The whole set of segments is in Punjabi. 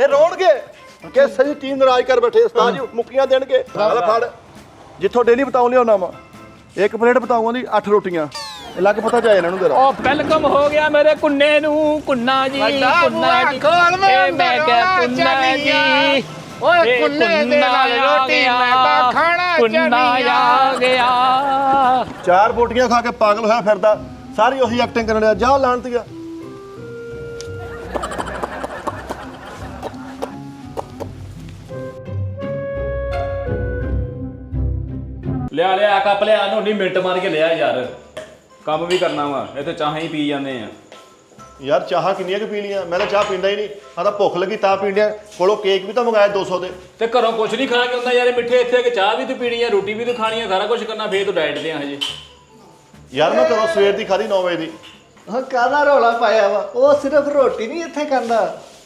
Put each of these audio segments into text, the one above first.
ਇਹ ਰੋਣਗੇ ਕਿ ਸਹੀ ਟੀਮ ਨਾਰਾਜ਼ ਕਰ ਬੈਠੇ ਉਸਤਾਦ ਜੀ ਮੁੱਕੀਆਂ ਦੇਣਗੇ ਨਾਲ ਫੜ ਜਿੱਥੋਂ ਡੇਲੀ ਬਤਾਉ ਲਿਆਉਣਾ ਵਾ ਇੱਕ ਪਲੇਟ ਬਤਾਉਂਗਾ ਦੀ 8 ਰੋਟੀਆਂ ਇਹ ਲੱਗ ਪਤਾ ਚਾਹੇ ਇਹਨਾਂ ਨੂੰ ਤੇਰਾ ਉਹ ਵੈਲਕਮ ਹੋ ਗਿਆ ਮੇਰੇ ਕੁੰਨੇ ਨੂੰ ਕੁੰਨਾ ਜੀ ਕੁੰਨਾ ਜੀ ਇਹ ਮੈਂ ਕਿਹਾ ਕੁੰਨਾ ਜੀ ਓਏ ਕੁੰਨੇ ਦੇ ਨਾਲ ਰੋਟੀ ਮੈਂ ਤਾਂ ਖਾਣਾ ਕੁੰਨਾ ਆ ਗਿਆ 4 ਬੋਟੀਆਂ ਖਾ ਕੇ ਪਾਗਲ ਹੋਇਆ ਫਿਰਦਾ ਸਾਰੀ ਉਹੀ ਐਕਟਿੰਗ ਕਰਨ ਡਿਆ ਜਾ ਲਾਣਤੀਆ ਲਿਆ ਕੱਪ ਲਿਆ ਨੂੰ ਨਹੀਂ ਮਿੰਟ ਮਾਰ ਕੇ ਲਿਆ ਯਾਰ ਕੰਮ ਵੀ ਕਰਨਾ ਵਾ ਇੱਥੇ ਚਾਹਾਂ ਹੀ ਪੀ ਜਾਂਦੇ ਆ ਯਾਰ ਚਾਹਾਂ ਕਿੰਨੀਆਂ ਕਿ ਪੀ ਲੀਆਂ ਮੈਂ ਤਾਂ ਚਾਹ ਪੀਂਦਾ ਹੀ ਨਹੀਂ ਆ ਤਾਂ ਭੁੱਖ ਲੱਗੀ ਤਾਂ ਪੀਂਦਿਆ ਕੋਲੋਂ ਕੇਕ ਵੀ ਤਾਂ ਮੰਗਾਇਆ 200 ਦੇ ਤੇ ਘਰੋਂ ਕੁਝ ਨਹੀਂ ਖਾ ਕੇ ਹੁੰਦਾ ਯਾਰ ਮਿੱਠੇ ਇੱਥੇ ਕਿ ਚਾਹ ਵੀ ਤੂੰ ਪੀਣੀ ਆ ਰੋਟੀ ਵੀ ਤੂੰ ਖਾਣੀ ਆ ਸਾਰਾ ਕੁਝ ਕਰਨਾ ਫੇਰ ਤੂੰ ਡਾਈਟ ਤੇ ਆ ਹਜੇ ਯਾਰ ਮੈਂ ਘਰੋਂ ਸਵੇਰ ਦੀ ਖਾਧੀ 9 ਵਜੇ ਦੀ ਹਾਂ ਕਾਹਦਾ ਰੌਲਾ ਪਾਇਆ ਵਾ ਉਹ ਸਿਰਫ ਰੋਟੀ ਨਹੀਂ ਇੱਥੇ ਖਾਂਦਾ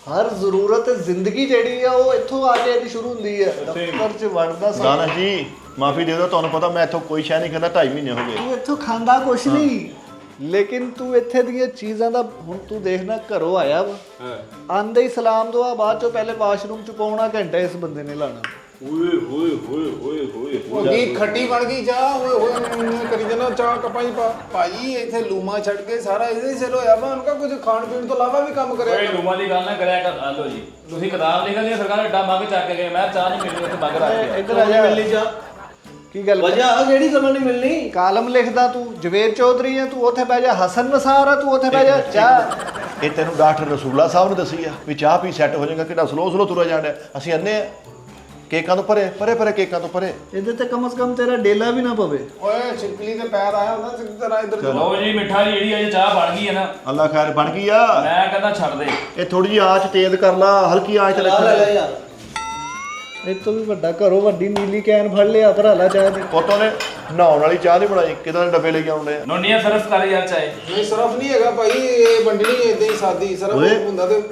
ਹਰ ਜ਼ਰੂਰਤ ਜ਼ਿੰਦਗੀ ਜਿਹੜੀ ਆ ਉਹ ਇੱਥੋਂ ਆ ਕੇ ਇਹਦੀ ਸ਼ੁਰੂ ਹੁੰਦੀ ਹੈ ਦਫ਼ਤਰ 'ਚ ਵੜਦਾ ਦਾਨਸ਼ ਜੀ ਮਾਫੀ ਦੇ ਦਿਓ ਤੁਹਾਨੂੰ ਪਤਾ ਮੈਂ ਇੱਥੋਂ ਕੋਈ ਸ਼ੈ ਨਹੀਂ ਖਾਂਦਾ 2.5 ਮਹੀਨੇ ਹੋ ਗਏ ਤੂੰ ਇੱਥੋਂ ਖਾਂਦਾ ਕੁਛ ਨਹੀਂ ਲੇਕਿਨ ਤੂੰ ਇੱਥੇ ਦੀਆਂ ਚੀਜ਼ਾਂ ਦਾ ਹੁਣ ਤੂੰ ਦੇਖਣਾ ਘਰੋਂ ਆਇਆ ਵਾ ਆਂਦੇ ਹੀ ਸਲਾਮ ਦੁਆ ਬਾਅਦ ਚੋਂ ਪਹਿਲੇ ਵਾਸ਼ਰੂਮ 'ਚ ਪਾਉਣਾ ਘੰਟਾ ਇਸ ਬੰਦੇ ਨੇ ਲਾਣਾ ਓਏ ਹੋਏ ਹੋਏ ਹੋਏ ਹੋਏ ਉਹ ਕੀ ਖੱਟੀ ਬਣ ਗਈ ਚਾਹ ਓਏ ਹੋਏ ਕਰੀ ਜਨਾ ਚਾਹ ਕਪਾਂ ਹੀ ਭਾਈ ਇੱਥੇ ਲੂਮਾ ਛੱਡ ਕੇ ਸਾਰਾ ਇਹਦੇ ਹੀ ਸਿਰ ਹੋਇਆ ਵਾ ਉਹਨਾਂ ਕਾ ਕੁਝ ਖਾਣ ਪੀਣ ਤੋਂ ਇਲਾਵਾ ਵੀ ਕੰਮ ਕਰਿਆ ਓਏ ਲੂਮਾ ਦੀ ਗੱਲ ਨਾ ਕਰਿਆ ਕਰ ਆ ਲੋ ਜੀ ਤੁਸੀਂ ਕਿਤਾਬ ਲਿਖ ਲਈ ਸਰਕਾਰ ਐਡਾ ਮੰਗ ਚੱਕ ਕੇ ਗਏ ਮੈਂ ਚਾਹ ਨਹੀਂ ਮਿਲਣੀ ਉੱਥੇ ਮੰਗ ਰੱਖ ਇੱਧਰ ਆ ਜਾ ਮਿਲਣੀ ਜਾ ਕੀ ਗੱਲ ਵਜ੍ਹਾ ਜਿਹੜੀ ਸਮਝ ਨਹੀਂ ਮਿਲਣੀ ਕਾਲਮ ਲਿਖਦਾ ਤੂੰ ਜਵੇਦ ਚੌਧਰੀ ਆ ਤੂੰ ਉੱਥੇ ਬਹਿ ਜਾ ਹਸਨ ਨਸਾਰ ਆ ਤੂੰ ਉੱਥੇ ਬਹਿ ਜਾ ਚਾਹ ਇਹ ਤੈਨੂੰ ਡਾਕਟਰ ਰਸੂਲਾ ਸਾਹਿਬ ਨੇ ਦੱਸੀ ਆ ਵੀ ਚਾਹ ਪੀ ਸੈੱਟ ਹੋ ਜਾਏਗਾ ਕਿੰਨਾ ਸਲੋ ਤੁਰਿਆ ਜਾਂਦਾ ਅਸੀਂ ਅੰਨੇ ਆ ਕੇਕਾਂ ਤੋਂ ਪਰੇ ਕੇਕਾਂ ਤੋਂ ਪਰੇ ਇਹਦੇ ਤੇ ਕਮ ਸੇ ਕਮ ਤੇਰਾ ਡੇਲਾ ਵੀ ਨਾ ਪਵੇ ਓਏ ਛਿਪਕਲੀ ਤੇ ਪੈਰ ਆਇਆ ਹੁੰਦਾ ਸਿੱਧੀ ਤਰ੍ਹਾਂ ਇੱਧਰ ਲਓ ਜੀ ਮਿੱਠਾ ਜਿਹੜੀ ਅਜੇ ਚਾਹ ਬਣ ਗਈ ਹੈ ਨਾ ਅੱਲਾ ਖੈਰ ਬਣ ਗਈ ਆ ਮੈਂ ਕਹਿੰਦਾ ਛੱਡ ਦੇ ਇਹ ਥੋੜੀ ਜਿਹੀ ਆਂਚ ਤੇਜ਼ ਕਰ ਲਾ ਹਲਕੀ ਆਂਚ ਤੇ ਲੈ ਰੱਖ ਯਾਰ ਇਹ ਤੋਂ ਵੀ ਵੱਡਾ ਘਰੋਂ ਵੱਡੀ ਨੀਲੀ ਕੈਨ ਫੜ ਲਿਆ ਭਰਾ ਲਾ ਚਾਹ ਦੀ ਪੁੱਤੋਂ ਨੇ ਨਹਾਉਣ ਵਾਲੀ ਚਾਹ ਨਹੀਂ ਬਣਾਈ ਕਿਦਾਂ ਦੇ ਡੱਬੇ ਲੈ ਕੇ ਆਉਂਦੇ ਆ ਨੋਨੀਆਂ ਸਰਫ ਕਰ ਯਾਰ ਚਾਹੇ ਨਹੀਂ ਸਰਫ ਨਹੀਂ ਹੈਗਾ ਭਾਈ ਇਹ ਵੰਡਣੀ ਏਦਾਂ ਹੀ ਸਾਦੀ ਸਰਫ ਓਏ। ਹੁੰਦਾ ਤੇ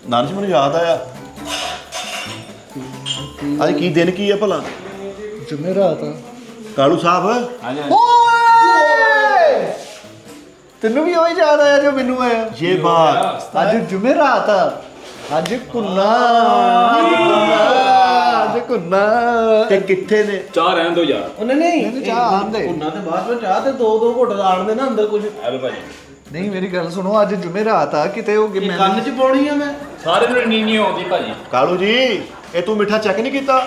ਨਾਨਸ਼ ਮੈਨੂੰ ਯਾਦ ਆਇਆ ਅੱਜ ਕੀ ਦਿਨ ਕੀ ਆ ਭਲਾ ਜੁਮੇਰਾਤ ਆ ਕਾਲੂ ਸਾਹਿਬ ਹਾਂਜੀ ਓਏ ਤੈਨੂੰ ਵੀ ਉਹੀ ਯਾਦ ਆਇਆ ਜੋ ਮੈਨੂੰ ਆਇਆ ਇਹ ਬਾਤ ਅੱਜ ਜੁਮੇਰਾਤ ਆ ਅੱਜ ਕੁੰਨਾ ਅੱਜ ਕੁੰਨਾ ਤੇ ਕਿੱਥੇ ਨੇ ਚਾਹ ਰਹਿਣ ਦੋ ਯਾਰ ਉਹਨੇ ਨਹੀਂ ਮੈਨੂੰ ਚਾਹ ਆਣ ਦੇ ਉਹਨਾਂ ਤੇ ਬਾਅਦ ਵਿੱਚ ਚਾਹ ਤੇ ਦੋ ਘੁੱਟ ਆਣ ਦੇ ਨਾ ਅੰਦਰ ਕੁਝ ਹੈਲੋ ਭਾਜੀ ਨਹੀਂ ਮੇਰੀ ਗੱਲ ਸੁਣੋ ਅੱਜ ਜੁਮੇਰਾਤ ਆ ਕਿਤੇ ਉਹ ਮੈਂ ਕੰਨ 'ਚ ਪਾਉਣੀ ਆ ਮੈਂ ਸਾਰੇ ਨੂੰ ਨੀਂਦ ਆਉਂਦੀ ਭਾਜੀ ਕਾਲੂ ਜੀ ਇਹ ਤੂੰ ਮਿੱਠਾ ਚੈੱਕ ਨਹੀਂ ਕੀਤਾ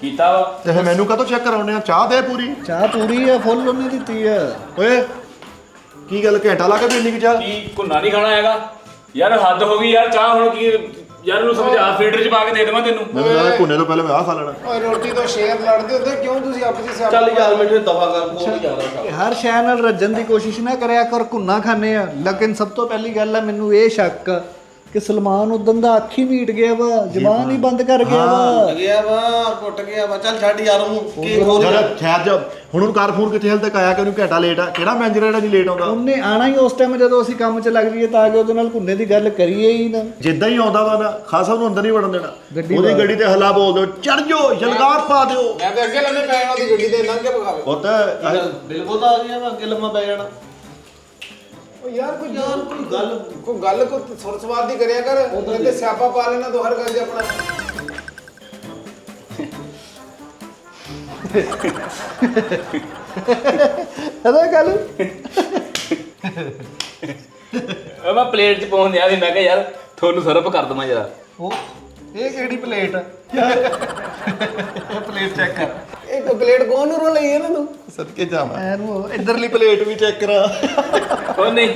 ਕੀਤਾ ਵਾ ਤੇ ਫਿਰ ਮੈਨੂੰ ਕਾਹਤੋਂ ਚੈੱਕ ਕਰਾਉਣੇ ਆ ਚਾਹ ਦੇ ਪੂਰੀ ਚਾਹ ਪੂਰੀ ਆ ਫੁੱਲ ਉਹਨੇ ਦਿੱਤੀ ਆ ਓਏ ਕੀ ਗੱਲ ਘੰਟਾ ਲਾ ਕੇ ਪੀਣੀ ਕਿ ਚਾਹ ਕੀ ਕੁੰਨਾ ਨਹੀਂ ਖਾਣਾ ਹੈਗਾ ਯਾਰ ਹੱਦ ਹੋ ਗਈ ਯਾਰ ਚਾਹ ਹੁਣ ਕੀ ਯਾਰ ਇਹਨੂੰ ਸਮਝਾ ਫੀਡਰ ਚ ਪਾ ਕੇ ਦੇ ਦੇਵਾਂ ਤੈਨੂੰ ਮੈਨੂੰ ਲੱਗਦਾ ਕੁੰਨੇ ਤੋਂ ਪਹਿਲਾਂ ਮੈਂ ਆਹ ਖਾ ਲੈਣਾ ਓਏ ਰੋਟੀ ਤੋਂ ਸ਼ੇਰ ਲੜਦੇ ਹੁੰਦੇ ਕਿਉਂ ਤੁਸੀਂ ਆਪਸ ਵਿੱਚ ਚੱਲ ਯਾਰ ਮੈਨੂੰ ਦਵਾ ਕਰ ਕੋਈ ਜ਼ਿਆਦਾ ਹਰ ਸ਼ੈ ਨਾਲ ਰੱਜਣ ਦੀ ਕੋਸ਼ਿਸ਼ ਨਾ ਕਰਿਆ ਕਰ ਕੁੰਨਾ ਖਾਣੇ ਆ ਲੇਕਿਨ ਸਭ ਤੋਂ ਪਹਿਲੀ ਗੱਲ ਆ ਮੈਨੂੰ ਇਹ ਸ਼ੱਕ ਆ ਕਿ ਸਲਮਾਨ ਉਦੋਂ ਦਾ ਅੱਖੀ ਮੀਟ ਗਿਆ ਵਾ ਜ਼ਬਾਨ ਹੀ ਬੰਦ ਕਰ ਗਿਆ ਵਾ ਗਿਆ ਵਾ ਟੁੱਟ ਗਿਆ ਵਾ ਚੱਲ ਛੱਡ ਯਾਰ ਉਹਨੂੰ ਕੀ ਹੋ ਯਾਰ ਖੈਰ ਜਬ ਹੁਣ ਉਹਨੂੰ ਕਾਰ ਫੋਨ ਕਿੱਥੇ ਹਲ ਤੱਕ ਆਇਆ ਕਿ ਉਹਨੂੰ ਘੰਟਾ ਲੇਟ ਆ ਕਿਹੜਾ ਮੈਨੇਜਰ ਜਿਹੜਾ ਜੀ ਲੇਟ ਆਉਂਦਾ ਉਹਨੇ ਆਣਾ ਹੀ ਉਸ ਟਾਈਮ ਜਦੋਂ ਅਸੀਂ ਕੰਮ 'ਚ ਲੱਗ ਜਾਈਏ ਤਾਂ ਕਿ ਉਹਦੇ ਨਾਲ ਕੁੰਨੇ ਦੀ ਗੱਲ ਕਰੀਏ ਹੀ ਨਾ ਜਿੱਦਾਂ ਹੀ ਆਉਂਦਾ ਵਾ ਨਾ ਖਾਸ ਸਾਹਿਬ ਨੂੰ ਅੰਦਰ ਨਹੀਂ ਵੜਨ ਦੇਣਾ ਗੱਡੀ ਉਹਦੀ ਬਾਹਰ। ਗੱਡੀ ਤੇ ਹੱਲਾ ਬੋਲ ਦਿਓ ਚੜ ਜਾਓ ਜਲਗਾਰ ਪਾ ਦਿਓ ਮੈਂ ਤੇ ਅੱਗੇ ਲੰਮੇ ਪੈ ਜਾਣਾ ਦੀ ਗੱਡੀ ਤੇ ਲੰਘ ਕੇ ਭਗਾਵੇ ਉਹ ਤਾਂ ਬਿਲਕੁਲ ਤਾਂ ਆ ਗਿਆ ਵਾ ਅੱਗੇ ਲੰਮਾ ਪੈ ਜਾਣਾ ਓ ਯਾਰ ਕੋਈ ਗੱਲ ਕੋ ਸੁਰ ਸਵਾਦ ਦੀ ਕਰਿਆ ਕਰ ਉਹਦੇ ਤੇ ਸਿਆਪਾ ਪਾ ਲੈਣਾ ਤੋ ਹਰ ਗੱਲ 'ਚ ਆਪਣਾ ਇਹਦਾ ਗੱਲ ਉਹ ਮੈਂ ਪਲੇਟ ਚ ਪਾਉਣ ਦਿਆ ਵੀ ਮੈਂ ਕਿਹਾ ਯਾਰ ਤੁਹਾਨੂੰ ਸਰਫ ਕਰ ਦਵਾਂ ਜਰਾ ਉਹ ਇਹ ਕਿਹੜੀ ਪਲੇਟ ਆ ਪਲੇਟ ਚੈੱਕ ਕਰ ਇਹ ਪਲੇਟ ਕੌਣ ਨੂੰ ਲਈ ਇਹਨਾਂ ਨੂੰ ਸਦਕੇ ਜਾਵਾਂ ਇਹਨੂੰ ਇਧਰਲੀ ਪਲੇਟ ਵੀ ਚੈੱਕ ਕਰਾ ਉਹ ਨਹੀਂ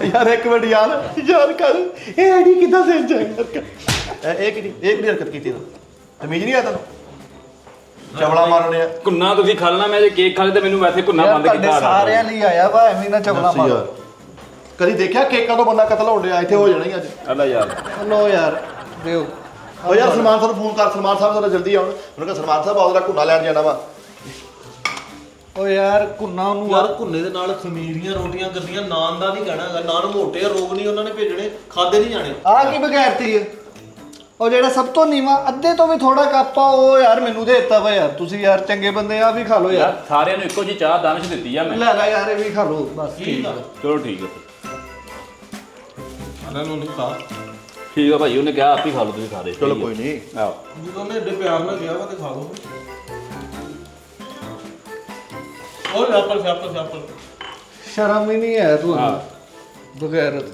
ਯਾਰ ਇੱਕ ਮਿੰਟ ਯਾਰ ਕਰ ਇਹ ਆਈਡੀ ਕਿੱਦਾਂ ਸੇਵ ਜਾਏਗਾ ਇਹ ਕਿਹੜੀ ਹਰਕਤ ਕੀਤੀ ਤੂੰ ਤਮੀਜ਼ ਨਹੀਂ ਆ ਤੈਨੂੰ ਚਵਲਾ ਮਾਰਨੇ ਆ ਕੁੰਨਾ ਤੁਸੀਂ ਖਾ ਲੈਣਾ ਮੈਂ ਜੇ ਕੇਕ ਖਾ ਲੇ ਤੇ ਮੈਨੂੰ ਵੈਸੇ ਕੁੰਨਾ ਯਾਰ ਬੰਦ ਤੁਹਾਡੇ ਕੀਤਾ ਸਾਰਿਆਂ ਲਈ ਆਇਆ ਵਾ ਐਵੇਂ ਨਾ ਚਵਲਾ ਮਾਰ ਯਾਰ ਕਦੀ ਦੇਖਿਆ ਕੇਕਾਂ ਤੋਂ ਬੰਦਾ ਕਤਲ ਹੋਣ ਡਿਆ ਇੱਥੇ ਹੋ ਜਾਣਾ ਹੀ ਅੱਜ ਅੱਲਾ ਯਾਰ ਲੋ ਯਾਰ ਦਿਓ ਓ ਯਾਰ ਸਲਮਾਨ ਸਾਹਿਬ ਨੂੰ ਫੋਨ ਕਰ ਸਲਮਾਨ ਸਾਹਿਬ ਜ਼ਰਾ ਜਲਦੀ ਆਉਣ ਉਹਨੂੰ ਕਹ ਸਲਮਾਨ ਸਾਹਿਬ ਆਉ ਜਰਾ ਘੁੰਨਾ ਲੈਣ ਜਾਣਾ ਵਾ ਓ ਯਾਰ ਕੁੰਨਾ ਨੂੰ ਯਾਰ ਘੁੰਨੇ ਦੇ ਨਾਲ ਖਮੀਰੀਆਂ ਰੋਟੀਆਂ ਕਰਦੀਆਂ ਨਾਨ ਦਾ ਨਹੀਂ ਕਹਿਣਾ ਹੈਗਾ ਨਾਨ ਮੋਟੇ ਆ ਰੋਗ ਨਹੀਂ ਉਹਨਾਂ ਨੇ ਭੇਜਣੇ ਖਾਦੇ ਨਹੀਂ ਜਾਣੇ ਆ ਕੀ ਬਗੈਰਤੀ ਹੈ ਉਹ ਜਿਹੜਾ ਸਭ ਤੋਂ ਨੀਵਾ ਅੱਧੇ ਤੋਂ ਵੀ ਥੋੜਾ ਕੱਪ ਆ ਉਹ ਯਾਰ ਮੈਨੂੰ ਦੇ ਦਿੱਤਾ ਵਾ ਯਾਰ ਤੁਸੀਂ ਯਾਰ ਚੰਗੇ ਬੰਦੇ ਆ ਵੀ ਖਾ ਲਓ ਯਾਰ ਯਾਰ ਸਾਰਿਆਂ ਨੂੰ ਇੱਕੋ ਜੀ ਚਾਹ ਦਾਨਸ਼ ਦਿੱਤੀ ਆ ਮੈਂ ਲੈ ਲੈ ਯਾਰ ਇਹ ਵੀ ਖਾ ਲਓ ਬਸ ਠੀਕ ਆ ਚਲੋ ਠੀਕ ਹੈ ਇਹਨਾਂ ਨੂੰ ਨਹੀਂ ਖਾ ਠੀਕ ਆ ਭਾਈ, ਉਹਨੇ ਕਿਹਾ ਆਪ ਹੀ ਖਾ ਲਓ, ਤੁਸੀਂ ਖਾ ਦੇ। ਚਲੋ ਕੋਈ ਨਹੀਂ। ਆਹੋ ਜਦੋਂ ਨੇ ਏਡੇ ਪਿਆਰ ਨਾਲ ਕਿਹਾ ਵਾ ਤੇ ਖਾ ਲਓ। ਉਹ ਸਿਆਪਲ ਸ਼ਰਮ ਹੀ ਨਹੀਂ ਹੈ ਹਾਂ ਤੁਹਾਨੂੰ ਬਗੈਰਤ।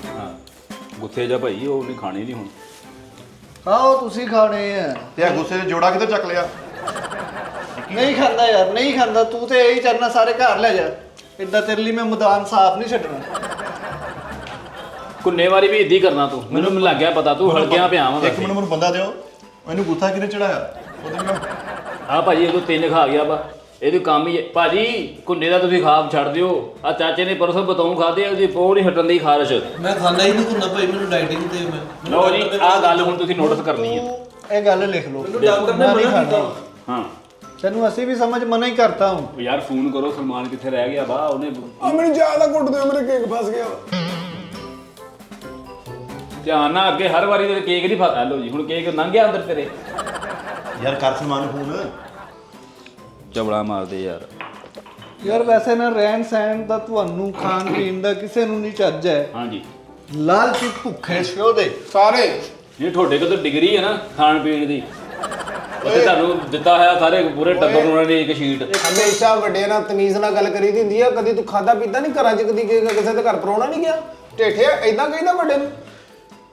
ਹਾਂ ਗੁੱਥੇ ਜਾ ਭਾਈ, ਉਹ ਨਹੀਂ ਖਾਣੀ ਨਹੀਂ ਹੁਣ। ਆਓ ਤੁਸੀਂ ਖਾਣੇ ਆ। ਤੇ ਆ ਗੁੱਸੇ ਦੇ ਜੋੜਾ ਕਿਤੇ ਚੱਕ ਲਿਆ। ਨਹੀਂ ਖਾਂਦਾ ਯਾਰ, ਨਹੀਂ ਖਾਂਦਾ। ਤੂੰ ਤੇ ਇਹੀ ਕਰਨਾ, ਸਾਰੇ ਘਰ ਲੈ ਜਾ। ਏਦਾਂ ਤੇਰੇ ਲਈ ਮੈਂ ਮੈਦਾਨ ਸਾਫ਼ ਨਹੀਂ ਛੱਡਣਾ। ਕੁੰਨੇ ਵਾਰੀ ਵੀ ਇੱਦੀ ਕਰਨਾ ਤੂੰ, ਮੈਨੂੰ ਲੱਗ ਗਿਆ ਪਤਾ ਤੂੰ ਹਲਕਿਆਂ ਪਿਆ ਵਾ। ਇੱਕ ਮਿੰਟ ਮੈਨੂੰ ਬੰਦਾ ਦਿਓ, ਮੈਨੂੰ ਗੁੱਸਾ ਕਿਹਨੇ ਚੜਾਇਆ? ਉਹਦੇ ਮੈਂ ਆ ਭਾਜੀ ਇਹ ਤੋਂ 3 ਖਾ ਗਿਆ ਵਾ, ਇਹਦੇ ਕੰਮ ਹੀ ਹੈ ਭਾਜੀ। ਕੁੰਨੇ ਦਾ ਤੁਸੀਂ ਖਾਬ ਛੱਡ ਦਿਓ। ਆ ਚਾਚੇ ਨੇ ਪਰਸੋਂ ਬਤਾਉਂ ਖਾਦੇ, ਉਹਦੀ ਪੋਹ ਨਹੀਂ ਹਟਣ ਦੀ ਖਾਰਸ਼। ਮੈਂ ਖਾਂਦਾ ਹੀ ਨਹੀਂ ਕੁੰਨਾ ਭਾਈ, ਮੈਨੂੰ ਡਾਈਟਿੰਗ ਤੇ ਮੈਂ ਲਓ ਜੀ ਆਹ ਗੱਲ ਹੁਣ ਤੁਸੀਂ ਨੋਟਿਸ ਕਰਨੀ ਹੈ। ਇਹ ਗੱਲ ਲਿਖ ਲਓ। ਮੈਨੂੰ ਡਾਕਟਰ ਨੇ ਮੈਂ ਨਹੀਂ ਮਨਾ ਖਾਣਾ। ਕੀਤਾ। ਹਾਂ ਤੈਨੂੰ ਅਸੀਂ ਵੀ ਸਮਝ ਮਨਾ ਹੀ ਕਰਤਾ ਹੂੰ। ਉਹ ਯਾਰ ਫੋਨ ਕਰੋ, ਸਲਮਾਨ ਕਿੱਥੇ ਰਹਿ ਗਿਆ ਵਾ? ਉਹਨੇ ਆ ਮੈਨੂੰ ਜ਼ਿਆਦਾ ਘੁੱਟ ਦਿਓ, ਮੇਰੇ ਕੇਕ ਫਸ ਗਿਆ ਵਾ। ਧਿਆਨ ਨਾਲ, ਅੱਗੇ ਹਰ ਵਾਰੀ ਤੇ ਕੇਕ ਨਹੀਂ ਫਸਾ। ਲਓ ਜੀ ਹੁਣ ਕੇਕ ਲੰਘ ਗਿਆ ਅੰਦਰ ਤੇਰੇ। ਯਾਰ ਕਰ ਸਲਮਾਨ ਫੋਨ। ਚਬੜਾ ਮਾਰਦੇ ਯਾਰ। ਯਾਰ ਵੈਸੇ ਨਾ ਰਹਿਣ ਸਹਿਣ ਦਾ, ਤੁਹਾਨੂੰ ਖਾਣ ਪੀਣ ਦਾ ਕਿਸੇ ਨੂੰ ਨਹੀਂ ਚੱਜ ਹੈ। ਹਾਂਜੀ ਲਾਲਚੀ ਭੁੱਖੇ ਸ਼ੋ ਦੇ ਸਾਰੇ ਇਹ ਤੁਹਾਡੇ ਕੋਲ ਤਾਂ ਡਿਗਰੀ ਹੈ ਨਾ ਖਾਣ ਪੀਣ ਦੀ, ਉੱਥੇ ਤੁਹਾਨੂੰ ਦਿੱਤਾ ਹੋਇਆ ਸਾਰੇ ਪੂਰੇ ਟੱਬਰ ਨੂੰ ਉਹਨਾਂ ਨੇ ਇੱਕ ਸ਼ੀਟ। ਹਮੇਸ਼ਾ ਵੱਡੇ ਨਾਲ ਤਮੀਜ਼ ਨਾਲ ਗੱਲ ਕਰੀ ਦੀ ਹੁੰਦੀ ਆ। ਕਦੀ ਤੂੰ ਖਾਦਾ ਪੀਤਾ ਨਹੀਂ ਘਰਾਂ 'ਚ, ਕਦੀ ਕਿਸੇ ਦੇ ਘਰ ਪਰੋਣਾ ਨਹੀਂ ਗਿਆ। ਢੇਠੇ ਐਦਾਂ ਕਹਿੰਦਾ ਵੱਡੇ ਨੂੰ।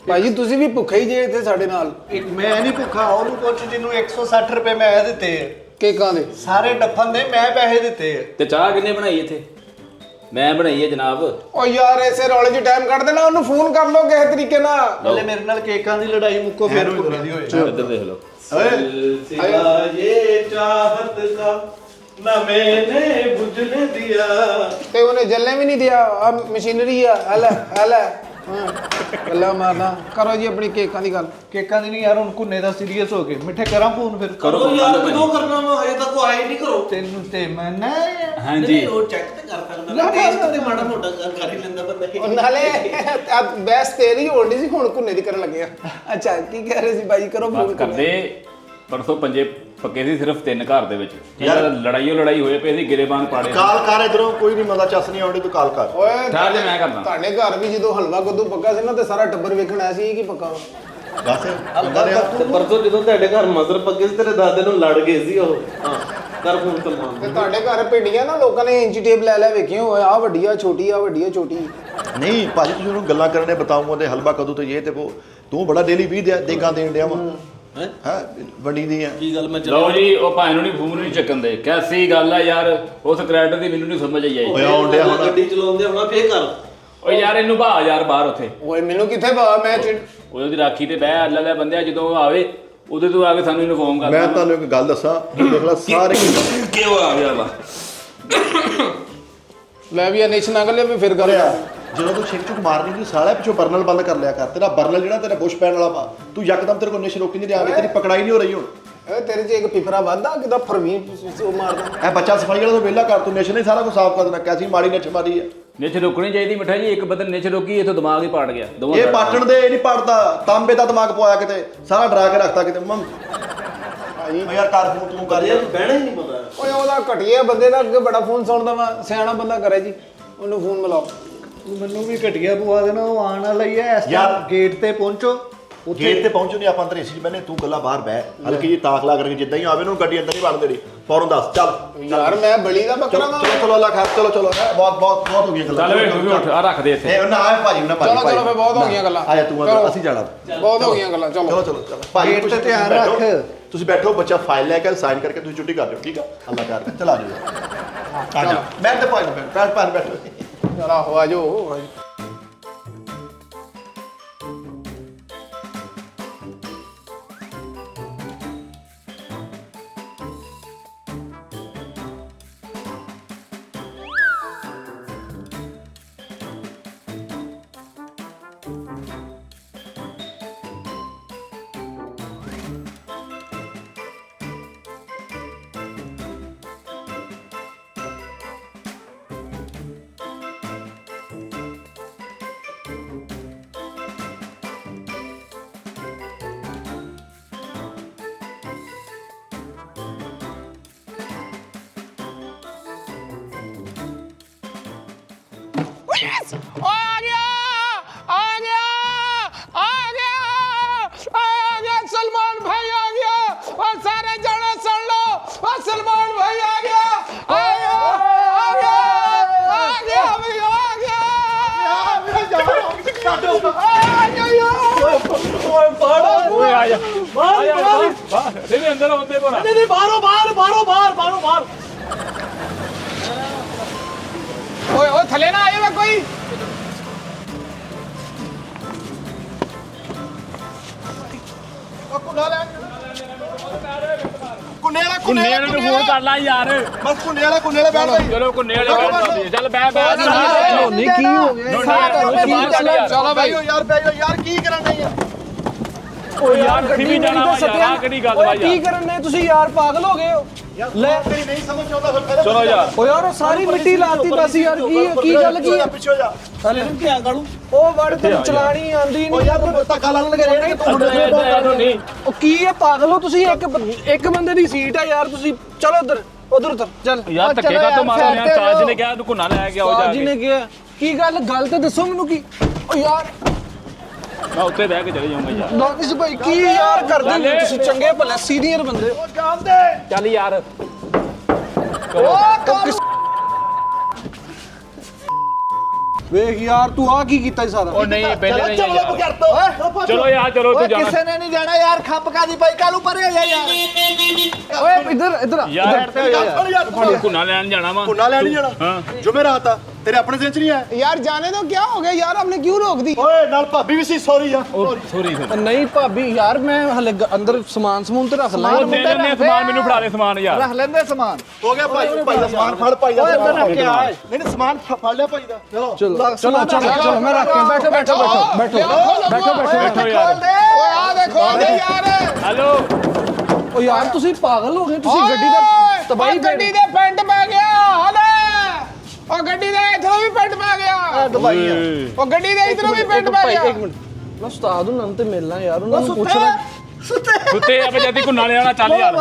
ਭਾਈ ਜੀ ਤੁਸੀਂ ਵੀ ਭੁੱਖੇ ਹੀ ਜੇ ਇੱਥੇ ਸਾਡੇ ਨਾਲ। ਇੱਕ ਮੈਂ ਨਹੀਂ ਭੁੱਖਾ, ਉਹਨੂੰ ਪੁੱਛ ਜਿਹਨੂੰ 160 ਰੁਪਏ ਮੈਂ ਦਿੱਤੇ ਆ। ਕੇਕਾਂ ਦੇ ਸਾਰੇ ਡੱਫਨ ਦੇ ਮੈਂ ਪੈਸੇ ਦਿੱਤੇ ਆ। ਤੇ ਚਾਹ ਕਿੰਨੇ ਬਣਾਈ ਇੱਥੇ? ਮੈਂ ਬਣਾਈ ਹੈ ਜਨਾਬ। ਓ ਯਾਰ ਐਸੇ ਰੌਲੇ 'ਚ ਟਾਈਮ ਕੱਢ ਦੇਣਾ, ਉਹਨੂੰ ਫੋਨ ਕਰ ਲਓ ਕਿਸੇ ਤਰੀਕੇ ਨਾਲ। ਪਹਿਲੇ ਮੇਰੇ ਨਾਲ ਕੇਕਾਂ ਦੀ ਲੜਾਈ ਮੁੱਕੋ, ਫਿਰ ਭੁੱਖੇ ਦੀ ਹੋਏ। ਇੱਧਰ ਦੇਖ ਲਓ। सिवा ये चाहत का न मैंने बुझने दिया। ਤੇ ਉਹਨੇ ਜੱਲੇ ਵੀ ਨਹੀਂ ਦਿਆ। ਆ ਮਸ਼ੀਨਰੀ ਆ, ਹਲ ਹਾਂ ਗੱਲਾਂ ਮਾਰਨਾ। ਕਰੋ ਜੀ ਆਪਣੀ ਕੇਕਾਂ ਦੀ ਗੱਲ। ਕੇਕਾਂ ਦੀ ਨਹੀਂ ਯਾਰ, ਹੁਣ ਕੁੰਨੇ ਦਾ ਸੀਰੀਅਸ ਹੋ ਕੇ ਮਿੱਠੇ ਕਰਾਂ ਫੋਨ ਫਿਰ। ਕਰੋ करो यार, कदों करना वा? हजे तक वो आए नहीं करो। ਤੈਨੂੰ ਤੇ ਮੈਂ ਨਾ ਹਾਂਜੀ नहीं, वो चेक ते कर सकदा, टेस्ट ते माड़ा मोटा कर ही लेंदा बंदा। ਉਹ ਨਾਲੇ ਆ ਬੈਸ ਤੇਰੀ ਹੋਣ ਨਹੀਂ ਸੀ, ਹੁਣ ਕੁੰਨੇ ਦੀ ਕਰਨ ਲੱਗੇ ਆ। ਅੱਛਾ ਕੀ ਕਹਿ ਰਹੇ ਸੀ ਬਾਈ? ਕਰੋ ਬਸ ਫੋਨ ਕਰਦੇ। ਪਰਸੋਂ ਪੰਜੇ ਪੱਕੇ ਸੀ ਸਿਰਫ 3 ਘਰ ਦੇ ਵਿੱਚ। ਠੀਕ ਹੈ, ਲੜਾਈ ਹੋਏ ਪਏ ਸੀ, ਗਿਰੇਬਾਨ ਪਾੜੇ। ਕਾਲ ਕਰ ਇਧਰੋਂ, ਕੋਈ ਨਹੀਂ ਮਜ਼ਾ ਚੱਸ ਨਹੀਂ ਆਉਂਦੀ, ਤੂੰ ਕਾਲ ਕਰ। ਓਏ ਠਹਿਰ ਜਾ, ਮੈਂ ਕਰਦਾ। ਤੁਹਾਡੇ ਘਰ ਵੀ ਜਦੋਂ ਹਲਵਾ ਕੱਦੂ ਪੱਕਾ ਸੀ ਨਾ, ਤੇ ਸਾਰਾ ਟੱਬਰ ਵੇਖਣ ਆਇਆ ਸੀ ਕੀ ਪੱਕਾ ਵਾ। ਦੱਸ ਬੰਦਾ ਰਿਹਾ। ਤੇ ਪਰਸੋਂ ਜਦੋਂ ਤੁਹਾਡੇ ਘਰ ਮਦਰ ਪੱਕੇ ਸੀ, ਤੇਰੇ ਦਾਦੇ ਨੂੰ ਲੜ ਗਏ ਸੀ ਉਹ। ਹਾਂ ਕਰ ਫੋਨ ਸਲਮਾਨ। ਤੇ ਤੁਹਾਡੇ ਘਰ ਭਿੰਡੀਆਂ ਨਾ ਲੋਕਾਂ ਨੇ ਇੰਚੀ ਟੇਪ ਲੈ ਵੇਖੀਆਂ ਹੋਏ, ਆ ਵੱਡੀ ਆ ਛੋਟੀ, ਆ ਵੱਡੀ ਆ ਛੋਟੀ। ਨਹੀਂ ਭਾਜੀ, ਤੁਸੀਂ ਉਹਨੂੰ ਗੱਲਾਂ ਕਰਨੇ ਬਤਾਉਂਗਾ ਤੇ ਹਲਵਾ ਕਦੋਂ ਤੇ ਇਹ ਤੇ ਉਹ। ਤੂੰ ਬੜਾ ਡੇਲੀ 20 ਦੇਗਾ ਦੇਣ ਡਿਆ ਵਾ। ਹੈ ਵੱਡੀ ਦੀ ਆ। ਕੀ ਗੱਲ ਮੈਂ ਲਓ ਜੀ ਉਹ ਭਾਈ ਨੂੰ ਨਹੀਂ ਫੋਨ ਨਹੀਂ ਚੱਕਣ ਦੇ। ਕੈਸੀ ਗੱਲ ਆ ਯਾਰ, ਉਸ ਕ੍ਰੈਡਿਟ ਦੀ ਮੈਨੂੰ ਨਹੀਂ ਸਮਝ ਆਈ। ਓਏ ਆਉਣ ਡਿਆ ਹੁਣ। ਗੱਡੀ ਚਲਾਉਂਦੇ ਹੋਣਾ ਫੇਰ ਕਰ। ਓਏ ਯਾਰ ਇਹਨੂੰ ਭਾ ਯਾਰ ਬਾਹਰ ਉੱਥੇ। ਓਏ ਮੈਨੂੰ ਕਿੱਥੇ ਬਾ, ਮੈਂ ਉਹਦੀ ਰਾਖੀ ਤੇ ਬਹਿ ਅੱਲਾ ਦਾ ਬੰਦਿਆ, ਜਦੋਂ ਉਹ ਆਵੇ ਉਹਦੇ ਤੋਂ ਆ ਕੇ ਸਾਨੂੰ ਇਨਫੋਰਮ ਕਰ। ਮੈਂ ਤੁਹਾਨੂੰ ਇੱਕ ਗੱਲ ਦੱਸਾਂ, ਦੇਖ ਲੈ ਸਾਰੇ ਕਿਉਂ ਆ ਗਿਆ ਵਾ? ਲੈ ਵੀ ਨਿਸ਼ ਨਾ ਕਰ ਲਿਆ ਵੀ ਫਿਰ ਗੱਲ। ਜਦੋਂ ਤੂੰ ਛਿੱਕ ਛੁਕ ਮਾਰਨੀ ਸੀ ਸਾਲਾ, ਪਿੱਛੋਂ ਬਰਨਲ ਬੰਦ ਕਰ ਲਿਆ ਕਰ। ਤੇਰਾ ਬਰਨਲ ਜਿਹੜਾ ਤੇਰਾ ਬੁਸ਼ ਪੈਣ ਵਾਲਾ ਵਾ, ਤੂੰ ਯਕਦਮ ਤੇਰੇ ਕੋਲ ਨਿਸ਼ ਰੋਕੀ ਨਹੀਂ ਆਵੇ, ਤੇਰੀ ਪਕੜਾਈ ਨਹੀਂ ਹੋ ਰਹੀ ਹੁਣ। ਏ ਤੇਰੇ 'ਚ ਇੱਕ ਫਿਫਰਾ ਵੱਧਦਾ ਕਿਦਾ ਫਰਵੀਂ ਉਹ ਮਾਰਦਾ। ਇਹ ਬੱਚਾ ਸਫਾਈ ਵਾਲਾ ਤੋਂ ਵਿਹਲਾ ਕਰ, ਤੂੰ ਨਿਸ਼ ਨੇ ਸਾਰਾ ਕੁਝ ਸਾਫ਼ ਕਰ ਦੇਣਾ। ਕੈਸੀ ਮਾੜੀ ਨਿਸ਼ ਮਾਰੀ ਆ। ਨਿੱਛ ਰੁਕਣੀ ਚਾਹੀਦੀ ਮਿੱਠਾ ਜੀ। ਇੱਕ ਬਦਲ ਨਿੱਛ ਰੁਕੀ, ਇੱਥੋਂ ਦਿਮਾਗ ਹੀ ਪਾੜ ਗਿਆ। ਇਹ ਪਾਟਣ ਦੇ ਨਹੀਂ ਪੜਦਾ, ਤਾਂਬੇ ਦਾ ਦਿਮਾਗ ਪਵਾਇਆ ਕਿਤੇ, ਸਾਰਾ ਡਰਾ ਕੇ ਰੱਖਤਾ ਕਿਤੇ। ਭਾਈ ਯਾਰ ਕਰ ਫੋਨ ਤੂੰ ਕਰ ਯਾਰ। ਬਹਿਣਾ ਹੀ ਨਹੀਂ ਪਤਾ। ਓਏ ਉਹਦਾ ਘਟੀਆ ਬੰਦੇ ਦਾ ਅੱਗੇ ਬੜਾ ਫੋਨ ਸੁਣਦਾ ਵਾ। ਸਿਆਣਾ ਬੰਦਾ ਕਰੇ ਜੀ, ਉਹਨੂੰ ਫੋਨ ਮਿਲਾਓ। ਤੂੰ ਮੈਨੂੰ ਵੀ ਘਟੀਆ ਪਵਾ ਦੇਣਾ। ਉਹ ਆਉਣ ਵਾਲਾ ਹੀ ਹੈ। ਇਸ ਯਾਰ, ਟਾਈਮ ਗੇਟ ਤੇ ਪਹੁੰਚੋ। ਗੇਟ ਤੇ ਪਹੁੰਚੋ ਨਹੀਂ, ਆਪਾਂ ਅੰਦਰ ਏਸੀ 'ਚ ਬੈਨੇ, ਤੂੰ ਗੱਲਾਂ ਬਾਹਰ ਬਹਿ। ਹਲਕੀ ਜੀ ਤਾਕਲਾ ਕਰਕੇ ਜਿੱਦਾਂ ਹੀ ਆਵੇ ਉਹਨੂੰ ਗੱਡੀ ਅੰਦਰ ਨਹੀਂ ਵੜਨ ਦੇਣੀ। ਫੌਰਨ ਦੱਸ ਚੱਲ। ਯਾਰ ਮੈਂ ਬਲੀ ਦਾ ਬੱਕਰਾ ਚਲੋ ਵਾਂ। ਚਲੋ ਅੱਲਾ ਖੈਰ। ਚਲੋ ਬਹੁਤ ਹੋ ਗਈਆਂ ਗੱਲਾਂ। ਚੱਲ ਵੇ ਤੂੰ ਵੀ ਉੱਠ, ਆ ਰੱਖ ਦੇ ਇੱਥੇ। ਇਹ ਨਾ ਆਏ ਭਾਜੀ ਨਾ ਭਾਜੀ। ਚਲੋ ਚਲੋ ਫੇ ਬਹੁਤ ਹੋ ਗਈਆਂ ਗੱਲਾਂ। ਆਇਆ ਤੂੰ ਅੰਦਰ, ਅਸੀਂ ਜਾਣਾ। ਬਹੁਤ ਹੋ ਗਈਆਂ ਗੱਲਾਂ। ਚਲੋ ਚਲੋ ਚਲੋ ਚਲੋ ਭਾਜੀ, ਗੇਟ ਤੇ ਤੁਸੀਂ ਧਿਆਨ ਬੈਠੋ। ਰੱਖ। ਤੁਸੀਂ ਬੈਠੋ, ਬੱਚਾ ਫਾਈਲ ਲੈ ਕੇ ਸਾਈਨ ਕਰਕੇ ਤੁਸੀਂ ਛੁੱਟੀ ਕਰ ਦਿਓ। ਠੀਕ ਆ, ਅੱਲਾ ਕਰ ਚਲਾ ਜਾਓ। ਆ ਜਾ ਬੈਠ ਤੇ ਭਾਈ ਬੈਠੋ। ਚਲਾ ਹੋ ਆ ਜਾਓ। Oh, ਓਏ ਆ ਜਾ ਇਹਦੇ ਅੰਦਰ ਆਉਂਦੇ ਕੋਣਾ ਨਹੀਂ ਬਾਹਰੋਂ ਓਏ ਓਏ ਥੱਲੇ ਨਾ ਆਇਓ ਕੋਈ ਕੁੰਨੇ ਵਾਲਾ ਨੂੰ ਫੋਨ ਕਰ ਲਾ ਯਾਰ ਬਸ ਕੁੰਨੇ ਵਾਲਾ ਬੈਠ ਭਾਈ ਚਲੋ ਕੁੰਨੇ ਵਾਲੇ ਬੈਠ ਚੱਲ ਬੈ ਨਹੀਂ ਕੀ ਹੋ ਗਿਆ ਚਲੋ ਭਾਈ ਯਾਰ ਬੈ ਯਾਰ ਕੀ ਕਰਨ ਨਹੀਂ ਆ ਓ ਯਾਰ ਤੁਸੀਂ ਵੀ ਜਾਣਾ ਵਾ ਯਾਰ ਆ ਕਿਹੜੀ ਗੱਲ ਵਾ ਕੀ ਯਾਰ ਕਰਨ ਨੇ ਤੁਸੀਂ ਯਾਰ ਪਾਗਲ ਹੋ ਗਏ ਹੋ ਲੈ ਤੇਰੀ ਨਹੀਂ ਸਮਝ ਆਉਂਦਾ ਫਿਰ ਚਲੋ ਯਾਰ ਓ ਯਾਰ ਉਹ ਸਾਰੀ ਮਿੱਟੀ ਲਾਤੀ ਬਸ ਯਾਰ ਕੀ ਗੱਲ ਕੀ ਆ ਪਿੱਛੇ ਜਾ ਥੱਲੇ ਨੂੰ ਕਿਆ ਕਾਲੂ ਉਹ ਵੜ ਤੈਨੂੰ ਚਲਾਣੀ ਆਂਦੀ ਓ ਨਹੀਂ ਯਾਰ ਤੂੰ ਧੱਕਾ ਲਾਣ ਲੱਗੇ ਰਹਿਣਗੇ ਤੂੰ ਨਹੀਂ ਉਹ ਕੀ ਹੈ ਪਾਗਲ ਹੋ ਤੁਸੀਂ ਇੱਕ ਬੰਦੇ ਦੀ ਸੀਟ ਆ ਯਾਰ ਤੁਸੀਂ ਚਲੋ ਉਧਰ ਚੱਲ ਯਾਰ ਧੱਕੇ ਕਾ ਤੋਂ ਮਾਰਦੇ ਆ ਤਾਜ ਨੇ ਕਿਹਾ ਤੂੰ ਘੁੰਨਾ ਲੈ ਕੇ ਆਓ ਜਾ ਜੀ ਕੇ ਨੇ ਕਿਹਾ ਕੀ ਗੱਲ ਤੇ ਦੱਸੋ ਮੈਨੂੰ ਕੀ ਓ ਯਾਰ ਮੈਂ ਉੱਤੇ ਬਹਿ ਕੇ ਚਲੇ ਜਾਊਂਗਾ ਯਾਰ ਦਾਨਿਸ਼ ਭਾਈ ਕੀ ਯਾਰ ਕਰਦੇ ਨੇ ਤੁਸੀਂ ਚੰਗੇ ਭਲੇ ਸੀਨੀਅਰ ਬੰਦੇ ਓ ਜਾਣਦੇ ਚੱਲ ਯਾਰ ਵੇਖ ਯਾਰ ਤੂੰ ਆ ਕੀ ਕੀਤਾ ਸਾਰਾ ਉਹ ਨਹੀਂ ਪਹਿਲੇ ਨਹੀਂ ਚਲੋ ਯਾਰ ਕਰ ਦੋ ਚਲੋ ਯਾਰ ਚਲੋ ਤੂੰ ਜਾਣਾ ਕਿਸੇ ਨੇ ਨਹੀਂ ਜਾਣਾ ਯਾਰ ਖੱਪ ਕਾਦੀ ਭਾਈ ਕਾਲੂ ਪਰੇ ਆ ਯਾਰ ਓਏ ਇੱਧਰ ਯਾਰ ਘੁੰਨਾ ਲੈਣ ਜਾਣਾ ਵਾ ਕੁੰਨਾ ਲੈਣ ਨਹੀਂ ਜਾਣਾ ਹਾਂ ਜੁਮੇਰਾਤ ਆ ਤੇਰੇ ਆਪਣੇ ਦਿਨ ਚ ਨਹੀਂ ਆਇਆ यार जाने दो क्या हो गया यार हमने क्यों रोक दी ਓਏ ਨਾਲ ਭਾਬੀ ਵੀ ਸੀ ਸੌਰੀ ਆ ਸੋਰੀ नहीं भाभी यार मैं हले अंदर सामान तो रख ला ਉਹ ਦੇ ਦਿੰਦੇ ਸਮਾਨ ਮੈਨੂੰ ਫੜਾ ਦੇ ਸਮਾਨ ਯਾਰ ਰੱਖ ਲੈਂਦੇ ਸਮਾਨ ਹੋ ਗਿਆ ਭਾਈ ਦਾ ਸਮਾਨ ਫੜ ਭਾਈ ਦਾ ਓਏ ਸਮਾਨ ਇੱਧਰ ਰੱਖਿਆ ਹੈ। ਨਹੀਂ ਸਮਾਨ ਫੜ ਲਿਆ ਭਾਈ ਦਾ ਚਲੋ चलो मैं रख के बैठो ਬੈਠੋ ਯਾਰ आ देखो यार ਹੈਲੋ ओ यार ਤੁਸੀਂ ਪਾਗਲ ਹੋ ਗਏ ਤੁਸੀਂ ਗੱਡੀ ਦਾ ਤਬਾਈ ਗੱਡੀ ਦੇ ਪੈਂਟ ਪੈ ਗਿਆ ਹਲੇ ਉਹ ਗੱਡੀ ਦੇ ਇਧਰੋਂ ਵੀ ਪੈਂਟ ਪੈ ਗਿਆ ਦੁਬਈ ਆ ਉਹ ਗੱਡੀ ਦੇ ਇਧਰੋਂ ਵੀ ਪੈਂਟ ਪੈ ਗਿਆ ਇੱਕ ਮਿੰਟ ਮੈਂ ਉਸਤਾਦ ਉਹਨਾਂ ਨੂੰ ਤੇ ਮਿਲਣਾ ਯਾਰ ਉਹਨਾਂ ਨੂੰ ਪੁੱਛਣਾ ਸੁੱਤੇ ਆਪੇ ਜਦੀ ਘੁੰਨਾ ਲੈਣਾ ਚੱਲ ਯਾਰ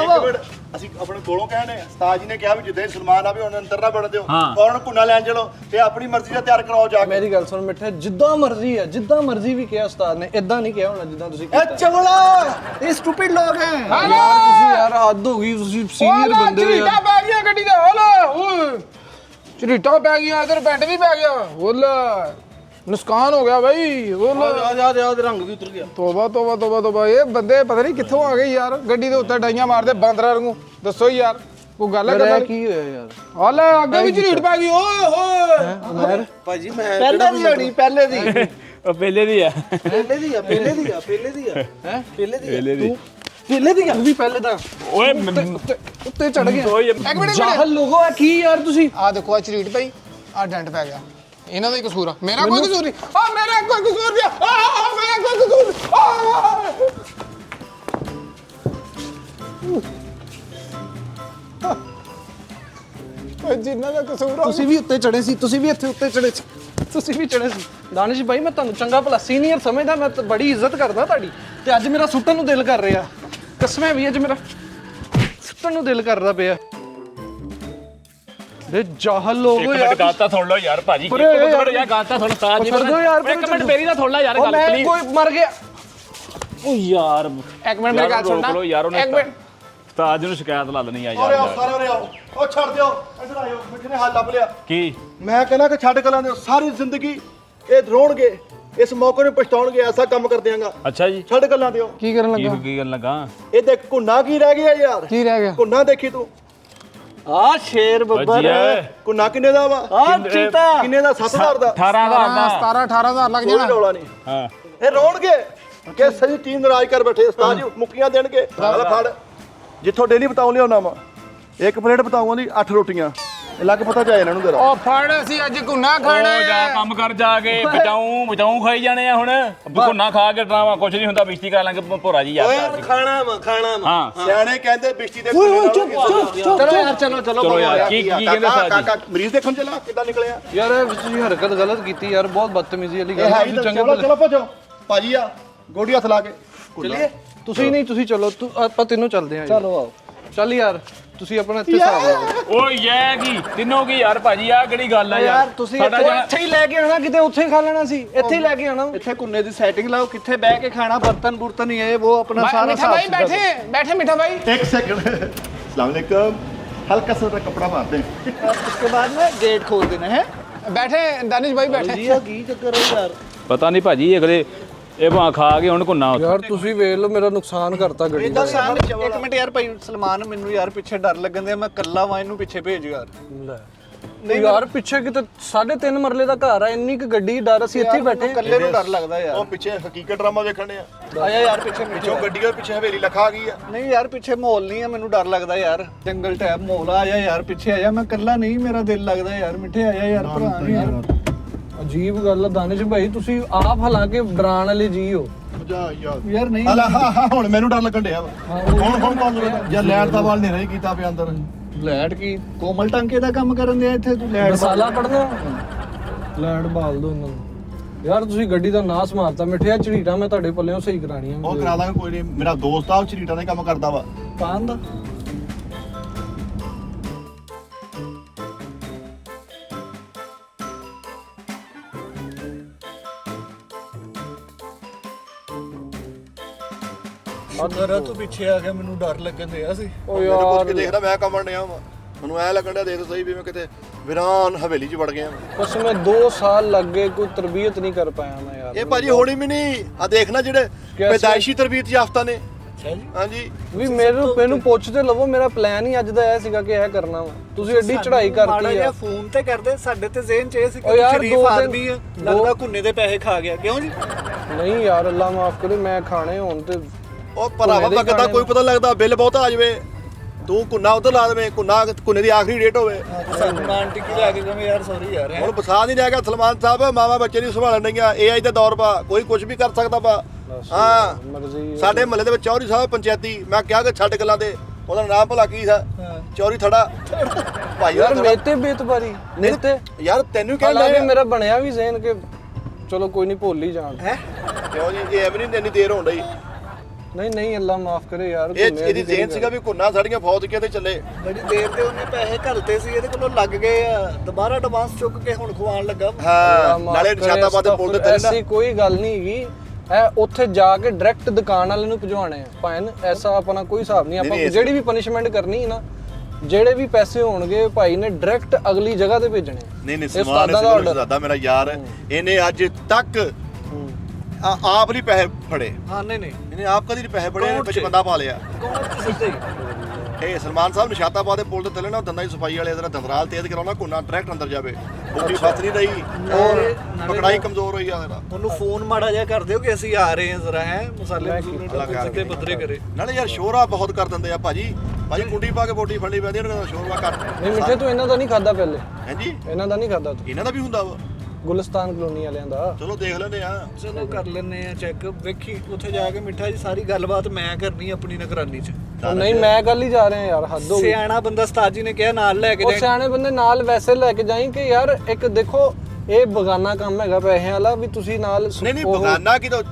ਅਸੀਂ ਆਪਣੇ ਕੋਲੋਂ ਕਹਿੰਦੇ ਆ ਉਸਤਾਦ ਜੀ ਨੇ ਕਿਹਾ ਵੀ ਜਿੱਦਾਂ ਹੀ ਸਲਮਾਨ ਆਵੇ ਉਹਨਾਂ ਅੰਦਰ ਨਾ ਵੜ ਦਿਓ ਹਾਂ। ਫੌਰਨ ਕੁੰਨਾ ਲੈਣ ਚਲੋ ਤੇ ਆਪਣੀ ਮਰਜ਼ੀ ਦਾ ਤਿਆਰ ਕਰਾਓ ਜਾ ਕੇ ਮੇਰੀ ਗੱਲ ਸੁਣ ਮਿੱਠੇ ਜਿੱਦਾਂ ਮਰਜ਼ੀ ਹੈ ਜਿੱਦਾਂ ਮਰਜ਼ੀ ਵੀ ਕਿਹਾ ਉਸਤਾਦ ਨੇ ਇਦਾਂ ਨਹੀਂ ਕਿਹਾ ਹੋਣਾ ਜਿੱਦਾਂ ਤੁਸੀਂ ਇਹ ਚਵਲਾ ਇਹ ਸਟੂਪਿਡ ਲੋਕ ਹੈ ਯਾਰ ਤੁਸੀਂ ਯਾਰ ਹੱਦ ਹੋ ਗਈ ਤੁਸੀਂ ਸੀਨੀਅਰ ਬੰਦੇ ਹੋ ਯਾਰ ਪੈ ਗਿਆ ਗੱਡੀ ਦੇ ਓਏ ਝਰੀਟਾਂ ਪੈ ਗਈਆਂ ਇਧਰ ਪੈਂਟ ਵੀ ਪੈ ਗਿਆ ਓਲੇ ਨੁਕਸਾਨ ਹੋ ਗਿਆ ਬਾਈ ਓਲੇ ਆ ਰੰਗ ਵੀ ਉਤਰ ਗਿਆ ਤੋਬਾ ਇਹ ਬੰਦੇ ਪਤਾ ਨਹੀਂ ਕਿੱਥੋਂ ਆ ਗਏ ਯਾਰ ਗੱਡੀ ਦੇ ਉੱਤੇ ਡਾਈਆਂ ਮਾਰਦੇ ਬਾਂਦਰਾਂ ਨੂੰ ਦੱਸੋ ਯਾਰ ਕੋਈ ਗੱਲ ਹੈ ਯਾਰ ਕਦਾਂ ਇਹ ਕੀ ਹੋਇਆ ਯਾਰ ਓਲੇ ਅੱਗੇ ਵੀ ਝਰੀਟ ਪੈ ਗਈ ਓਏ ਹੋਏ ਭਾਜੀ ਮੈਂ ਪਹਿਲੇ ਦੀ ਹੋਣੀ ਪਹਿਲੇ ਦੀ ਉਹ ਪਹਿਲੇ ਦੀ ਆ ਪਹਿਲੇ ਦੀ ਆ ਪਹਿਲੇ ਦੀ ਪਹਿਲੇ ਦੀ ਗੱਲ ਵੀ ਪਹਿਲੇ ਤਾਂ ਓਏ ਉੱਤੇ ਚੜ ਗਿਆ ਓਏ ਇੱਕ ਮਿੰਟ ਜਾਹਲ ਲੋਗੋ ਆ ਕੀ ਯਾਰ ਤੁਸੀਂ ਆ ਦੇਖੋ ਆ ਝਰੀਟ ਪਈ ਆ ਡੈਂਟ ਪੈ ਗਿਆ ਇਹਨਾਂ ਦਾ ਹੀ ਕਸੂਰ ਆ ਮੇਰਾ ਕੋਈ ਕਸੂਰ ਨਹੀਂ ਆ ਮੇਰਾ ਕੋਈ ਕਸੂਰ ਨਹੀਂ ਆ ਮੇਰਾ ਕੋਈ ਕਸੂਰ ਓਏ ਜਿੰਨਾ ਦਾ ਕਸੂਰ ਆ ਤੁਸੀਂ ਵੀ ਉੱਤੇ ਚੜੇ ਸੀ ਤੁਸੀਂ ਵੀ ਇੱਥੇ ਉੱਤੇ ਚੜੇ ਸੀ ਤੁਸੀਂ ਵੀ ਚੜੇ ਸੀ ਦਾਨਿਸ਼ ਭਾਈ ਮੈਂ ਤੁਹਾਨੂੰ ਚੰਗਾ ਭਲਾ ਸੀਨੀਅਰ ਸਮਝਦਾ ਮੈਂ ਤਾਂ ਬੜੀ ਇੱਜ਼ਤ ਕਰਦਾ ਤੁਹਾਡੀ ਤੇ ਅੱਜ ਮੇਰਾ ਸੁੱਟਣ ਨੂੰ ਦਿਲ ਕਰ ਰਿਹਾ ਕਸਮੇ ਵੀ ਅੱਜ ਮੇਰਾ ਸੁੱਟਣ ਨੂੰ ਦਿਲ ਕਰਦਾ ਪਿਆ ਦੇ ਜਾਹਲ ਲੋਕ ਇੱਕ ਯਾਰ ਮਿੰਟ ਗਾਤਾ ਸੁਣ ਲਓ ਯਾਰ ਭਾਜੀ ਇੱਕ ਮਿੰਟ ਯਾਰ ਗਾਤਾ ਸੁਣ ਤਾਜ ਜੀ ਛੱਡ ਦਿਓ ਯਾਰ, ਇੱਕ ਮਿੰਟ ਮੇਰੀ ਤਾਂ ਸੁਣ ਲੈ ਯਾਰ ਉਹ ਗੱਲ ਮੈਂ ਪਲੀਜ਼ ਕੋਈ ਮਰ ਗਿਆ ਓ ਯਾਰ ਇੱਕ ਮਿੰਟ ਮੇਰੀ ਗੱਲ ਸੁਣਨਾ ਰੋਕ ਲਓ ਯਾਰ ਉਹਨੇ ਇੱਕ ਮਿੰਟ ਤਾਜ ਨੂੰ ਸ਼ਿਕਾਇਤ ਲਾ ਦੇਣੀ ਆ ਓਰੇ ਆਓ ਯਾਰ ਸਾਰੇ ਓਰੇ ਆਓ ਉਹ ਛੱਡ ਦਿਓ ਇੱਧਰ ਆਇਓ ਮਿੱਠੇ ਨੇ ਹੱਲ ਲੱਭ ਲਿਆ ਕੀ ਮੈਂ ਕਹਿੰਦਾ ਕਿ ਛੱਡ ਕਲਾਂ ਦੇ ਸਾਰੀ ਜ਼ਿੰਦਗੀ ਇਹ ਰੋਣਗੇ ਇਸ ਮੌਕੇ ਨੂੰ ਪਛਤਾਉਣਗੇ ਐਸਾ ਕੰਮ ਕਰ ਦਿਆਂਗਾ ਅੱਛਾ ਜੀ ਛੱਡ ਗੱਲਾਂ ਦਿਓ ਕੀ ਕਰਨ ਲੱਗਾ ਕੀ ਕਰਨ ਲੱਗਾ ਇਹ ਦੇਖ ਕੁੰਨਾ ਕੀ ਰਹਿ ਗਿਆ ਯਾਰ ਕੀ ਰਹਿ ਗਿਆ ਕੁੰਨਾ ਦੇਖੀ ਤੂੰ ਆ ਸ਼ੇਰ ਬੱਬਰ ਬੱਜੀਏ ਕੁੰਨਾ ਕਿੰਨੇ ਦਾ ਵਾ ਆ ਚੀਤਾ ਕਿੰਨੇ ਦਾ 7000 ਦਾ 18 ਦਾ 17-18,000 ਲੱਗ ਕੋਈ ਜਾਣਾ ਰੌਲਾ ਨਹੀਂ ਹਾਂ ਇਹ ਰੋਣਗੇ ਕਿ ਸਹੀ ਟੀਮ ਨਾਰਾਜ਼ ਕਰ ਬੈਠੇ ਉਸਤਾਦ ਜੀ ਮੁੱਕੀਆਂ ਦੇਣਗੇ ਆਹ ਫੜ ਜਿੱਥੋਂ ਡੇਲੀ ਬਤਾਉਂ ਲਿਆਉਣਾ ਵਾ ਇੱਕ ਪਲੇਟ ਬਤਾਉਂਗਾ ਦੀ 8 ਰੋਟੀਆਂ ਇਹ ਲੱਗ ਪਤਾ ਚਾਹੇ ਇਹਨਾਂ ਨੂੰ ਤੇਰਾ ਉਹ ਫੜ ਅਸੀਂ ਅੱਜ ਗੁੰਨਾ ਖਾਣਾ ਉਹ ਜਾ ਹੈ ਕੰਮ ਕਰ ਜਾ ਕੇ ਬਚਾਉਂ ਖਾਈ ਜਾਣੇ ਆ ਹੁਣ ਘੁੰਨਾ ਖਾ ਕੇ ਡਰਾਵਾ ਕੁਛ ਨਹੀਂ ਹੁੰਦਾ ਬਿਸਤੀ ਕਰ ਲਾਂਗੇ ਭੋਰਾ ਜੀ ਯਾਰ ਖਾਣਾ ਵਾ ਹਾਂ ਸਿਆਣੇ ਕਹਿੰਦੇ ਬਿਸ਼ਤੀ ਦੇ ਚਲੋ ਯਾਰ ਚਲੋ ਚਲੋ ਯਾਰ ਕੀ ਕਹਿੰਦੇ ਸਾਜ ਜੀ ਕਾਕਾ ਮਰੀਜ਼ ਦੇਖਣ ਚਲਾ ਕਿੱਦਾਂ ਨਿਕਲਿਆ ਯਾਰ ਇਹ ਤੁਸੀਂ ਹਰਕਤ ਗਲਤ ਕੀਤੀ ਯਾਰ ਬਹੁਤ ਬਦਤਮੀਜ਼ੀ ਵਾਲੀ ਇਹ ਗੱਲ ਹੈ ਤੁਸੀਂ ਹੀ ਚੰਗੇ ਚਲੋ ਚਲੋ ਭਜੋ ਭਾਜੀ ਆ ਗੋਡੀ ਹੱਥ ਲਾ ਕੇ ਚਲਿਏ ਤੁਸੀਂ ਨਹੀਂ ਤੁਸੀਂ ਚਲੋ ਆਪਾਂ ਤਿੰਨੋਂ ਚੱਲਦੇ ਹਾਂ ਚਲੋ ਆਓ ਚੱਲ ਯਾਰ ਤੁਸੀਂ ਆਪਣਾ ਇੱਥੇ ਹਿਸਾਬ ਲਾਓ ਓਏ ਯਾ ਕੀ ਤਿੰਨੋਂ ਕੀ ਯਾਰ ਭਾਜੀ ਆ ਕਿਹੜੀ ਗੱਲ ਆ ਯਾਰ ਤੁਸੀਂ ਸਾਡਾ ਇੱਥੇ ਹੀ ਲੈ ਕੇ ਆਣਾ ਕਿਤੇ ਉੱਥੇ ਖਾ ਲੈਣਾ ਸੀ ਇੱਥੇ ਹੀ ਲੈ ਕੇ ਆਣਾ ਇੱਥੇ ਕੁੰਨੇ ਦੀ ਸੈਟਿੰਗ ਲਾਓ ਕਿੱਥੇ ਬਹਿ ਕੇ ਖਾਣਾ ਬਰਤਨ ਬੁਰਤਨ ਹੀ ਇਹ ਉਹ ਆਪਣਾ ਸਾਰਾ ਮਿੱਠਾ ਭਾਈ बैठे मिठा भाई एक सेकंड अस्सलाम वालेकुम हल्का सा कपड़ा मार दें उसके बाद में गेट खोल देना है बैठे दानिश भाई बैठे ਕੀ ਚੱਕਰ ਹੈ ਯਾਰ ਪਤਾ ਨਹੀਂ ਭਾਜੀ ਅਗਲੇ ਇਹ ਭਾਂ ਖਾ ਕੇ ਹੁਣ ਘੁੰਨਾ ਉੱਥੇ। ਯਾਰ ਤੁਸੀਂ ਵੇਖ ਲਓ ਮੇਰਾ ਨੁਕਸਾਨ ਕਰਤਾ ਗੱਡੀ ਦਾ। ਇੱਕ ਮਿੰਟ ਯਾਰ ਭਾਈ ਸਲਮਾਨ, ਮੈਨੂੰ ਯਾਰ ਪਿੱਛੇ ਡਰ ਲੱਗਣ ਦਿਆ, ਮੈਂ ਕੱਲਾ ਵਾਂ, ਇਹਨੂੰ ਪਿੱਛੇ ਭੇਜ ਯਾਰ। ਨਹੀਂ ਯਾਰ ਪਿੱਛੇ ਕਿਤੇ 3.5 ਮਰਲੇ ਦਾ ਘਰ ਆ, ਇੰਨੀ ਕੁ ਗੱਡੀ ਡਰ, ਅਸੀਂ ਇੱਥੇ ਹੀ ਬੈਠੇ। ਕੱਲੇ ਨੂੰ ਡਰ ਲੱਗਦਾ ਯਾਰ। ਉਹ ਪਿੱਛੇ ਹਕੀਕਤ ਡਰਾਮਾ ਵੇਖਣ ਆ ਆਇਆ ਯਾਰ ਪਿੱਛੇ ਪਿੱਛੋਂ ਗੱਡੀਆਂ ਪਿੱਛੇ ਹਵੇਲੀ ਲਖਾ ਗਈ ਆ। ਨਹੀਂ ਯਾਰ ਪਿੱਛੇ ਮਾਹੌਲ ਨਹੀਂ ਆ, ਮੈਨੂੰ ਡਰ ਲੱਗਦਾ ਯਾਰ। ਜੰਗਲ ਟੈਪ ਮਾਹੌਲ ਆ। ਆਇਆ ਯਾਰ ਪਿੱਛੇ ਆਇਆ, ਮੈਂ ਕੱਲਾ ਨਹੀਂ, ਮੇਰਾ ਦਿਲ ਲੱਗਦਾ ਯਾਰ। ਮਿੱਠੇ ਆਇਆ ਯਾਰ, ਭਰਾ ਨੇ ਯਾਰ। ਅਜੀਬ ਗੱਲ ਆ ਦਾਨਿਸ਼ ਭਾਈ, ਤੁਸੀਂ ਆਪ ਹਾਲਾਂਕਿ ਡਰਾਣ ਵਾਲੇ ਜੀ ਹੋ। ਯਾਰ ਨਹੀਂ ਹਲਾ ਹਾਂ ਹੁਣ ਮੈਨੂੰ ਡਰ ਲੱਗਣ ਡਿਆ ਵਾ। ਹੁਣ ਜਾਂ ਲੈਟ ਦਾ ਵਾਲ ਨਹੀਂ ਰਹੀ ਕੀਤਾ ਪਿਆ ਅੰਦਰ। ਲੈਟ ਕੀ ਕੋਮਲ ਟਾਂਕੇ ਦਾ ਕੰਮ ਕਰਨ ਦਿਆ ਇੱਥੇ ਤੂੰ? ਲੈਟ ਮਸਾਲਾ ਕੱਢਣਾ, ਲੈਟ ਬਾਲ ਦੋ ਉਹਨਾਂ ਨੂੰ। ਯਾਰ ਤੁਸੀਂ ਗੱਡੀ ਦਾ ਨਾਸ ਮਾਰਤਾ। ਮਿੱਠਿਆ ਝੜੀਟਾਂ ਮੈਂ ਤੁਹਾਡੇ ਪੱਲਿਓਂ ਸਹੀ ਕਰਾਣੀਆਂ। ਉਹ ਕਰਾ ਦਾਂਗੇ, ਕੋਈ ਨਹੀਂ। ਮੇਰਾ ਦੋਸਤ ਆ, ਉਹ ਝਰੀਟਾਂ ਦਾ ਕੰਮ ਕਰਦਾ ਵਾ। ਪਾਣ ਦਾ ਅਗਰ ਤੂੰ ਪਿੱਛੇ ਆ ਗਿਆ, ਮੈਨੂੰ ਡਰ ਲੱਗਣ ਦਿਆ ਸੀ। ਓ ਮੈਨੂੰ ਪੁੱਛ ਯਾਰ ਕੇ ਦੇਖਦਾ ਮੈਂ ਕਮਣ ਡਿਆ ਵਾ। ਮੈਨੂੰ ਐ ਲੱਗਣ ਡਿਆ, ਦੇਖ ਸਹੀ ਵੀ ਮੈਂ ਕਿਤੇ ਵਿਰਾਨ ਹਵੇਲੀ 'ਚ ਵੜ ਗਿਆ। ਬਸ ਮੈਂ 2 ਸਾਲ ਲੱਗ ਗਏ, ਕੋਈ ਤਰਬੀਅਤ ਨਹੀਂ ਕਰ ਪਾਇਆ ਮੈਂ ਯਾਰ। ਇਹ ਭਾਜੀ ਹੋਣੀ ਵੀ ਨਹੀਂ। ਆ ਦੇਖਣਾ ਜਿਹੜੇ ਪੈਦਾਇਸ਼ੀ ਤਰਬੀਅਤ ਯਾਫਤਾ ਨੇ। ਹਾਂਜੀ ਵੀ ਮੈਨੂੰ ਪੁੱਛ ਤੇ ਲਵੋ, ਮੇਰਾ ਪਲਾਨ ਹੀ ਅੱਜ ਦਾ ਇਹ ਸੀਗਾ ਕਿ ਇਹ ਕਰਨਾ ਵਾ। ਤੁਸੀਂ ਐਡੀ ਚੜ੍ਹਾਈ ਕਰਤੀ ਆ। ਫੋਨ ਤੇ ਕਰਦੇ, ਸਾਡੇ ਤੇ ਜ਼ਿਹਨ 'ਚ ਇਹ ਸੀ ਓ ਕਿ ਯਾਰ ਸ਼ਰੀਫ ਦੋ ਆਦਮੀ ਆ, ਲੱਗਦਾ ਘੁੰਨੇ ਦੇ ਪੈਸੇ ਖਾ ਗਿਆ। ਕਿਉਂ ਜੀ? ਨਹੀਂ ਯਾਰ ਅੱਲਾ ਮਾਫ ਕਰੇ, ਮੈਂ ਖਾਣੇ ਹੋਣ ਤੇ ਉਹ ਭਰਾਵਾ ਭਗਤਾ ਕੋਈ ਪਤਾ ਲੱਗਦਾ, ਬਿੱਲ ਬਹੁਤ ਆ ਜਾਵੇ, ਤੂੰ ਕੁੰਨਾ ਉਧਰ ਲਾ ਦੇਵੇਂ, ਕੁੰਨੇ ਦੀ ਆਖਰੀ ਡੇਟ ਹੋਵੇ। ਸਾਨੂੰ ਨਾਨ ਟਿੱਕੀ ਲੈ ਕੇ ਜਿਵੇਂ ਯਾਰ ਸੌਰੀ ਯਾਰ। ਹੁਣ ਬਸਾ ਨਹੀਂ ਰਹਿ ਗਿਆ ਸਲਮਾਨ ਸਾਹਿਬ, ਮਾਵਾ ਬੱਚੇ ਨਹੀਂ ਸੰਭਾਲਣ ਡਈਆਂ। AI ਦਾ ਦੌਰ ਪਾ, ਕੋਈ ਕੁਝ ਵੀ ਕਰ ਸਕਦਾ ਪਾ। ਹਾਂ ਮਰਜ਼ੀ। ਸਾਡੇ ਮਹੱਲੇ ਦੇ ਵਿੱਚ ਚੌਧਰੀ ਸਾਹਿਬ ਪੰਚਾਇਤੀ, ਮੈਂ ਕਿਹਾ ਕਿ ਛੱਡ ਗੱਲਾਂ ਦੇ, ਉਹਦਾ ਨਾਮ ਭਲਾ ਕੀ ਸੀ? ਚੌਧਰੀ ਥੜਾ ਭਾਈ। ਯਾਰ ਮੇਤੇ ਬੇਤਬਾਰੀ ਮੇਤੇ ਯਾਰ ਤੈਨੂੰ ਕਹਿੰਦਾ ਹਾਲਾਂਕਿ ਮੇਰਾ ਬਣਿਆ ਵੀ ਜ਼ਹਿਨ ਕਿ ਚਲੋ ਕੋਈ ਨਹੀਂ, ਭੁੱਲ ਹੀ ਜਾਣ। ਕਿਉਂ ਜੀ ਐਵੇਂ ਨਹੀਂ ਇੰਨੀ ਦੇਰ ਹੋਣ ਡਈ। ਨਹੀਂ ਅੱਲਾ ਮਾਫ ਕਰੇ ਯਾਰ। ਇਹਦੀ ਜ਼ੇਨ ਸੀਗਾ ਵੀ ਕੁੰਨਾ ਸਾਡੀਆਂ ਫੌਜੀਆਂ ਤੇ ਚੱਲੇ। ਬੜੀ ਦੇਰ ਤੇ ਉਹਨੇ ਪੈਸੇ ਘਲਤੇ ਸੀ, ਇਹਦੇ ਕੋਲੋਂ ਲੱਗ ਗਏ ਆ। ਦੁਬਾਰਾ ਐਡਵਾਂਸ ਚੁੱਕ ਕੇ ਹੁਣ ਖਵਾਉਣ ਲੱਗਾ। ਹਾਂ ਨਾਲੇ ਨਿਸ਼ਾਤਾਬਾਦ ਦੇ ਪੁੱਲ ਤੇ ਚੱਲੇ ਨਾ। ਐਸੀ ਕੋਈ ਗੱਲ ਨਹੀਂ ਹੈਗੀ। ਇਹ ਉੱਥੇ ਜਾ ਕੇ ਡਾਇਰੈਕਟ ਦੁਕਾਨ ਵਾਲੇ ਨੂੰ ਭਜਵਾਣੇ ਆ ਭਾਈ। ਐਸਾ ਆਪਣਾ ਕੋਈ ਹਿਸਾਬ ਨਹੀਂ। ਆਪਾਂ ਜਿਹੜੀ ਵੀ ਪਨਿਸ਼ਮੈਂਟ ਕਰਨੀ ਹੈ ਨਾ, ਜਿਹੜੇ ਵੀ ਪੈਸੇ ਹੋਣਗੇ ਭਾਈ ਨੇ ਡਾਇਰੈਕਟ ਅਗਲੀ ਜਗ੍ਹਾ ਤੇ ਭੇਜਣੇ। ਨਹੀਂ ਸਲਮਾਨ ਮੇਰਾ ਯਾਰ, ਇਹਨੇ ਅੱਜ ਤੱਕ ਆਪ ਨਹੀਂ ਪੈਸੇ ਫੜੇ। ਹਾਂ ਨਹੀਂ ਇਹਨੇ ਆਪ ਕਦੀ ਨਹੀਂ ਪੈਸੇ ਫੜੇ, ਇਹਨੇ ਵਿੱਚ ਬੰਦਾ ਪਾ ਲਿਆ। ਇਹ ਸਲਮਾਨ ਸਾਹਿਬ ਨਿਸ਼ਾਤਾਬਾਦ ਦੇ ਪੁਲ ਤੇ ਥੱਲੇ ਨਾ ਦੰਦਾਂ ਦੀ ਸਫਾਈ ਵਾਲੇ ਜਰਾ ਦੰਦਰਾਲ ਤੇਜ਼ ਕਰਾਉਣਾ, ਕੁੰਨਾ ਡਾਇਰੈਕਟ ਅੰਦਰ ਜਾਵੇ। ਬੋਡੀ ਫਸ ਨਹੀਂ ਰਹੀ, ਔਰ ਪਕੜਾਈ ਕਮਜ਼ੋਰ ਹੋਈ ਆ ਇਹਦਾ। ਉਹਨੂੰ ਫੋਨ ਮਾੜਾ ਜਿਹਾ ਕਰ ਦਿਓ ਕਿ ਅਸੀਂ ਆ ਰਹੇ ਹਾਂ ਜ਼ਰਾ, ਹੈ ਮਸਾਲੇ ਸਿੱਧੇ ਪੱਧਰੇ ਕਰੇ। ਨਾਲੇ ਯਾਰ ਸ਼ੋਰਾ ਬਹੁਤ ਕਰ ਦਿੰਦੇ ਆ ਭਾਜੀ ਕੁੰਡੀ ਪਾ ਕੇ ਬੋਡੀ ਫੜਨੀ ਪੈਂਦੀ, ਉਹਨਾਂ ਦਾ ਸ਼ੋਰਵਾ ਕਰ। ਨਹੀਂ ਮਿੱਠੇ ਤੂੰ ਇਹਨਾਂ ਦਾ ਨਹੀਂ ਖਾਦਾ ਪਹਿਲੇ? ਹਾਂਜੀ ਇਹਨਾਂ ਦਾ ਨਹੀਂ ਖਾਦਾ ਤੂੰ? ਇਹਨਾਂ ਦਾ ਵੀ ਹੁੰਦਾ ਵਾ, ਗੁਲਿਸਤਾਨ ਕਲੋਨੀ ਵਾਲਿਆਂ ਦਾ। ਚਲੋ ਦੇਖ ਲੈਂਦੇ ਆ। ਚਲੋ ਕਰ ਲੈਣੇ ਆ ਚੈੱਕ। ਵੇਖੀ ਉੱਥੇ ਜਾ ਕੇ ਮਿੱਠਾ ਜੀ ਸਾਰੀ ਗੱਲਬਾਤ ਮੈਂ ਕਰਨੀ ਆਪਣੀ ਨਗਰਾਨੀ 'ਚ। ਨਹੀਂ ਮੈਂ ਕੱਲ ਹੀ ਜਾ ਰਿਹਾ ਯਾਰ, ਹੱਦ ਹੋ ਗਈ। ਸਿਆਣਾ ਬੰਦਾ ਉਸਤਾਦ ਜੀ ਨੇ ਕਿਹਾ ਨਾਲ ਲੈ ਕੇ ਉਹ ਸਿਆਣੇ ਬੰਦੇ ਨਾਲ ਵੈਸੇ ਲੈ ਕੇ ਜਾਈਂ ਕਿ ਯਾਰ ਇੱਕ ਦੇਖੋ ਇਹ ਬਗਾਨਾ ਕੰਮ ਹੈਗਾ ਪੈਸਿਆਂ ਵਾਲਾ, ਵੀ ਤੁਸੀਂ ਨਾਲ ਨਹੀਂ ਬਗਾਨਾ ਕੀ ਤਾਂ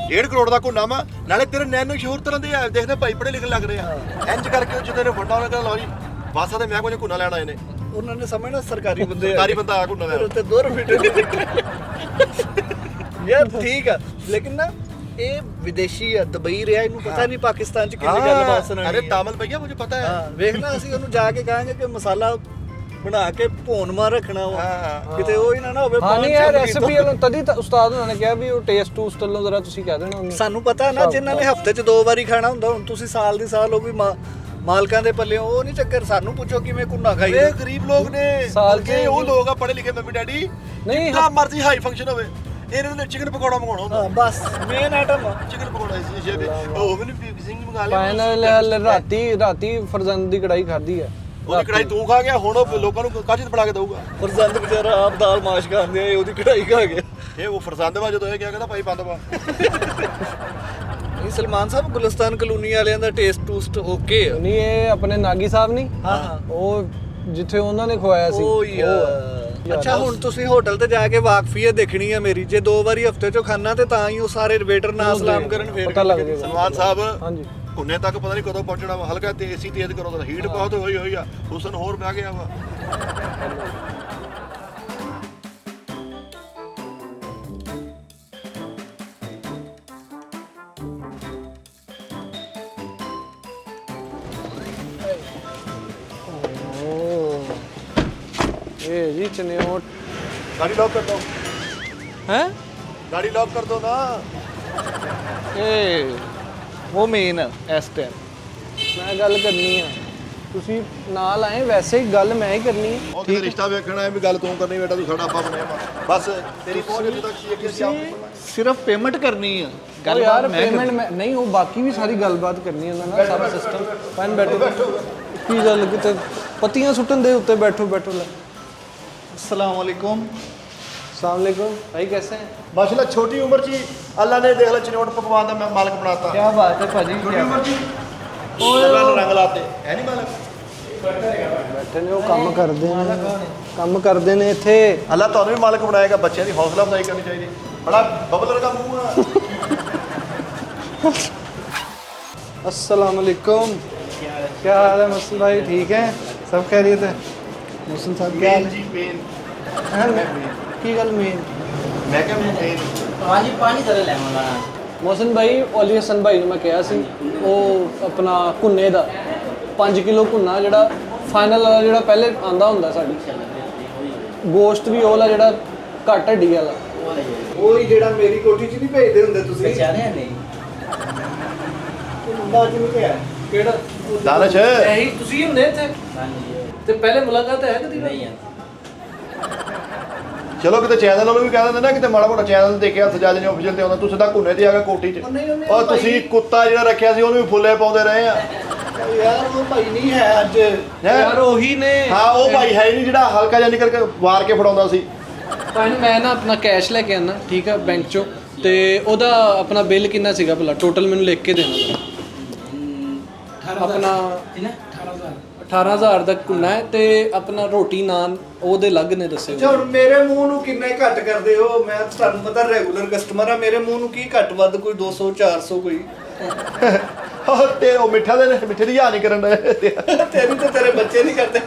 1.5 ਕਰੋੜ ਦਾ ਘੁੰਨਾ ਵਾ। ਨਾਲੇ ਤੇਰੇ ਨੈਨੋ ਸ਼ੋਰ ਤਰ੍ਹਾਂ ਦੇ ਆ, ਦੇਖਦੇ ਭਾਈ ਪੜੇ ਲਿਖਣ ਲੱਗ ਰਹੇ ਆ। ਇੰਜ ਕਰਕੇ ਜਦੋਂ ਨੇ ਫੰਡਾ ਉਹਨਾਂ ਕਹਿੰਦਾ ਲਓ ਜੀ ਬਾਸਾ ਤੇ ਮੈਂ ਕੋਈ ਘੁੰਨਾ ਲੈਣ ਆਏ ਨੇ। ਉਹਨਾਂ ਨੇ ਸਮਝਣਾ ਸਰਕਾਰੀ ਬੰਦੇ ਆ, ਸਰਕਾਰੀ ਬੰਦਾ ਆ ਘੁੰਨਾ ਲੈਣ। ਤੇ 2 ਰੁਪਏ ਯਾਰ ਠੀਕ ਆ, ਲੇਕਿਨ ਨਾ ਇਹ ਵਿਦੇਸ਼ੀ ਆ, ਦੁਬਈ ਰਿਹਾ, ਇਹਨੂੰ ਪਤਾ ਨਹੀਂ ਪਾਕਿਸਤਾਨ 'ਚ ਕਿੰਨੀ ਗੱਲਬਾਤ ਸੁਣਾਣੀ। ਅਰੇ ਤਾਮਿਲ ਭਈਆ ਮੈਨੂੰ ਪਤਾ ਹੈ। ਹਾਂ ਵੇਖਣਾ, ਅਸੀਂ ਉਹਨੂੰ ਜਾ ਕੇ ਕਹਾਂਗੇ ਕਿ ਮਸਾਲਾ ਬਣਾ ਕੇ ਭੋਨ ਮਾਰ ਰੱਖਣਾ ਵਾ, ਕਿਤੇ ਉਹ ਹੀ ਨਾ ਹੋਵੇ। ਹਾਂ ਨਹੀਂ ਯਾਰ ਰੈਸਿਪੀ ਵਾਲੋਂ ਤਦੀ ਤਾਂ ਉਸਤਾਦ ਉਹਨਾਂ ਨੇ ਕਿਹਾ ਵੀ ਉਹ ਟੇਸਟ ਟੂਸਟ ਵੱਲੋਂ ਜ਼ਰਾ ਤੁਸੀਂ ਕਹਿ ਦੇਣਾ ਉਹਨੂੰ। ਸਾਨੂੰ ਪਤਾ ਨਾ, ਜਿਨ੍ਹਾਂ ਨੇ ਹਫਤੇ 'ਚ 2 ਵਾਰੀ ਖਾਣਾ ਹੁੰਦਾ, ਹੁਣ ਤੁਸੀਂ ਸਾਲ ਦੀ ਸਾਲ ਉਹ ਵੀ ਮਾਲਕਾਂ ਦੇ ਪੱਲੇ, ਉਹ ਨਹੀਂ ਚੱਕਰ। ਸਾਨੂੰ ਪੁੱਛੋ ਕਿਵੇਂ ਕੁੰਨਾ ਖਾਈ। ਇਹ ਗਰੀਬ ਲੋਕ ਨੇ, ਬਲਕਿ ਉਹ ਲੋਕ ਆ ਪੜੇ ਲਿਖੇ ਮੰਮੀ ਡੈਡੀ, ਨਹੀਂ ਜਿੰਨਾ ਮਰਜ਼ੀ ਹਾਈ ਫੰਕਸ਼ਨ ਹੋਵੇ, ਇਹਨਾਂ ਨੇ ਚਿਕਨ ਪਕੌੜਾ ਮੰਗਾਉਣਾ ਹੁੰਦਾ। ਹਾਂ ਬਸ ਮੇਨ ਆਈਟਮ ਚਿਕਨ ਪਕੌੜਾ ਸੀ ਜੇ ਉਹ ਮੈਨੂੰ ਸਿੰਘ ਮੰਗਾ ਲਿਆ। ਫਾਈਨਲ ਰਾਤੀ ਫਰਜ਼ੰਦ ਦੀ ਕੜਾਈ ਖਾਧੀ ਹੈ। ਉਹਦੀ ਕੜਾਈ ਤੂੰ ਖਾ ਗਿਆ, ਹੁਣ ਉਹ ਲੋਕਾਂ ਨੂੰ ਕਾਹਦੀ ਬਣਾ ਕੇ ਦਊਗਾ? ਫਰਜ਼ੰਦ ਵਿਚਾਰਾ ਆਪ ਦਾਲ ਮਾਸ਼ ਖਾਂਦੇ ਆ, ਉਹਦੀ ਕੜਾਈ ਖਾ ਗਿਆ। ਇਹ ਉਹ ਫਰਜ਼ੰਦ ਵਾ, ਜਦੋਂ ਇਹ ਕਿਹਾ ਕਹਿੰਦਾ ਭਾਈ ਬੰਦ ਵਾ। ਇਹ ਸਲਮਾਨ ਸਾਹਿਬ ਗੁਲਿਸਤਾਨ ਕਲੋਨੀ ਵਾਲਿਆਂ ਦਾ ਟੇਸਟ ਟੂਸਟ ਓਕੇ ਆ। ਨਹੀਂ ਇਹ ਆਪਣੇ ਨਾਗੀ ਸਾਹਿਬ ਨਹੀਂ, ਹਾਂ ਉਹ ਜਿੱਥੇ ਉਹਨਾਂ ਨੇ ਖਵਾਇਆ ਸੀ। ਉਹ ਯਾਰ ਅੱਛਾ, ਹੁਣ ਤੁਸੀਂ ਹੋਟਲ ਤੇ ਜਾ ਕੇ ਵਾਕਫੀਅਤ ਦੇਖਣੀ ਆ ਮੇਰੀ। ਜੇ 2 ਵਾਰੀ ਹਫਤੇ 'ਚੋਂ ਖਾਣਾ ਤੇ ਤਾਂ ਹੀ ਉਹ ਸਾਰੇ ਵੇਟਰ ਨਾ ਸਲਾਮ ਕਰਨ, ਫੇਰ ਪਤਾ ਲੱਗ ਜਾਏਗਾ। ਸਲਮਾਨ ਸਾਹਿਬ ਹਾਂਜੀ ਘੁੰਨੇ ਤੱਕ ਪਤਾ ਨਹੀਂ ਕਦੋਂ ਪਹੁੰਚਣਾ ਵਾ। ਹਲਕਾ ਤੇ ਏਸੀ ਤੇਜ਼ ਕਰੋ ਤਾਂ ਹੀਟ ਬਹੁਤ ਹੋਈ ਆ। ਹੁਸਨ ਹੋਰ ਬਹਿ ਗਿਆ ਵਾ। ਇਹ ਜੀ ਚਨਿਓਟ ਗਾੜੀ ਲੌਕ ਕਰ ਦੋ। ਹੈ गाड़ी लॉक कर दो ना। ਇਹ ਉਹ ਮੇਨ ਇਸ ਟਾਈਮ ਮੈਂ ਗੱਲ ਕਰਨੀ ਆ ਤੁਸੀਂ ਨਾਲ ਆਏ ਵੈਸੇ ਹੀ ਗੱਲ ਮੈਂ ਹੀ ਕਰਨੀ ਹੈ ਉਹ ਕਿਤੇ ਰਿਸ਼ਤਾ ਵੇਖਣਾ ਹੈ ਵੀ ਗੱਲ ਤੂੰ ਕਰਨੀ ਬੇਟਾ ਤੂੰ ਸਾਡਾ ਅੱਬਾ ਬਣਿਆ ਵਾ। ਬਸ ਤੇਰੀ ਪਹੁੰਚ ਇੱਥੇ ਤੱਕ ਸੀ ਕਿ ਅਸੀਂ ਆਪ ਸਿਰਫ ਪੇਮੈਂਟ ਕਰਨੀ ਆ ਉਹ ਗੱਲ ਯਾਰ ਪੇਮੈਂਟ ਮੈਂ ਨਹੀਂ ਉਹ ਬਾਕੀ ਵੀ ਸਾਰੀ ਗੱਲਬਾਤ ਕਰਨੀ ਉਹਨਾਂ ਨਾਲ ਸਾਰਾ ਸਿਸਟਮ ਫਨ ਬੈਠੋ ਕੀ ਗੱਲ ਕਿਤੇ ਪੱਤੀਆਂ ਸੁੱਟਣ ਦੇ ਉੱਤੇ ਬੈਠੋ ਲੈ अस्सलाम वालेकुम अस्सलाम वालेकुम भाई कैसे हैं माशाल्लाह छोटी उम्र ची अल्लाह ने देख ला चिनोट पकवान का मालिक बनाता क्या बात है भाजी छोटी उम्र ची रंग लाते है नहीं मालिक ਬੈਠੇ ਨੇ ਉਹ ਕੰਮ ਕਰਦੇ ਨੇ ਇੱਥੇ अल्लाह ਤੁਹਾਨੂੰ ਵੀ ਮਾਲਕ ਬਣਾਏਗਾ ਬੱਚਿਆਂ ਦੀ ਹੌਸਲਾ ਅਫਜ਼ਾਈ ਕਰਨੀ ਚਾਹੀਦੀ ਬੜਾ ਬਬਲ ਵਰਗਾ ਮੂੰਹ ਆ अस्सलाम वालेकुम क्या हाल है मुस्लिम भाई ठीक है सब खैरियत है मुस्लिम साहब क्या हाल ਜੀ ਪੇਨ है की गल मेन ਮੈਂ ਕਿਹਾ ਪੇਨ ਹਾਂਜੀ ਪਾਣੀ ਤਰੇ ਲੈ ਮੌਲਾਨਾ ਮੋਹਸਨ ਭਾਈ ਔਲੀ ਹਸਨ ਭਾਈ ਨੂੰ ਮੈਂ ਕਿਹਾ ਸੀ ਉਹ ਆਪਣਾ ਘੁੰਨੇ ਦਾ 5 ਕਿਲੋ ਘੁੰਨਾ ਜਿਹੜਾ ਫਾਈਨਲ ਵਾਲਾ ਜਿਹੜਾ ਪਹਿਲੇ ਆਂਦਾ ਹੁੰਦਾ ਸਾਡੀ ਗੋਸ਼ਤ ਵੀ ਉਹ ਵਾਲਾ ਜਿਹੜਾ ਘੱਟ ਹੱਡੀ ਵਾਲਾ ਉਹ ਹੀ ਜਿਹੜਾ ਮੇਰੀ ਕੋਠੀ 'ਚ ਨਹੀਂ ਭੇਜਦੇ ਹੁੰਦੇ ਤੁਸੀਂ ਪਛਾਣਿਆ ਨਹੀਂ ਮੁੰਡਾ ਕਿਉਂ ਕਿਹਾ ਕਿਹੜਾ ਦਾਨਸ਼ ਇਹੀ ਤੁਸੀਂ ਹੁੰਦੇ ਇੱਥੇ ਹਾਂਜੀ ਤੇ ਪਹਿਲੇ ਮੁਲਾਕਾਤ ਹੈ ਕਦੀ ਨਹੀਂ ਆ ਚਲੋ ਕਿਤੇ ਚੈਨਲ ਵਾਲੋਂ ਵੀ ਕਹਿ ਦਿੰਦੇ ਨਾ ਕਿਤੇ ਮਾੜਾ ਮੋਟਾ ਚੈਨਲ ਦੇ ਕੇ ਹੱਥ ਜਾ ਜਨੇ ਆਫੀਸ਼ੀਅਲ ਤੇ ਆਉਂਦਾ ਤੁਸੀਂ ਤਾਂ ਘੁੰਨੇ ਤੇ ਆ ਗਏ ਕੋਠੀ 'ਚ ਔਰ ਤੁਸੀਂ ਕੁੱਤਾ ਜਿਹੜਾ ਰੱਖਿਆ ਸੀ ਉਹਨੂੰ ਵੀ ਫੁੱਲੇ ਪਾਉਂਦੇ ਰਹੇ ਆ ਯਾਰ ਉਹ ਭਾਈ ਨਹੀਂ ਹੈ ਅੱਜ ਯਾਰ ਉਹੀ ਨੇ ਹਾਂ ਉਹ ਭਾਈ ਹੈ ਹੀ ਨਹੀਂ ਜਿਹੜਾ ਹਲਕਾ ਜਿਹਾ ਨਿਕਲ ਕੇ ਵਾਰ ਕੇ ਫੜਾਉਂਦਾ ਸੀ ਭਾਈ ਮੈਂ ਨਾ ਆਪਣਾ ਕੈਸ਼ ਲੈ ਕੇ ਆਣਾ ਠੀਕ ਆ ਬੈਂਕ ਚੋਂ ਤੇ ਉਹਦਾ ਆਪਣਾ ਬਿੱਲ ਕਿੰਨਾ ਸੀਗਾ ਭਲਾ ਟੋਟਲ ਮੈਨੂੰ ਲਿਖ ਕੇ ਦੇਣਾ ਆਪਣਾ 18000 ਦਾ ਕੁੰਨਾ ਹੈ ਤੇ ਆਪਣਾ ਰੋਟੀ ਨਾਨ ਉਹਦੇ ਅਲੱਗ ਨੇ ਦੱਸੇ ਅੱਛਾ ਹੁਣ ਮੇਰੇ ਮੂੰਹ ਨੂੰ ਕਿੰਨਾ ਹੀ ਘੱਟ ਕਰਦੇ ਹੋ ਮੈਂ ਤੁਹਾਨੂੰ ਪਤਾ ਰੈਗੂਲਰ ਕਸਟਮਰ ਆ ਮੇਰੇ ਮੂੰਹ ਨੂੰ ਕੀ ਘੱਟ ਵੱਧ ਕੋਈ 200 400 ਕੋਈ ਤੇ ਉਹ ਮਿੱਠੇ ਦੀ ਯਾ ਨਹੀਂ ਕਰਨ ਦੇ ਤੇਰੀ ਤਾਂ ਤੇਰੇ ਬੱਚੇ ਨਹੀਂ ਕਰਦੇ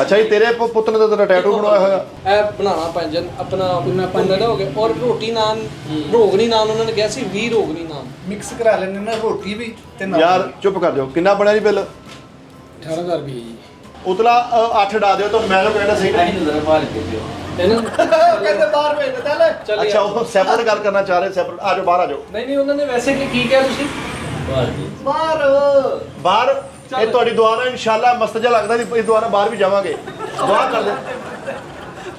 ਅੱਛਾ ਜੀ ਤੇਰੇ ਪੁੱਤ ਨੇ ਤਾਂ ਤੇਰਾ ਟੈਟੂ ਬਣਾਇਆ ਹੋਇਆ ਇਹ ਬਣਾਉਣਾ ਪੈਂਜਨ ਆਪਣਾ ਪੰਨਾ ਦਾ ਹੋ ਗਿਆ ਔਰ ਰੋਟੀ ਨਾਨ ਰੋਗਣੀ ਨਾਨ ਉਹਨਾਂ ਨੇ ਕਿਹਾ ਸੀ 20 ਰੋਗਣੀ ਨਾਨ ਮਿਕਸ ਕਰਾ ਲੈਣੇ ਨਾ ਰੋਟੀ ਵੀ ਤੇ ਨਾਲ ਯਾਰ ਚੁੱਪ ਕਰ ਜਾਓ ਕਿੰਨਾ ਬਣਿਆ ਜੀ ਬਿੱਲ 18000 ਰੁਪਏ ਜੀ ਉਤਲਾ 8 ਡਾ ਦਿਓ ਤਾਂ ਮੈਂ ਤਾਂ ਕਹਿੰਦਾ ਸਹੀ ਨਹੀਂ ਨਜ਼ਰ ਪਾ ਲਿਓ ਇਹਨਾਂ ਕਹਿੰਦੇ ਬਾਹਰ ਭੇਜ ਦੇ ਚੱਲ ਚੱਲ ਅੱਛਾ ਉਹ ਸੈਪਰੇਟ ਗੱਲ ਕਰਨਾ ਚਾਹ ਰਹੇ ਸੈਪਰੇਟ ਆ ਜਾਓ ਬਾਹਰ ਆ ਜਾਓ ਨਹੀਂ ਉਹਨਾਂ ਨੇ ਵੈਸੇ ਕੀ ਕਿਹਾ ਤੁਸੀਂ ਬਾਹਰ ਬਾਹਰ ਇਹ ਤੁਹਾਡੀ ਦੁਆ ਨਾਲ ਇਨਸ਼ਾਅੱਲਾ ਮਸਤ ਜਿਹਾ ਲੱਗਦਾ ਜੀ ਇਸ ਦੁਆ ਨਾਲ ਬਾਹਰ ਵੀ ਜਾਵਾਂਗੇ ਦੁਆ ਕਰ ਦੇ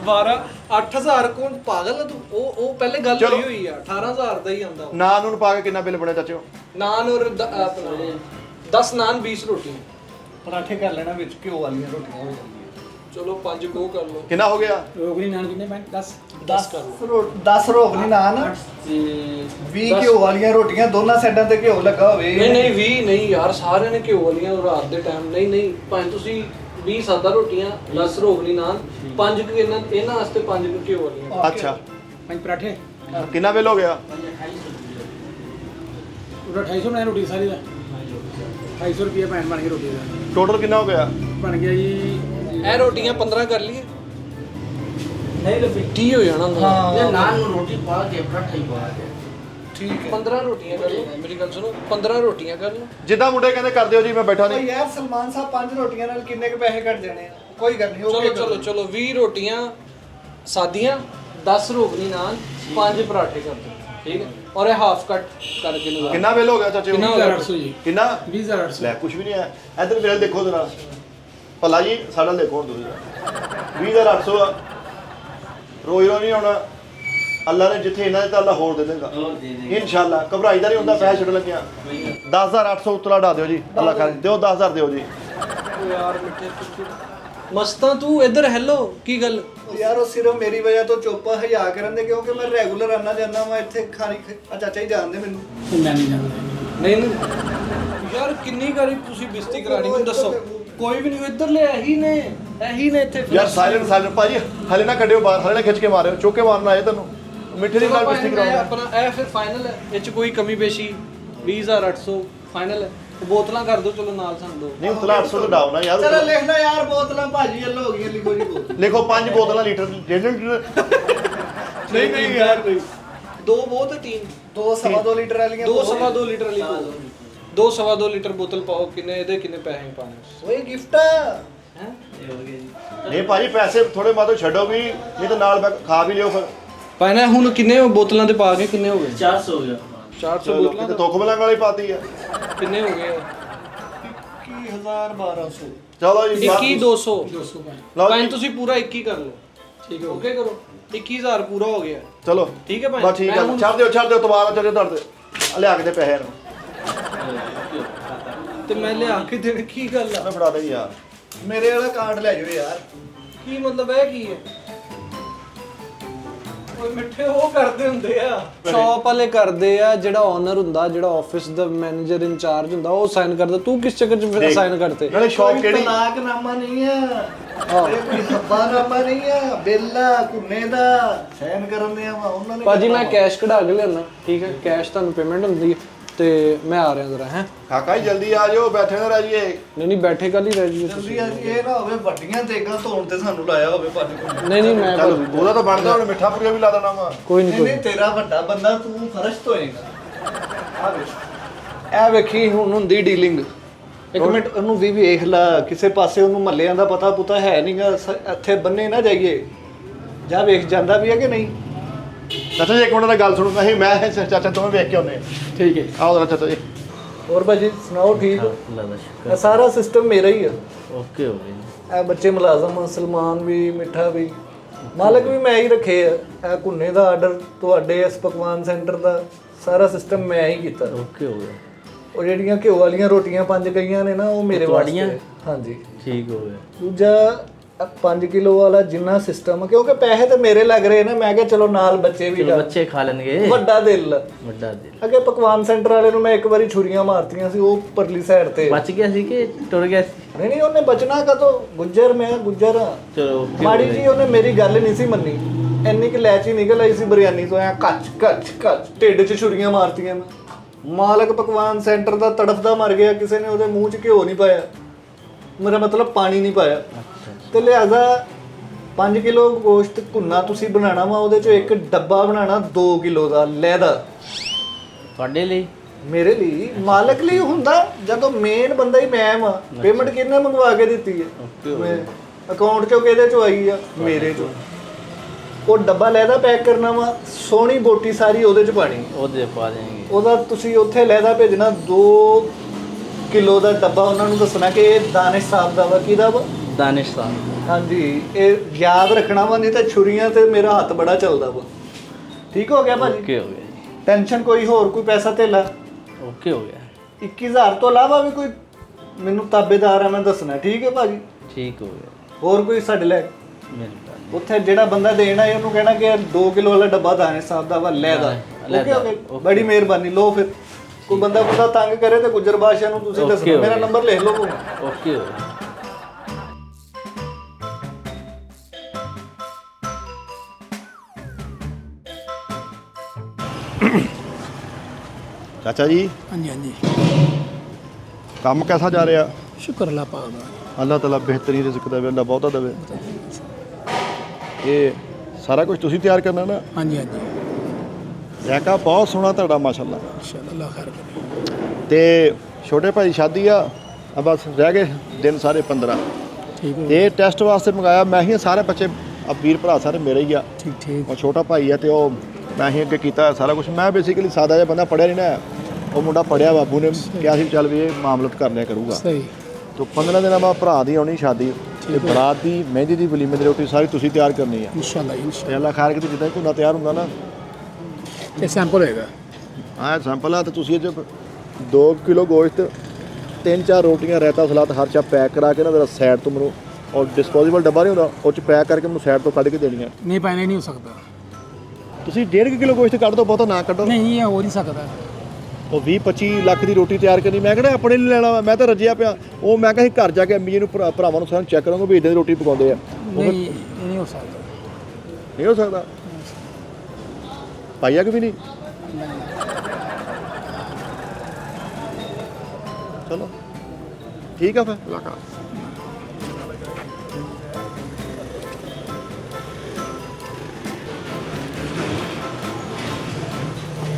12 8000 ਕੋਣ ਪਾਗਲ ਆ ਤੂੰ ਉਹ ਪਹਿਲੇ ਗੱਲ ਚਲੋ। ਹੋਈ ਹੋਈ ਆ 18000 ਦਾ ਹੀ ਆਂਦਾ ਨਾਨ ਨੂੰ ਪਾ ਕੇ ਕਿੰਨਾ ਬਿੱਲ ਬਣਿਆ ਚਾਚੋ ਨਾਨ ਔਰ ਆਪਣਾ 10 ਨਾਨ 20 ਰੋਟੀਆਂ ਪਰਾਠੇ ਕਰ ਲੈਣਾ ਵਿੱਚ ਘਿਓ ਵਾਲੀਆਂ ਰੋਟੀਆਂ ਹੋ ਜਾਂਦੀਆਂ ਚਲੋ 5 ਕੋ ਕਰ ਲਓ ਕਿੰਨਾ ਹੋ ਗਿਆ ਰੋਗਣੀ ਨਾਨ ਕਿੰਨੇ ਪੈਣ 10 10 ਕਰ ਲਓ 10 ਰੋਗਨੀ ਨਾਨ ਤੇ 20 ਘਿਓ ਵਾਲੀਆਂ ਰੋਟੀਆਂ ਦੋਨਾਂ ਸਾਈਡਾਂ ਤੇ ਘਿਓ ਲੱਗਾ ਹੋਵੇ ਨਹੀਂ 20 ਨਹੀਂ ਯਾਰ ਸਾਰਿਆਂ ਨੇ ਘਿਓ ਵਾਲੀਆਂ ਰਾਤ ਦੇ ਟਾਈਮ ਨਹੀਂ ਭਾਵੇਂ ਤੁਸੀਂ 20 ਸਾਦਾ ਰੋਟੀਆਂ 10 ਰੋਗਣੀ ਨਾਨ 5 ਇਹਨਾਂ ਵਾਸਤੇ 5 ਘਿਓ ਵਾਲੀਆਂ ਅੱਛਾ 5 ਪਰਾਠੇ ਕਿੰਨਾ ਬਿੱਲ ਹੋ ਗਿਆ ਉਹਦਾ 250 ਬਣਾਇਆ ਰੋਟੀ ਸਾਰੀ ਦਾ 250 ਰੁਪਏ ਭੈਣ ਬਣ ਗਈ ਰੋਟੀ ਦਾ ਟੋਟਲ ਕਿੰਨਾ ਹੋ ਗਿਆ ਬਣ ਗਿਆ ਜੀ ਇਹ ਰੋਟੀਆਂ 15 ਕਰ ਲਈਏ ਨਹੀਂ ਲਫੀ 30 ਹੋ ਜਾਣਾ ਹੁੰਦਾ ਇਹ ਨਾਨ ਨੂੰ ਰੋਟੀ ਪਾ ਕੇ ਪਰਾਠਾ ਹੀ ਪਾ ਕੇ ਠੀਕ 15 ਰੋਟੀਆਂ ਕਰ ਲਓ ਮੇਰੀ ਗੱਲ ਸੁਣੋ 15 ਰੋਟੀਆਂ ਕਰ ਲਓ ਜਿੱਦਾਂ ਮੁੰਡੇ ਕਹਿੰਦੇ ਕਰ ਦਿਓ ਜੀ ਮੈਂ ਬੈਠਾ ਓ ਨਹੀਂ ਯਾਰ ਸਲਮਾਨ ਸਾਹਿਬ 5 ਰੋਟੀਆਂ ਨਾਲ ਕਿੰਨੇ ਕੁ ਪੈਸੇ ਕੱਟ ਜਾਣੇ ਆ ਕੋਈ ਗੱਲ ਨਹੀਂ ਓਕੇ ਚਲੋ 20 ਰੋਟੀਆਂ ਸਾਦੀਆਂ 10 ਰੋਗਨੀ ਨਾਨ 5 ਪਰਾਠੇ ਕਰ ਦਿਓ ਠੀਕ ਹੈ ਔਰ ਇਹ ਹਾਫ ਕੱਟ ਕਰਕੇ ਲਗਾ ਕਿੰਨਾ ਬਿੱਲ ਹੋ ਗਿਆ ਚਾਚੇ ਕਿੰਨਾ ਹੋ ਗਿਆ? 800 ਜੀ ਕਿੰਨਾ 20800 ਲੈ ਕੁਝ ਵੀ ਨਹੀਂ ਹੈ ਇਧਰ ਬਿੱਲ ਦੇਖੋ ਜਰਾ ਭਲਾ ਜੀ ਸਾਡਾ ਦੇਖੋ ਹੁਣ ਤੁਸੀਂ 20800 ਆ ਰੋਜ਼ ਨਹੀਂ ਆਉਣਾ ਅੱਲਾ ਨੇ ਜਿੱਥੇ ਇਹਨਾਂ ਦੇ ਤਾਂ ਅੱਲਾ ਹੋਰ ਦੇ ਦੇਗਾ ਹੋਰ ਦੇ ਦੇ ਇਨਸ਼ਾਅੱਲਾ ਘਬਰਾਈਦਾ ਨਹੀਂ ਹੁੰਦਾ ਪੈਸੇ ਛੱਡ ਲੱਗਿਆ 10800 ਉਤਲਾ ਡਾ ਦਿਓ ਜੀ ਅੱਲਾ ਕਰ ਦਿਓ 10000 ਦਿਓ ਜੀ ਯਾਰ ਮਿੱਠੇ ਮਸਤਾਂ ਤੂੰ ਇੱਧਰ ਹੈਲੋ ਕੀ ਗੱਲ ਯਾਰ ਉਹ ਸਿਰਫ ਮੇਰੀ ਵਜ੍ਹਾ ਤੋਂ ਚੁੱਪ ਹਯਾ ਕਰਨ ਦੇ ਕਿਉਂਕਿ ਮੈਂ ਰੈਗੂਲਰ ਆਣਾ ਜਾਂਦਾ ਮੈਂ ਇੱਥੇ ਖਾਣੀ ਚਾਚਾ ਹੀ ਜਾਣਦੇ ਮੈਨੂੰ ਮੈਂ ਨਹੀਂ ਜਾਣਦਾ ਨਹੀਂ ਯਾਰ ਕਿੰਨੀ ਵਾਰੀ ਤੁਸੀਂ ਬਿਸਤੀ ਕਰਾਣੀ ਮੈਨੂੰ ਦੱਸੋ ਕੋਈ ਵੀ ਨਹੀਂ ਇੱਧਰ ਲੈ ਇਹੀ ਨੇ ਇੱਥੇ ਯਾਰ ਸਾਇਲੈਂਟ ਭਾਜੀ ਹਲੇ ਨਾ ਕੱਢਿਓ ਬਾਹਰ ਹਲੇ ਨਾ ਖਿੱਚ ਕੇ ਮਾਰਿਓ ਚੁੱਕ ਕੇ ਮਾਰਨਾ ਆਏ ਤੈਨੂੰ ਮਿੱਠੇ ਦੀ ਨਾਲ ਬਿਸਤੀ ਕਰਾਉਣਾ ਆਪਣਾ ਇਹ ਫਿਰ ਫਾਈਨਲ ਹੈ ਇਹ ਚ ਕੋਈ ਕਮੀ ਬੇਸ਼ੀ 20800 ਫਾਈਨਲ ਹੈ ਬੋਤਲਾਂ ਕਰ ਦਿਓ ਚਲੋ ਨਾਲ ਸਾਨੂੰ ਦੋ ਨਹੀਂ ਉਤਲਾ 800 ਤੋਂ ਡਾਊਨ ਆ ਯਾਰ ਚਲੋ ਲਿਖਣਾ ਯਾਰ ਬੋਤਲਾਂ ਭਾਜੀ ਵੱਲ ਹੋ ਗਈਆਂ ਲਿਖੋ ਜੀ ਬੋਤਲ ਲਿਖੋ 5 ਬੋਤਲਾਂ ਲੀਟਰ 1.5 ਲੀਟਰ ਨਹੀਂ ਯਾਰ ਕੋਈ ਦੋ ਬਹੁਤ ਹੈ ਤਿੰਨ 2.5 ਲੀਟਰ ਵਾਲੀਆਂ 2.5 ਲੀਟਰ ਵਾਲੀ 2.5 ਲੀਟਰ ਬੋਤਲ ਪਾਓ ਕਿੰਨੇ ਇਹਦੇ ਕਿੰਨੇ ਪੈਸੇ ਪਾਣੇ ਓਏ ਗਿਫਟ ਇਹ ਹੋ ਗਿਆ ਜੀ ਨਹੀਂ ਭਾਜੀ ਪੈਸੇ ਥੋੜੇ ਮਾਤੋਂ ਛੱਡੋ ਵੀ ਨਹੀਂ ਤਾਂ ਨਾਲ ਖਾ ਵੀ ਲਿਓ ਫਿਰ ਪਾਇਨਾ ਹੁਣ ਕਿੰਨੇ ਬੋਤਲਾਂ ਤੇ ਪਾ ਕੇ ਕਿੰਨੇ ਹੋ ਗਏ 400 हो गया 400 ਚਲੋ ਬੋਤਲਾਂ ਕਿਤੇ ਤੁੱਕ ਮਲੰਗ ਵਾਲੀ ਪਾਤੀ ਆ ਕਿੰਨੇ ਹੋ ਗਏ 21200 ਚਲੋ ਜੀ 21200 ਲਓ ਪਾਇਨ ਜੀ। ਤੁਸੀਂ ਪੂਰਾ 21 ਕਰ ਲਓ ਠੀਕ ਹੈ ਓਕੇ ਕਰੋ 21000 ਪੂਰਾ ਹੋ ਗਿਆ ਚਲੋ ਠੀਕ ਹੈ ਭਾਈ ਬਸ ਠੀਕ ਮੈਂ ਆ ਹੁਣ- ਛੱਡ ਦਿਓ ਦੁਬਾਰਾ ਚੱਲੇ ਤੁਹਾਡੇ ਤੇ ਲਿਆ ਕੇ ਦੇ ਪੈਸੇ ਨੂੰ ਤੇ ਮੈਂ ਲਿਆ ਕੇ ਦੇਣ ਕੀ ਗੱਲ ਆ ਮੈਂ ਫੜਾ ਦੇ ਯਾਰ ਮੇਰੇ ਵਾਲਾ ਕਾਰਡ ਲੈ ਜਾਓ ਯਾਰ ਕੀ ਮਤਲਬ ਹੈ ਕੀ ਹੈ ਓਏ ਮਿੱਠੇ ਉਹ ਕਰਦੇ ਹੁੰਦੇ ਆ ਸ਼ਾਪ ਵਾਲੇ ਕਰਦੇ ਆ ਜਿਹੜਾ ਓਨਰ ਹੁੰਦਾ ਜਿਹੜਾ ਆਫਿਸ ਦਾ ਮੈਨੇਜਰ ਇੰਚਾਰਜ ਹੁੰਦਾ ਉਹ ਸਾਈਨ ਕਰਦਾ ਤੂੰ ਕਿਸ ਚੱਕਰ ਚ ਸਾਈਨ ਕਰਤੇ ਨਾਲੇ ਸ਼ੌਪ ਕੋਈ ਕਿਹੜੀ ਤਲਾਕਨਾਮਾ ਨਹੀਂ ਆ ਇਹ ਕੋਈ ਹੱਬਾਨਾਮਾ ਨਹੀਂ ਆ ਬਿੱਲਾ ਕੁੰਨੇ ਦਾ ਸਾਈਨ ਕਰਨ ਦੇ ਆ ਉਹਨਾਂ ਨੇ ਭਾਜੀ ਮੈਂ ਕੈਸ਼ ਕਢਾ ਕੇ ਲਿਆਣਾ ਠੀਕ ਹੈ ਕੈਸ਼ ਤੁਹਾਨੂੰ ਪੇਮੈਂਟ ਹੁੰਦੀ ਹੈ ਤੇ ਮੈਂ ਆ ਰਿਹਾ ਜ਼ਰਾ ਹੈ ਕਾਕਾ ਜੀ ਜਲਦੀ ਆ ਜਾਓ ਬੈਠੇ ਨਾ ਰਹਿ ਜਾਈਏ ਨਹੀਂ ਬੈਠੇ ਕੱਲ ਹੀ ਰਹਿ ਜੀ ਜਲਦੀ ਆ ਜੀ, ਇਹ ਨਾ ਹੋਵੇ ਵੱਡੀਆਂ ਦੇਗਾਂ ਧੋਣ ਤੇ ਸਾਨੂੰ ਲਾਇਆ ਹੋਵੇ ਭਾਜੀ ਕੋਈ ਨਹੀਂ ਨਹੀਂ ਮੈਂ ਚੱਲ ਉਹਦਾ ਤਾਂ ਬਣਦਾ ਹੁਣ ਮਿੱਠਾ ਪੁਰੀਆ ਵੀ ਲਾ ਦੇਣਾ ਵਾ ਕੋਈ ਨਹੀਂ ਨਹੀਂ ਕੋਈ ਨਹੀਂ ਤੇਰਾ ਵੱਡਾ ਬੰਦਾ ਤੂੰ ਫਰਸ਼ ਧੋਏਗਾ ਆ ਵੇਖ ਇਹ ਵੇਖੀ ਹੁਣ ਹੁੰਦੀ ਡੀਲਿੰਗ ਇੱਕ ਮਿੰਟ ਉਹਨੂੰ ਵੀ ਵੇਖ ਲਾ ਕਿਸੇ ਪਾਸੇ ਉਹਨੂੰ ਮੱਲਿਆਂ ਦਾ ਪਤਾ ਪੁਤਾ ਹੈ ਨਹੀਂਗਾ ਇੱਥੇ ਬੰਨੇ ਨਾ ਜਾਈਏ ਜਾ ਵੇਖ ਜਾਂਦਾ ਵੀ ਹੈ ਕਿ ਨਹੀਂ ਚਾਚਾ ਜੀ ਇੱਕ ਮਿੰਟ ਦਾ ਗੱਲ ਸੁਣੋ ਮੈਂ ਚਾਚਾ ਦੋਵੇਂ ਵੇਖ ਕੇ ਆਉਨੇ ਠੀਕ ਹੈ ਆਓ ਜਰਾ ਚਾਚਾ ਜੀ ਹੋਰ ਭਾਜੀ ਸੁਣਾਓ ਠੀਕ अल्लाह का शुक्र ਇਹ ਸਾਰਾ ਸਿਸਟਮ ਮੇਰਾ ਹੀ ਆ ओके हो गई ਇਹ ਬੱਚੇ ਮੁਲਾਜ਼ਮ ਸਲਮਾਨ ਵੀ ਮਿੱਠਾ ਵੀ ਮਾਲਕ ਵੀ ਮੈਂ ਹੀ ਰੱਖੇ ਆ ਇਹ ਕੁੰਨੇ ਦਾ ਆਰਡਰ ਤੁਹਾਡੇ ਇਸ ਪਕਵਾਨ ਸੈਂਟਰ ਦਾ ਸਾਰਾ ਸਿਸਟਮ ਮੈਂ ਹੀ ਕੀਤਾ ओके हो गया ਉਹ ਜਿਹੜੀਆਂ ਘਿਓ ਵਾਲੀਆਂ ਰੋਟੀਆਂ 5 ਗਈਆਂ ਨੇ ਨਾ ਉਹ ਮੇਰੇ ਵਾਸਤੇ ਤੁਹਾਡੀਆਂ? ਹਾਂਜੀ ठीक हो गया ਦੂਜਾ 5 ਕਿਲੋ ਵਾਲਾ ਜਿੰਨਾ ਸਿਸਟਮ ਕਿਉਂਕਿ ਪੈਸੇ ਤੇ ਮੇਰੇ ਲੱਗ ਰਹੇ ਨੇ ਮੈਂ ਕਿਹਾ ਚਲੋ ਨਾਲ ਬੱਚੇ ਵੀ चलो ਜਾ बच्चे खा लेंगे ਵੱਡਾ ਦਿਲ बड़ा दिल ਅੱਗੇ ਪਕਵਾਨ ਸੈਂਟਰ ਵਾਲੇ ਨੂੰ ਮੈਂ ਇੱਕ ਵਾਰੀ ਛੁਰੀਆਂ ਮਾਰਤੀਆਂ ਸੀ ਉਹ ਪਰਲੀ ਸਾਈਡ ਤੇ बच गया सी कि टुर गया सी ਨਹੀਂ ਨਹੀਂ ਉਹਨੇ ਬਚਣਾ ਕਦੋਂ ਗੁੱਜਰ ਮੈਂ ਗੁੱਜਰ ਆ चलो ओके ਮਾੜੀ ਜੀ ਉਹਨੇ ਮੇਰੀ ਗੱਲ ਨਹੀਂ ਸੀ ਮੰਨੀ ਇੰਨੀ ਕਿ ਲੈਚੀ ਨਿਕਲ ਆਈ ਸੀ ਬਿਰਿਆਨੀ ਤੋਂ ਐ ਕੱਚ ਕੱਚ ਕੱਚ ਢਿੱਡ 'ਚ ਛੁਰੀਆਂ ਮਾਰਤੀਆਂ ਮੈਂ ਮਾਲਕ ਪਕਵਾਨ ਸੈਂਟਰ ਦਾ ਤੜਫਦਾ ਮਰ ਗਿਆ ਕਿਸੇ ਨੇ ਉਹਦੇ ਮੂੰਹ 'ਚ ਘਿਓ ਨਹੀਂ ਪਾਇਆ ਮੇਰਾ ਮਤਲਬ ਪਾਣੀ ਨਹੀਂ ਪਾਇਆ ਤੇ ਲਿਹਾਜ਼ਾ 5 ਕਿਲੋ ਗੋਸ਼ਤ ਭੁੰਨਾ ਤੁਸੀਂ ਬਣਾਉਣਾ ਵਾ ਉਹਦੇ 'ਚ ਇੱਕ ਡੱਬਾ ਬਣਾਉਣਾ 2 ਕਿਲੋ ਦਾ ਲੈਦਾ ਤੁਹਾਡੇ ਲਈ ਮੇਰੇ ਲਈ ਮਾਲਕ ਲਈ ਹੁੰਦਾ ਜਦੋਂ ਮੇਨ ਬੰਦਾ ਹੀ ਮੈਂ ਵਾਂ ਪੇਮੈਂਟ ਕਿਹਨੇ ਮੰਗਵਾ ਕੇ ਦਿੱਤੀ ਹੈ ਮੈਂ ਅਕਾਊਂਟ 'ਚੋਂ ਕਿਹਦੇ 'ਚੋਂ ਆਈ ਆ ਮੇਰੇ 'ਚੋਂ ਉਹ ਡੱਬਾ ਲੈਦਾ ਪੈਕ ਕਰਨਾ ਵਾ ਸੋਹਣੀ ਬੋਟੀ ਸਾਰੀ ਉਹਦੇ 'ਚ ਪਾਣੀ ਉਹਦੇ ਪਾ ਦੇਣਗੇ ਉਹਦਾ ਤੁਸੀਂ ਉੱਥੇ ਲੈਦਾ ਭੇਜਣਾ 2 ਕਿਲੋ ਦਾ ਡੱਬਾ ਉਹਨਾਂ ਨੂੰ ਦੱਸਣਾ ਕਿ ਇਹ ਦਾਨਿਸ਼ ਸਾਹਿਬ ਦਾ ਵਾ ਕਿਹਦਾ ਵਾ दानिश साहब ਹਾਂਜੀ ਇਹ ਯਾਦ ਰੱਖਣਾ ਵਾ ਨਹੀਂ ਤਾਂ ਛੁਰੀਆਂ ਤੇ ਮੇਰਾ ਹੱਥ ਬੜਾ ਚੱਲਦਾ ਵਾ ਠੀਕ ਹੋ ਗਿਆ ਭਾਜੀ ओके हो गया जी ਟੈਨਸ਼ਨ ਕੋਈ ਹੋਰ ਕੋਈ ਪੈਸਾ ਧੇਲਾ ओके हो गया 21000 ਤੋਂ ਇਲਾਵਾ ਵੀ ਕੋਈ ਮੈਨੂੰ ਤਾਬੇਦਾਰ ਆ ਮੈਂ ਦੱਸਣਾ ਠੀਕ ਹੈ ਭਾਜੀ ठीक हो गया ਹੋਰ ਕੋਈ ਸਾਡੇ ਲੈ मिलता ਉੱਥੇ ਜਿਹੜਾ ਬੰਦਾ ਦੇਣ ਆਏ ਉਹਨੂੰ ਕਹਿਣਾ ਕਿ 2 ਕਿਲੋ ਵਾਲਾ ਡੱਬਾ ਦਾਣੇ ਸਾਹਿਬ ਦਾ ਵਾ ਲੈ ਦਾ ਓਕੇ ਓਕੇ ਬੜੀ ਮਿਹਰਬਾਨੀ ਲੋ ਫਿਰ ਕੋਈ ਬੰਦਾ ਤੰਗ ਕਰੇ ਤੇ ਗੁੱਜਰ ਬਾਦਸ਼ਾਹ ਨੂੰ ਤੁਸੀਂ ਦੱਸਣਾ ਮੇਰਾ ਨੰਬਰ ਲਿਖ ਲਓ ओके हो गया ਚਾਚਾ ਜੀ ਹਾਂਜੀ ਹਾਂਜੀ ਕੰਮ ਕਿਹਦਾ ਜਾ ਰਿਹਾ ਸ਼ੁਕਰ ਅੱਲਾਹ ਪਾਕ ਦਾ ਅੱਲਾਹ ਤਾਲਾ ਬਿਹਤਰੀਨ ਰਿਜ਼ਕ ਦੇਵੇ ਅੱਲਾਹ ਬਹੁਤਾ ਦੇਵੇ ਇਹ ਸਾਰਾ ਕੁਝ ਤੁਸੀਂ ਤਿਆਰ ਕਰਨਾ ਨਾ ਹਾਂਜੀ ਹਾਂਜੀ ਜਾਇਕਾ ਬਹੁਤ ਸੋਹਣਾ ਤੁਹਾਡਾ ਮਾਸ਼ਾਅੱਲਾ ਇਨਸ਼ਾਅੱਲਾ ਅੱਲਾਹ ਖੈਰ ਕਰੇ ਤੇ ਛੋਟੇ ਭਾਈ ਦੀ ਸ਼ਾਦੀ ਆ ਬਸ ਰਹਿ ਗਏ ਦਿਨ ਸਾਰੇ 15 ਠੀਕ ਹੋ ਤੇ ਟੈਸਟ ਵਾਸਤੇ ਮੰਗਾਇਆ ਮੈਂ ਹੀ ਸਾਰੇ ਬੱਚੇ ਆ ਵੀਰ ਭਰਾ ਸਾਰੇ ਮੇਰੇ ਹੀ ਆ ਠੀਕ ਠੀਕ ਉਹ ਛੋਟਾ ਭਾਈ ਆ ਤੇ ਉਹ ਮੈਂ ਹੀ ਅੱਗੇ ਕੀਤਾ ਸਾਰਾ ਕੁਝ ਮੈਂ ਬੇਸਿਕਲੀ ਸਾਦਾ ਜਿਹਾ ਬੰਦਾ ਪੜਿਆ ਨਹੀਂ ਨਾ ਉਹ ਮੁੰਡਾ ਪੜਿਆ ਬਾਬੂ ਨੇ ਕਿਹਾ ਸੀ ਚੱਲ ਵੀ ਇਹ ਮਾਮਲਤ ਕਰ ਲਿਆ ਕਰੂਗਾ ਸਹੀ ਤੋਂ 15 ਦਿਨਾਂ ਬਾਅਦ ਭਰਾ ਦੀ ਆਉਣੀ ਸ਼ਾਦੀ ਤੇ ਬਰਾਤ ਦੀ ਮਹਿੰਦੀ ਦੀ ਵਲੀਮੇ ਦੀ ਰੋਟੀ ਸਾਰੀ ਤੁਸੀਂ ਤਿਆਰ ਕਰਨੀ ਆ ਇਨਸ਼ਾਅੱਲਾ ਤੇ ਅੱਲਾ ਖਾਰ ਕਿ ਜਿੱਦਾਂ ਘੁੰਨਾ ਤਿਆਰ ਹੁੰਦਾ ਨਾ ਇਹ ਸੈਂਪਲ ਹੋਏਗਾ ਆਹ ਸੈਂਪਲ ਆ ਤੇ ਤੁਸੀਂ ਇਹ 'ਚ 2 ਕਿਲੋ ਗੋਸ਼ਤ 3-4 ਰੋਟੀਆਂ ਰਾਇਤਾ ਸਲਾਦ ਹਰ ਚਾ ਪੈਕ ਕਰਾ ਕੇ ਨਾ ਮੇਰਾ ਸਾਈਡ ਤੋਂ ਮੈਨੂੰ ਔਰ ਡਿਸਪੋਜ਼ੇਬਲ ਡੱਬਾ ਨਹੀਂ ਹੁੰਦਾ ਉਹ 'ਚ ਪੈਕ ਕਰਕੇ ਮੈਨੂੰ ਸਾਈਡ ਤੋਂ ਕੱਢ ਕੇ ਦੇਣੀਆਂ ਨਹੀਂ ਪਾਇਨਾ ਨਹੀਂ ਹੋ ਸਕਦਾ ਤੁਸੀਂ 1.5 ਕਿਲੋ ਗੋਸ਼ਤ ਕੱਢ ਦੋ ਬਹੁਤਾ ਨਾ ਕੱਢੋ ਨਹੀਂ ਇਹ ਹੋ ਨਹੀਂ ਸਕਦਾ ਉਹ 20-25 ਲੱਖ ਦੀ ਰੋਟੀ ਤਿਆਰ ਕਰਨੀ ਮੈਂ ਕਿਹੜਾ ਆਪਣੇ ਲਈ ਲੈਣਾ ਵਾ ਮੈਂ ਤਾਂ ਰੱਜਿਆ ਪਿਆ ਉਹ ਮੈਂ ਕਿਹਾ ਸੀ ਘਰ ਜਾ ਕੇ ਅੰਮੀ ਜੀ ਨੂੰ ਭਰਾਵਾਂ ਨੂੰ ਸਾਰਿਆਂ ਚੈੱਕ ਕਰਾਂਗਾ ਵੀ ਇਦਾਂ ਦੀ ਰੋਟੀ ਪਕਾਉਂਦੇ ਆ ਨਹੀਂ ਇਹ ਨਹੀਂ ਹੋ ਸਕਦਾ ਨਹੀਂ ਹੋ ਸਕਦਾ ਪਾਈਆ ਕਿ ਵੀ ਨਹੀਂ ਚਲੋ ਠੀਕ ਆ ਫਿਰ ਇਲਾਕਾ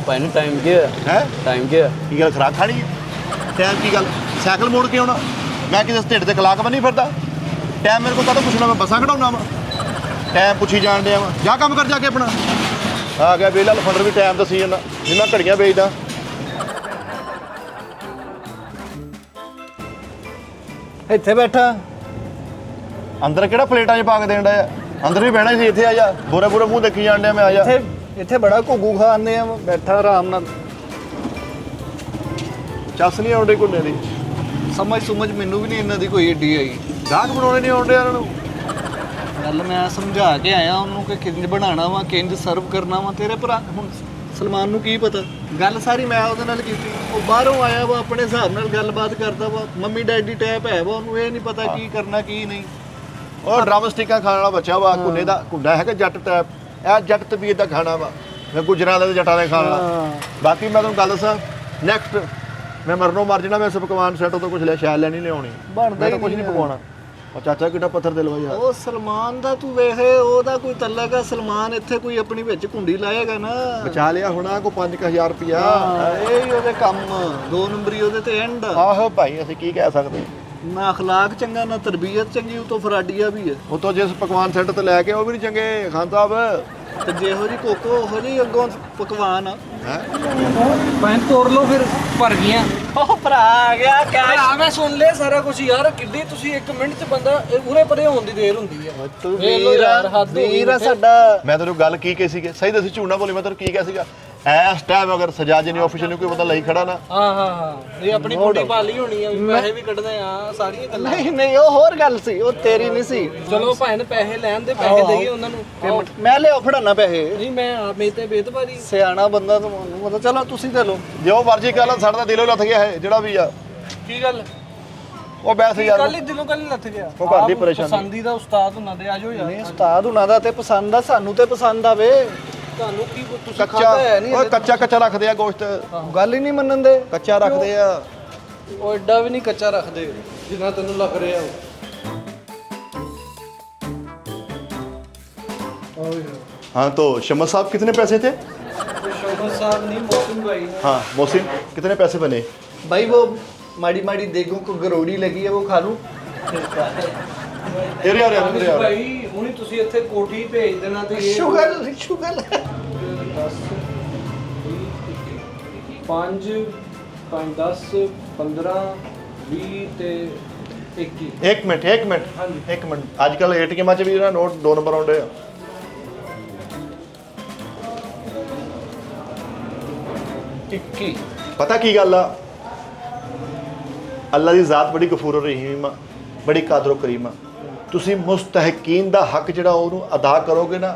ਭਾਈ ਨੂੰ ਟਾਈਮ ਕੀ ਹੈ ਹੈ ਟਾਈਮ ਕੀ ਹੈ ਕੀ ਗੱਲ ਖਰਾਕ ਖਾਣੀ ਹੈ ਟਾਈਮ ਕੀ ਗੱਲ ਸਾਈਕਲ ਮੋੜ ਕੇ ਆਉਣਾ ਮੈਂ ਕਿਸੇ ਢਿੱਡ ਤੇ ਖਲਾਕ ਬੰਨੀ ਫਿਰਦਾ ਟਾਈਮ ਮੇਰੇ ਕੋਲ ਕਦੋਂ ਪੁੱਛਣਾ ਮੈਂ ਬੱਸਾਂ ਕਢਾਉਣਾ ਵਾ ਟਾਈਮ ਪੁੱਛੀ ਜਾਣ ਡਿਆ ਵਾ ਜਾ ਕੰਮ ਕਰ ਜਾ ਕੇ ਆਪਣਾ ਆ ਗਿਆ ਵੇਲਾ ਲਫੰਡਰ ਵੀ ਟਾਈਮ ਦੱਸੀ ਜਾਂਦਾ ਜਿੰਨਾ ਘੜੀਆਂ ਵੇਚਦਾ। ਇੱਥੇ ਬੈਠਾ ਅੰਦਰ ਕਿਹੜਾ ਪਲੇਟਾਂ 'ਚ ਪਾ ਕੇ ਦੇਣ ਡਿਆ ਅੰਦਰ ਵੀ ਬਹਿਣਾ ਸੀ। ਇੱਥੇ ਆ ਜਾ ਬੋਰੇ ਬੋਰੇ ਮੂੰਹ ਦੇਖੀ ਜਾਣ ਡਿਆ ਮੈਂ। ਆ ਜਾ ਇੱਥੇ ਬੜਾ ਘੁੱਗੂ ਖਾਂਦੇ ਆ ਬੈਠਾ ਆਰਾਮ ਨਾਲ। ਚੱਸ ਨਹੀਂ ਆਉਂਦੀ ਕੁੰਨੇ ਦੀ। ਸਮਝ ਮੈਨੂੰ ਵੀ ਨਹੀਂ ਇਹਨਾਂ ਦੀ ਕੋਈ ਏਡੀ ਆਈ। ਗਾਹਕ ਬਣਾਉਣੇ ਨਹੀਂ ਆਉਂਦੇ ਇਹਨਾਂ ਨੂੰ। ਗੱਲ ਮੈਂ ਸਮਝਾ ਕੇ ਆਇਆ ਉਹਨੂੰ ਕਿ ਕਿੰਜ ਬਣਾਉਣਾ ਵਾ ਕਿੰਜ ਸਰਵ ਕਰਨਾ ਵਾ। ਤੇਰੇ ਭਰਾ ਹੁਣ ਸਲਮਾਨ ਨੂੰ ਕੀ ਪਤਾ। ਗੱਲ ਸਾਰੀ ਮੈਂ ਉਹਦੇ ਨਾਲ ਕੀਤੀ। ਉਹ ਬਾਹਰੋਂ ਆਇਆ ਵਾ ਆਪਣੇ ਹਿਸਾਬ ਨਾਲ ਗੱਲਬਾਤ ਕਰਦਾ ਵਾ। ਮੰਮੀ ਡੈਡੀ ਟੈਪ ਹੈ ਵਾ ਉਹਨੂੰ ਇਹ ਨਹੀਂ ਪਤਾ ਕੀ ਕਰਨਾ ਕੀ ਨਹੀਂ। ਉਹ ਡਰਮ ਸਟਿਕਾਂ ਖਾਣ ਵਾਲਾ ਬੱਚਾ ਵਾ। ਕੁੰਨੇ ਦਾ ਕੁੰਡਾ ਹੈਗਾ ਜੱਟ ਟੈਪ। ਇਹ ਜੱਟ ਤਬੀਅਤ ਦਾ ਖਾਣਾ ਵਾ। ਮੈਂ ਗੁਜਰਾਂ ਦੇ ਜੱਟਾਂ ਦੇ ਖਾਣ ਵਾਲਾ। ਬਾਕੀ ਮੈਂ ਤੁਹਾਨੂੰ ਗੱਲ ਦੱਸਾਂ ਨੈਕਸਟ ਮੈਂ ਮਰਨੋਂ ਮਰ ਜਾਣਾ। ਮੈਂ ਇਸ ਪਕਵਾਨ ਸੈੱਟ ਤੋਂ ਕੁਝ ਲਿਆ ਸ਼ਾਇਦ ਲੈਣੀ ਲਿਆਉਣੀ ਬਣਦਾ ਹੀ ਕੁਝ ਨਹੀਂ ਪਕਵਾਉਣਾ। ਉਹ ਚਾਚਾ ਕਿੱਡਾ ਪੱਥਰ ਦਿਲ ਵਾ ਯਾਰ। ਉਹ ਸਲਮਾਨ ਦਾ ਤੂੰ ਵੇਖੇ ਉਹਦਾ ਕੋਈ ਤਲਕ ਆ। ਸਲਮਾਨ ਇੱਥੇ ਕੋਈ ਆਪਣੀ ਵਿੱਚ ਕੁੰਡੀ ਲਾਏਗਾ ਨਾ। ਬਚਾ ਲਿਆ ਹੋਣਾ ਕੋ 5000 ਰੁਪਿਆ। ਇਹ ਹੀ ਉਹਦੇ ਕੰਮ 2 ਨੰਬਰੀ ਉਹਦੇ ਤੇ ਐਂਡ। ਆਹੋ ਭਾਈ ਅਸੀਂ ਕੀ ਕਹਿ ਸਕਦੇ। ਨਾ ਅਖਲਾਕ ਚੰਗਾ ਨਾ ਤਰਬੀਅਤ ਚੰਗੀ ਉਤੋਂ ਫਰਾਡੀਆ ਵੀ ਹੈ। ਉਹ ਤੋਂ ਜਿਸ ਪਕਵਾਨ ਸੈੱਟ ਤੇ ਲੈ ਕੇ ਉਹ ਵੀ ਨਹੀਂ ਚੰਗੇ ਖਾਨ ਸਾਹਿਬ। ਤੇ ਜਿਹੋ ਜੀ ਕੋਕੋ ਉਹੋ ਜੀ ਅੱਗੋਂ ਪਕਵਾਨ ਆ। ਹੈ ਪੈਨ ਤੋੜ ਲਓ ਫਿਰ ਭਰ ਗਈਆਂ। ਉਹ ਭਰਾ ਆ ਗਿਆ ਆ ਮੈਂ ਸੁਣ ਲਿਆ ਸਾਰਾ ਕੁਝ ਯਾਰ। ਕਿੱਡੀ ਤੁਸੀਂ 1 ਮਿੰਟ 'ਚ ਬੰਦਾ ਉਰੇ ਪਰੇ ਹੋਣ ਦੀ ਦੇਰ ਹੁੰਦੀ ਹੈ। ਤੂੰ ਵੇਖ ਲਓ ਯਾਰ, ਹੱਦ ਹੋ ਗਈ ਵੀਰ ਆ ਤੇ। ਸਾਡਾ। ਮੈਂ ਤੈਨੂੰ ਗੱਲ ਕੀ ਕਹੀ ਸੀਗੀ ਸਹੀ ਦੱਸੀ ਝੂਠ ਨਾ ਬੋਲੀ। ਮੈਂ ਤੈਨੂੰ ਕੀ ਕਿਹਾ ਸੀਗਾ ਇਸ ਟਾਈਮ ਅਗਰ ਸਜਾਜ ਨੇ ਆਫੀਸ਼ੀਅਲ ਨੂੰ ਕੋਈ ਬੰਦਾ ਲਈ ਖੜਾ ਨਾ। ਹਾਂ ਇਹ ਆਪਣੀ ਕੁੰਡੀ ਪਾਲੀ ਹੋਣੀ ਆ ਵੀ ਪੈਸੇ ਵੀ ਕੱਢਦੇ ਆ ਸਾਰੀਆਂ ਗੱਲਾਂ। ਨਹੀਂ ਉਹ ਹੋਰ ਗੱਲ ਸੀ ਉਹ ਤੇਰੀ ਨਹੀਂ ਸੀ। ਚਲੋ ਭਾਵੇਂ ਪੈਸੇ ਲੈਣ ਦੇ ਪੈਸੇ ਦੇਈਏ ਉਹਨਾਂ ਨੂੰ। ਮੈਂ ਲਿਆਓ ਫੜਾਣਾ ਪੈਸੇ। ਨਹੀਂ ਮੈਂ ਆਪੇ ਤੇ ਬੇਤਬਾਰੀ। ਸਿਆਣਾ ਬੰਦਾ ਤੁਹਾਨੂੰ ਮਤਲਬ ਚਲੋ ਤੁਸੀਂ ਦੇ ਲਓ। ਜੋ ਮਰਜ਼ੀ ਕਰ ਲਾ ਸਾਡਾ ਤਾਂ ਦਿਲੋਂ ਲੱਥ ਗਿਆ ਹੈ ਜਿਹੜਾ ਵੀ ਆ। ਕੀ ਗੱਲ ਉਹ ਵੈਸੇ ਯਾਰ ਕੱਲ ਹੀ ਦਿਲੋਂ ਕੱਲ ਹੀ ਲੱਥ ਗਿਆ। ਉਹ ਘਰ ਦੀ ਪਰੇਸ਼ਾਨੀ। ਪਸੰਦੀਦਾ ਉਸਤਾਦ ਉਹਨਾਂ ਦੇ ਆਜੋ ਯਾਰ। ਨਹੀਂ ਉਸਤਾਦ ਉਹਨਾਂ ਦਾ ਤੇ ਪਸੰਦ ਆ ਸਾਨੂੰ ਤੇ ਪਸੰਦ ਆਵੇ। ਤੁਹਾਨੂੰ ਕੀ ਤੁਸੀਂ ਕੱਚਾ ਖਾਧਾ ਹੈ ਨਹੀਂ ਓਏ ਕੱਚਾ ਰੱਖਦੇ ਆ ਗੋਸ਼ਤ। ਗੱਲ ਹੀ ਨਹੀਂ ਮੰਨਣ ਦੇ। ਕੱਚਾ ਰੱਖਦੇ ਆ। ਉਹ ਐਡਾ ਵੀ ਨਹੀਂ ਕੱਚਾ ਰੱਖਦੇ ਜਿੰਨਾ ਤੈਨੂੰ ਲੱਗ ਰਿਹਾ ਉਹ। हाँ तो शमस साहब कितने पैसे थे? शोभा साहब नहीं मौसम भाई। हाँ मोहसिन कितने पैसे बने? भाई वो माड़ी माड़ी देगों को गरोड़ी लगी है वो खा लूं। तेरे यार भाई हुणी ਤੁਸੀਂ ਇੱਥੇ ਕੋਠੀ ਭੇਜ ਦੇਣਾ ਤੇ ਇਹ शुगर 5 10 15 20 ਤੇ 21। एक मिनट आजकल एटीएम च भी ना नोट 2 नंबर आउंडे आ। 21 पता की गल आ अल्लाह ਦੀ ਜ਼ਾਤ ਬੜੀ ਗਫੂਰ ਰਹੀਮ ਆ ਬੜੀ ਕਾਦਰ ਕਰੀਮ ਆ। ਤੁਸੀਂ ਮੁਸਤਹਿਕੀਨ ਦਾ ਹੱਕ ਜਿਹੜਾ ਉਹਨੂੰ ਅਦਾ ਕਰੋਗੇ ਨਾ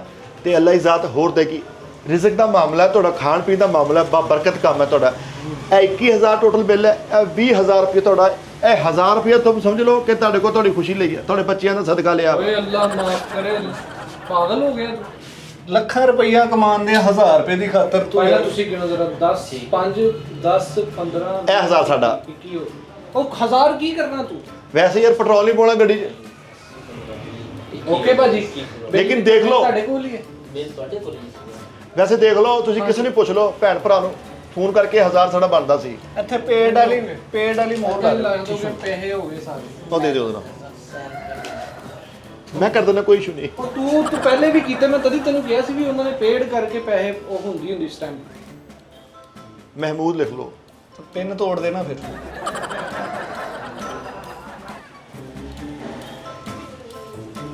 ਤੇ ਅੱਲਾਹ ਦੀ ਜ਼ਾਤ ਹੋਰ ਦੇਗੀ। ਰਿਜ਼ਕ ਦਾ ਮਾਮਲਾ ਹੈ ਤੁਹਾਡਾ ਖਾਣ ਪੀਣ ਦਾ ਮਾਮਲਾ ਹੈ ਬਰਕਤ ਕੰਮ ਹੈ ਤੁਹਾਡਾ। ਇਹ 21000 ਟੋਟਲ ਬਿੱਲ ਹੈ ਇਹ 20000 ਰੁਪਏ ਤੁਹਾਡਾ ਇਹ 1000 ਰੁਪਏ ਤੁਸੀਂ ਸਮਝ ਲਓ ਕਿ ਤੁਹਾਡੇ ਕੋਲ ਤੁਹਾਡੀ ਖੁਸ਼ੀ ਲਈ ਹੈ ਤੁਹਾਡੇ ਬੱਚਿਆਂ ਦਾ ਸਦਕਾ ਲਿਆ। ਓਏ ਅੱਲਾ ਮਾਫ ਕਰੇ ਪਾਗਲ ਹੋ ਗਿਆ ਤੂੰ। ਲੱਖਾਂ ਰੁਪਈਆ ਕਮਾਉਂਦੇ 1000 ਰੁਪਏ ਦੀ ਖਾਤਰ ਤੂੰ ਪਹਿਲਾਂ ਤੁਸੀਂ ਗਿਣੋ ਜ਼ਰਾ 10 5 10 15 ਇਹ 1000 ਸਾਡਾ 21 ਉਹ 1000 ਕੀ ਕਰਨਾ ਤੂੰ। ਵੈਸੇ ਯਾਰ ਪੈਟਰੋਲ ਨਹੀਂ ਪਾਉਣਾ ਗੱਡੀ 'ਚ। ਓਕੇ ਭਾਜੀ ਲੇਕਿਨ ਦੇਖ ਲਓ ਤੁਹਾਡੇ ਕੋਲ ਹੀ ਹੈ। ਵੈਸੇ ਦੇਖ ਲਓ ਤੁਸੀਂ ਕਿਸੇ ਨੂੰ ਪੁੱਛ ਲਓ ਭੈਣ ਭਰਾ ਨੂੰ ਫੋਨ ਕਰਕੇ 1000 ਸਾਡਾ ਬਣਦਾ ਸੀ। ਇੱਥੇ ਪੇਡ ਵਾਲੀ ਮੋਹਰ ਲਾ ਲਾ ਦੋਗੇ ਪੈਸੇ ਹੋ ਗਏ ਸਾਰੇ। ਉਹ ਦੇ ਦਿਓ ਉਹਦਾ ਮੈਂ ਕਰ ਦਿੰਦਾ ਕੋਈ ਇਸ਼ੂ ਨਹੀਂ। ਉਹ ਤੂੰ ਪਹਿਲੇ ਵੀ ਕੀਤੇ ਮੈਂ ਤਦੀ ਤੈਨੂੰ ਕਿਹਾ ਸੀ ਵੀ ਉਹਨਾਂ ਨੇ ਪੇਡ ਕਰਕੇ ਪੈਸੇ ਉਹ ਹੁੰਦੀ ਇਸ ਟਾਈਮ। ਮਹਿਮੂਦ ਲਿਖ ਲਓ। ਪਿੰਨ ਤੋੜ ਦੇਣਾ ਫਿਰ।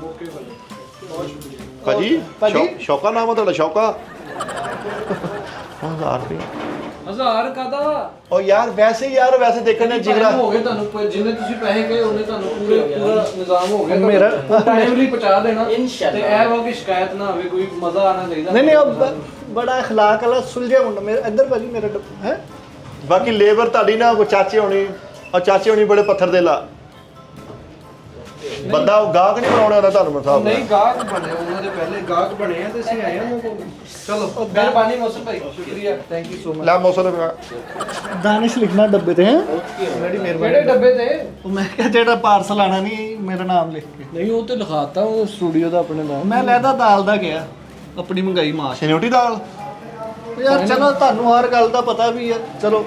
ਓਕੇ ਭਾਜੀ ਬਹੁਤ ਸ਼ੁਕਰੀਆ। ਭਾਜੀ ਭਾਜੀ? ਸ਼ੌਕਾ ਨਾਮ ਆ ਤੁਹਾਡਾ ਸ਼ੌਕਾ 1000 ਰੁਪਏ 1000 ਕਾਦਾ ਉਹ ਯਾਰ ਵੈਸੇ ਦੇਖਣ ਨੇ ਜਿਗਰਾ ਹੋ ਗਏ ਤੁਹਾਨੂੰ ਜਿੰਨੇ ਤੁਸੀਂ ਪੈਸੇ ਕਹੇ ਉਹਨੇ ਤੁਹਾਨੂੰ ਪੂਰਾ ਨਿਜ਼ਾਮ ਹੋ ਗਿਆ। ਮੇਰਾ ਟਾਈਮਲੀ ਪਹੁੰਚਾ ਦੇਣਾ ਤੇ ਇਹ ਵਾ ਕਿ ਸ਼ਿਕਾਇਤ ਨਾ ਆਵੇ ਕੋਈ ਮਜ਼ਾ ਆਣਾ ਚਾਹੀਦਾ। ਨਹੀਂ ਉਹ ਬੜਾ اخلاق ਵਾਲਾ ਸੁਲਝਿਆ ਮੁੰਡਾ ਮੇਰਾ। ਇੱਧਰ ਭਾਜੀ ਮੇਰਾ ਹੈ ਬਾਕੀ ਲੇਬਰ ਤੁਹਾਡੀ ਨਾ ਉਹ ਚਾਚੇ ਹੋਣੀ ਬੜੇ ਪੱਥਰ ਦੇ ਲਾ ਬੰਦਾ ਉਹ ਗਾਹਕ ਨਹੀਂ ਬਣਾਉਣਾ ਉਹਦਾ ਤੁਹਾਨੂੰ ਸਾਹਿਬ ਨਹੀਂ ਗਾਹਕ ਬਣੇ ਉਹਨਾਂ ਦੇ ਪਹਿਲੇ ਗਾਹਕ ਬਣੇ ਆ ਤੇ ਅਸੀਂ ਆਏ ਹਾਂ ਚਲੋ ਮਿਹਰਬਾਨੀ ਮੌਸਮ ਭਾਈ ਸ਼ੁਕਰੀਆ ਥੈਂਕ ਯੂ ਸੋ ਮਚ। ਲੈ ਮੌਸਮ ਦਾਨਿਸ਼ ਲਿਖਣਾ ਡੱਬੇ ਤੇ ਹੈ ਬੜੀ ਕਿਹੜੇ ਡੱਬੇ ਤੇ ਉਹ ਮੈਂ ਕਿਹਾ ਜਿਹੜਾ ਪਾਰਸਲ ਆਣਾ ਨਹੀਂ ਮੇਰਾ ਨਾਮ ਲਿਖ ਕੇ। ਨਹੀਂ ਉਹ ਤੇ ਲਿਖਾਤਾ ਉਹ ਸਟੂਡੀਓ ਦਾ ਆਪਣੇ ਦਾ। ਮੈਂ ਲੈਦਾ ਦਾਲ ਦਾ ਗਿਆ ਆਪਣੀ ਮੰਗਾਈ ਮਾਸ਼। ਸ਼ਨਿਊਟੀ ਦਾਲ ਯਾਰ ਚਲੋ ਤੁਹਾਨੂੰ ਹਰ ਗੱਲ ਦਾ ਪਤਾ ਵੀ ਹੈ ਚਲੋ।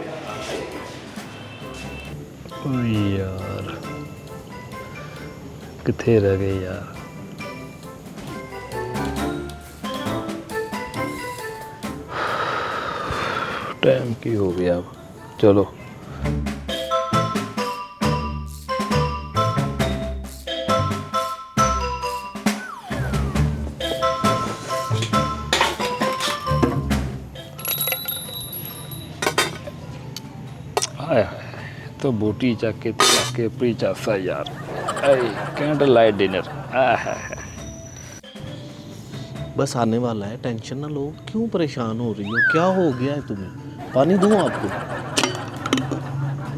यार किथे रह गए यार। टाइम की हो गया अब चलो हाय हाय तो बूटी चक के प्री चासा यार आई कैंडल लाइट डिनर बस आने वाला है, टेंशन ना लो। क्यों परेशान हो रही हो? क्या हो गया है तुम्हें? पानी दूं आपको?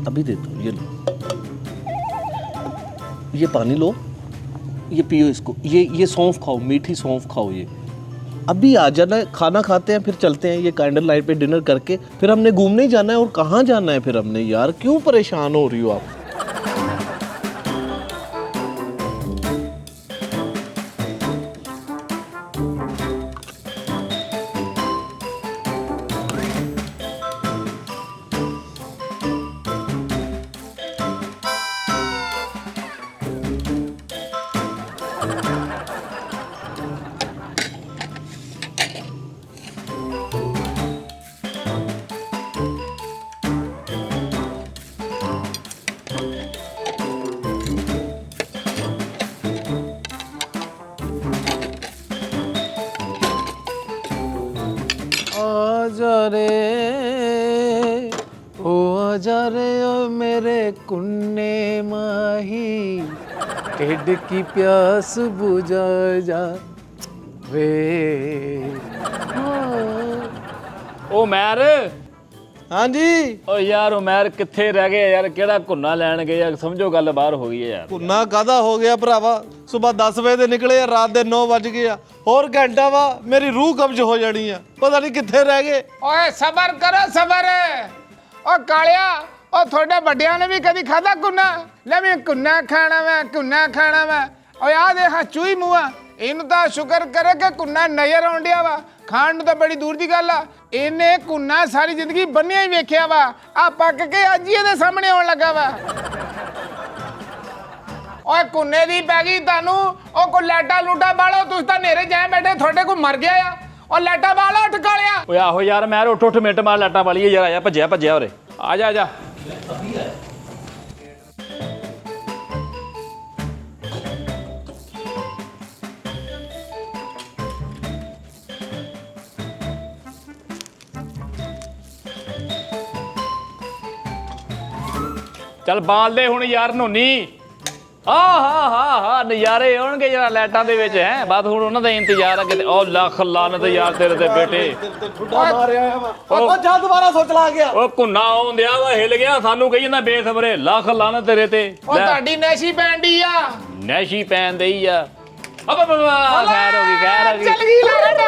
अभी देता हूँ, ये लो, ये पानी लो, ये पियो इसको। ये सौंफ खाओ, मीठी सौंफ खाओ। ये अभी आ जाना, खाना खाते हैं फिर चलते हैं। ये कैंडल लाइट पे डिनर करके फिर हमने घूमने ही जाना है। और कहाँ जाना है फिर हमने? यार क्यों परेशान हो रही हो आप? आजा रे ओ मेरे कुन्ने माही ढिड की प्यास बुझा जा वे। ਉਮਰ हाँ जी। ਓ ਯਾਰ ਉਮਰ ਕਿੱਥੇ ਰਹਿ ਗਏ ਯਾਰ ਕਿਹੜਾ ਘੁੰਨਾ ਲੈਣ ਗਏ ਯਾਰ ਸਮਝੋ ਗੱਲ ਬਾਹਰ ਹੋ ਗਈ ਹੈ ਯਾਰ ਭੁੰਨਾ ਕਾਦਾ ਹੋ ਗਿਆ ਭਰਾਵਾ? ਸਵੇਰ 10 ਵਜੇ ਦੇ ਨਿਕਲੇ ਆ, ਰਾਤ ਦੇ 9 ਵੱਜ ਗਏ ਆ। ਹੋਰ ਘੰਟਾ ਵਾ ਮੇਰੀ ਰੂਹ ਕਬਜ਼ ਹੋ ਜਾਣੀ ਆ। ਪਤਾ ਨਹੀਂ ਕਿੱਥੇ ਰਹਿ ਗਏ। ਓਏ ਸਬਰ ਕਰੋ ਸਬਰ। ਓ ਕਾਲਿਆ, ਓ ਤੁਹਾਡੇ ਵੱਡਿਆਂ ਨੇ ਵੀ ਕਦੀ ਖਾਦਾ ਕੁੰਨਾ? ਲੈ ਵੀ ਕੁੰਨਾ ਖਾਣਾ ਵਾ, ਕੁੰਨਾ ਖਾਣਾ ਵਾ। ਓਏ ਆ ਦੇਖ ਚੂਈ ਮੂਆ, ਇਹਨੂੰ ਤਾਂ ਸ਼ੁਕਰ ਕਰੇ ਕਿ ਕੁੰਨਾ ਨਜ਼ਰ ਆਉਂਦਿਆ ਵਾ। ਖਾਣ ਨੂੰ ਤਾਂ ਬੜੀ ਦੂਰ ਦੀ ਗੱਲ ਆ। ਇਹਨੇ ਕੁੰਨਾ ਸਾਰੀ ਜ਼ਿੰਦਗੀ ਬੰਨਿਆ ਹੀ ਵੇਖਿਆ ਵਾ। ਆ ਪੱਕ ਕੇ ਅੱਜ ਹੀ ਇਹਦੇ ਸਾਹਮਣੇ ਆਉਣ ਲੱਗਾ ਵਾ। ਓਏ ਕੁੰਨੇ ਦੀ ਪੈ ਗਈ ਤੁਹਾਨੂੰ। ਉਹ ਕੋ ਲੈਟਾ ਲੂਟਾ ਬਾਲੋ, ਤੁਸੀਂ ਤਾਂ ਨੇਰੇ ਜਾਏ ਬੈਠੇ, ਤੁਹਾਡੇ ਕੋਲ ਮਰ ਗਿਆ ਆ। ਉਹ ਲੈਟਾ ਬਾਲੋ ਉੱਠ ਕਾਲਿਆ। ਓਏ ਆਹੋ ਯਾਰ ਮੈਂ ਉੱਠ ਉੱਠ ਮਿੰਟ ਮਾਰ ਲਾਟਾਂ ਵਾਲੀ ਯਾਰ ਆਇਆ ਭੱਜਿਆ ਭੱਜਿਆ ਉਰੇ ਆ ਜਾ ਆ ਜਾ ਚੱਲ ਬਾਲ ਦੇ ਹੁਣ ਯਾਰ ਨੋਨੀ। ਹਾਂ ਨਜ਼ਾਰੇ ਆਉਣਗੇ ਯਾਰ ਲਾਈਟਾਂ ਦੇ ਵਿੱਚ ਹੈ। ਬਸ ਹੁਣ ਉਹਨਾਂ ਦਾ ਇੰਤਜ਼ਾਰ ਆ ਕਿਤੇ। ਉਹ ਲੱਖ ਲਾਨਤ ਯਾਰ ਤੇਰੇ ਤੇ ਬੇਟੇ। ਉਹ ਜਾ ਦੁਬਾਰਾ ਸੋਚ ਲਾ ਗਿਆ। ਉਹ ਕੁੰਨਾ ਆਉਂਦਿਆ ਵਾ ਹਿੱਲ ਗਿਆ ਸਾਨੂੰ ਕਹੀ ਜਾਂਦਾ ਬੇਸਬਰੇ। ਲੱਖ ਲਾਨਤ ਤੇਰੇ ਤੇ। ਉਹ ਤੁਹਾਡੀ ਨੈਸ਼ੀ ਪੈਂਦੀ ਆ। ਨੈਸ਼ੀ ਪੈਣ ਦਈ ਆ। ਅਬ ਖੈਰ ਹੋ ਗਈ ਚੱਲ ਗਈ ਲਾਟ।